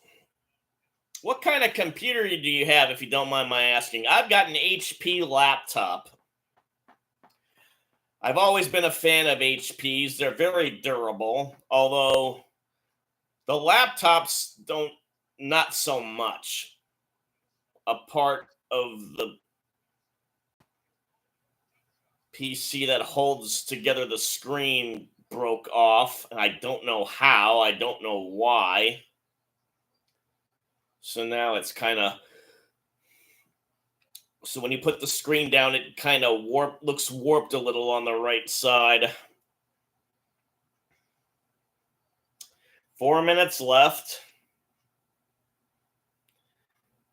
Speaker 1: What kind of computer do you have, if you don't mind my asking? I've got an HP laptop. I've always been a fan of HPs. They're very durable, although the laptops don't, not so much. A part of the PC that holds together the screen broke off, and I don't know how. I don't know why. So now it's kind of... So when you put the screen down, it kind of looks warped a little on the right side. 4 minutes left.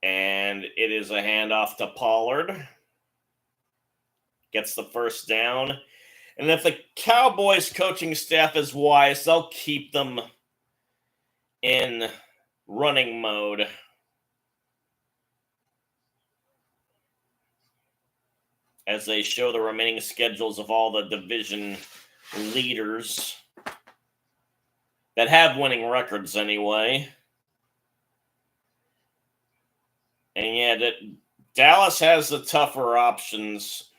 Speaker 1: And it is a handoff to Pollard. Gets the first down. And if the Cowboys coaching staff is wise, they'll keep them in running mode. As they show the remaining schedules of all the division leaders that have winning records anyway. And yeah, Dallas has the tougher options.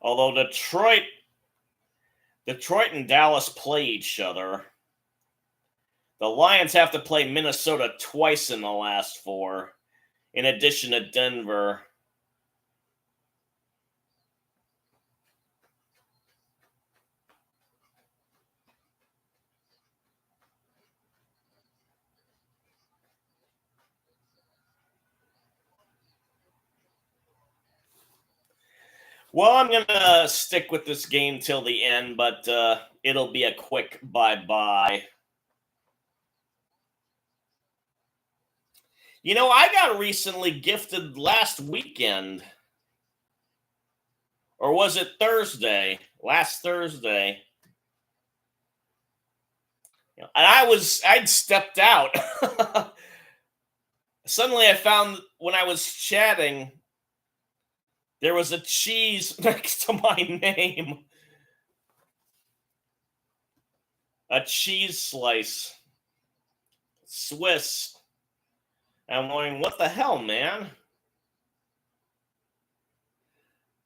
Speaker 1: Although Detroit and Dallas play each other. The Lions have to play Minnesota twice in the last four, in addition to Denver. Well, I'm going to stick with this game till the end, but it'll be a quick bye-bye. You know, I got recently gifted last weekend. Or was it Thursday? Last Thursday. And I'd stepped out. Suddenly I found when I was chatting, there was a cheese next to my name. A cheese slice. Swiss. I'm wondering, what the hell, man?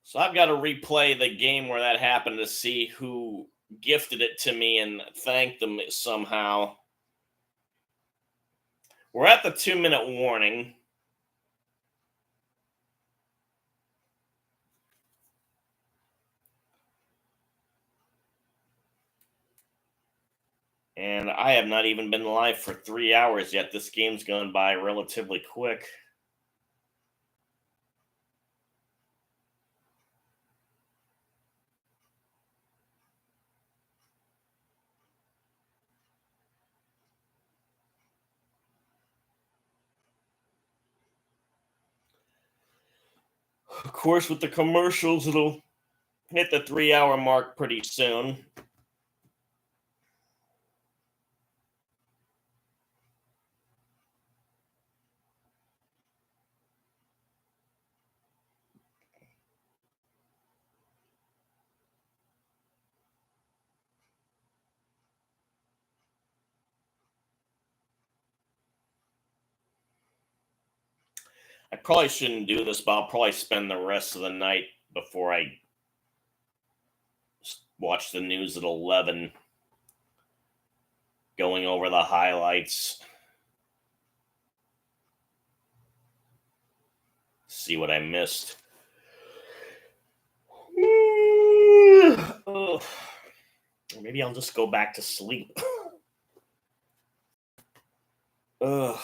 Speaker 1: So I've got to replay the game where that happened to see who gifted it to me and thank them somehow. We're at the 2-minute warning. And I have not even been live for 3 hours yet. This game's gone by relatively quick. Of course, with the commercials, it'll hit the 3-hour mark pretty soon. I probably shouldn't do this, but I'll probably spend the rest of the night before I watch the news at 11 going over the highlights. See what I missed. Or maybe I'll just go back to sleep. Ugh.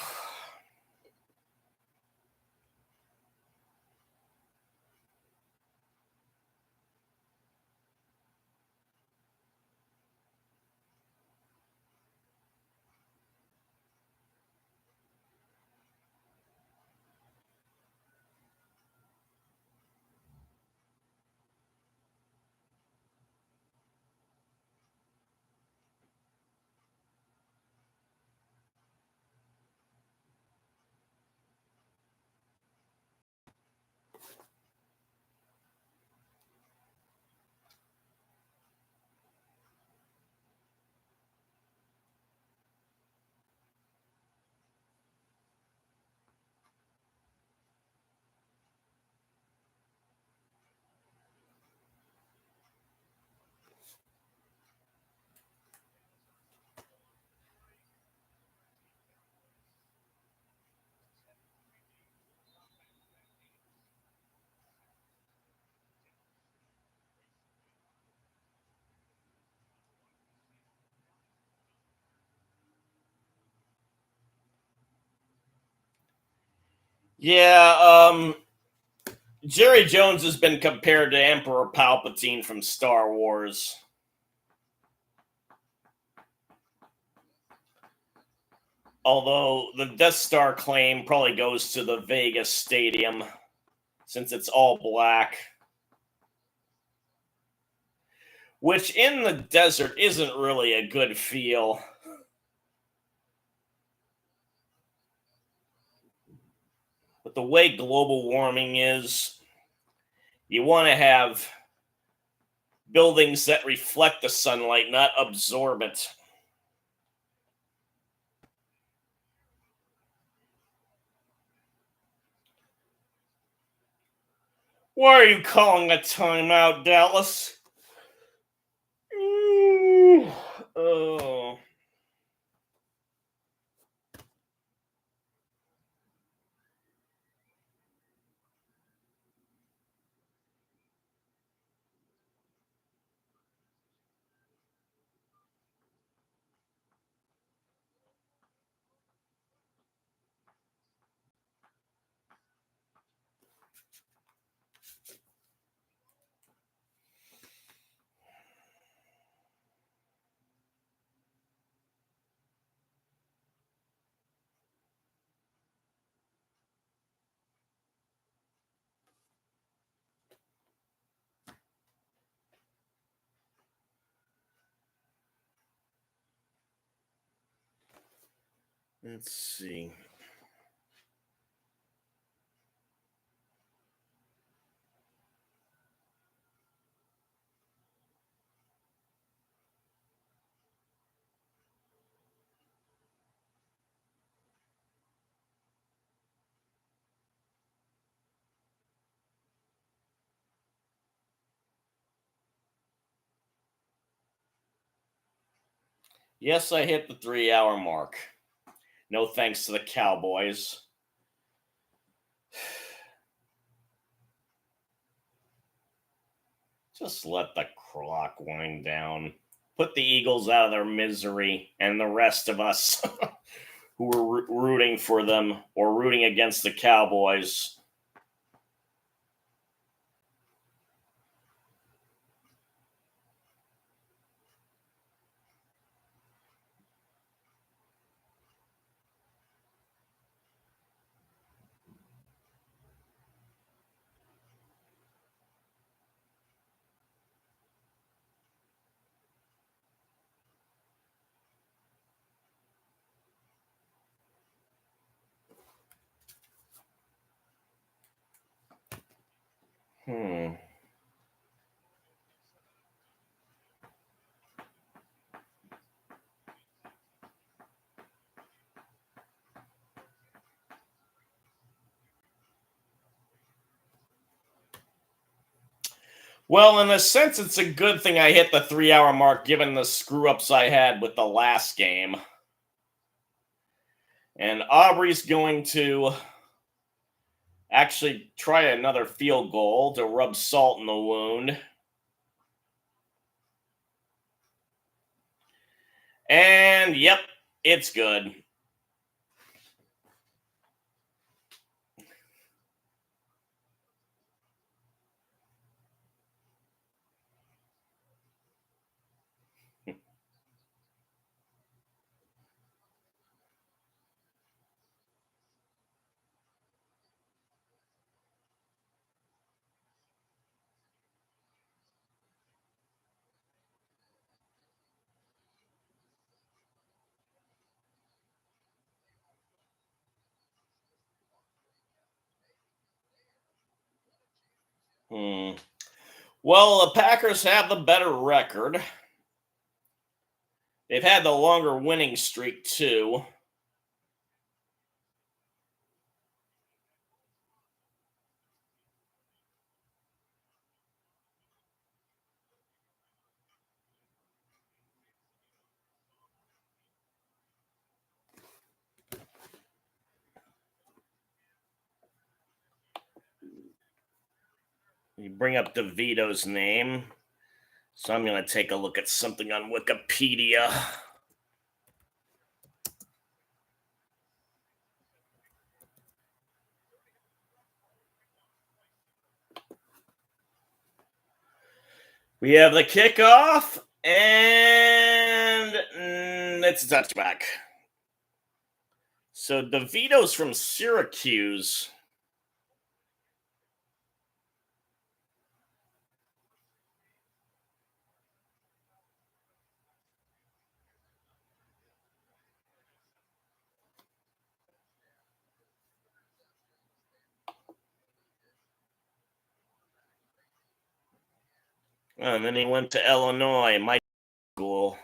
Speaker 1: Yeah, Jerry Jones has been compared to Emperor Palpatine from Star Wars. Although the Death Star claim probably goes to the Vegas Stadium since it's all black. Which in the desert isn't really a good feel. But the way global warming is, you want to have buildings that reflect the sunlight, not absorb it. Why are you calling a timeout, Dallas? Oh. Let's see. Yes, I hit the 3 hour mark. No thanks to the Cowboys. Just let the clock wind down. Put the Eagles out of their misery, and the rest of us who were rooting for them or rooting against the Cowboys. Hmm. Well, in a sense, it's a good thing I hit the 3 hour mark given the screw ups I had with the last game. And Aubrey's going to actually try another field goal to rub salt in the wound. And yep, it's good. Hmm. Well, the Packers have the better record. They've had the longer winning streak, too. You bring up DeVito's name. So I'm going to take a look at something on Wikipedia. We have the kickoff, and it's a touchback. So DeVito's from Syracuse. And then he went to Illinois, my school.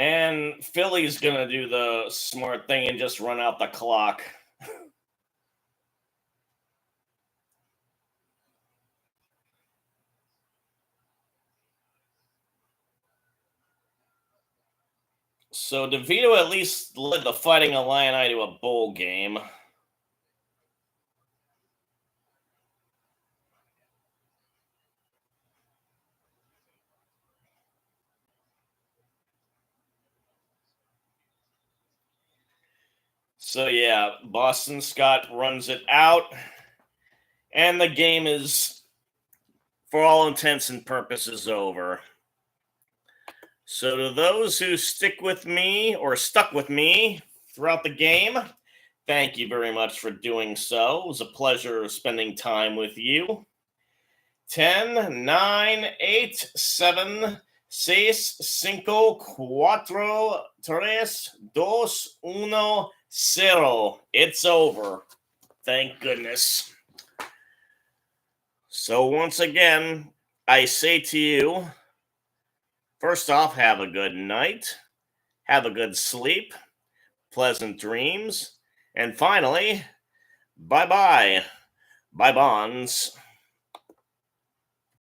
Speaker 1: And Philly's going to do the smart thing and just run out the clock. So DeVito at least led the Fighting Illini to a bowl game. So yeah, Boston Scott runs it out, and the game is, for all intents and purposes, over. So to those who stick with me or stuck with me throughout the game, thank you very much for doing so. It was a pleasure spending time with you. 10, 9, 8, 7, 6, 5, 4, 3, 2, 1, 0. It's over. Thank goodness. So once again, I say to you, first off, have a good night. Have a good sleep. Pleasant dreams. And finally, bye-bye. Bye, Bonds.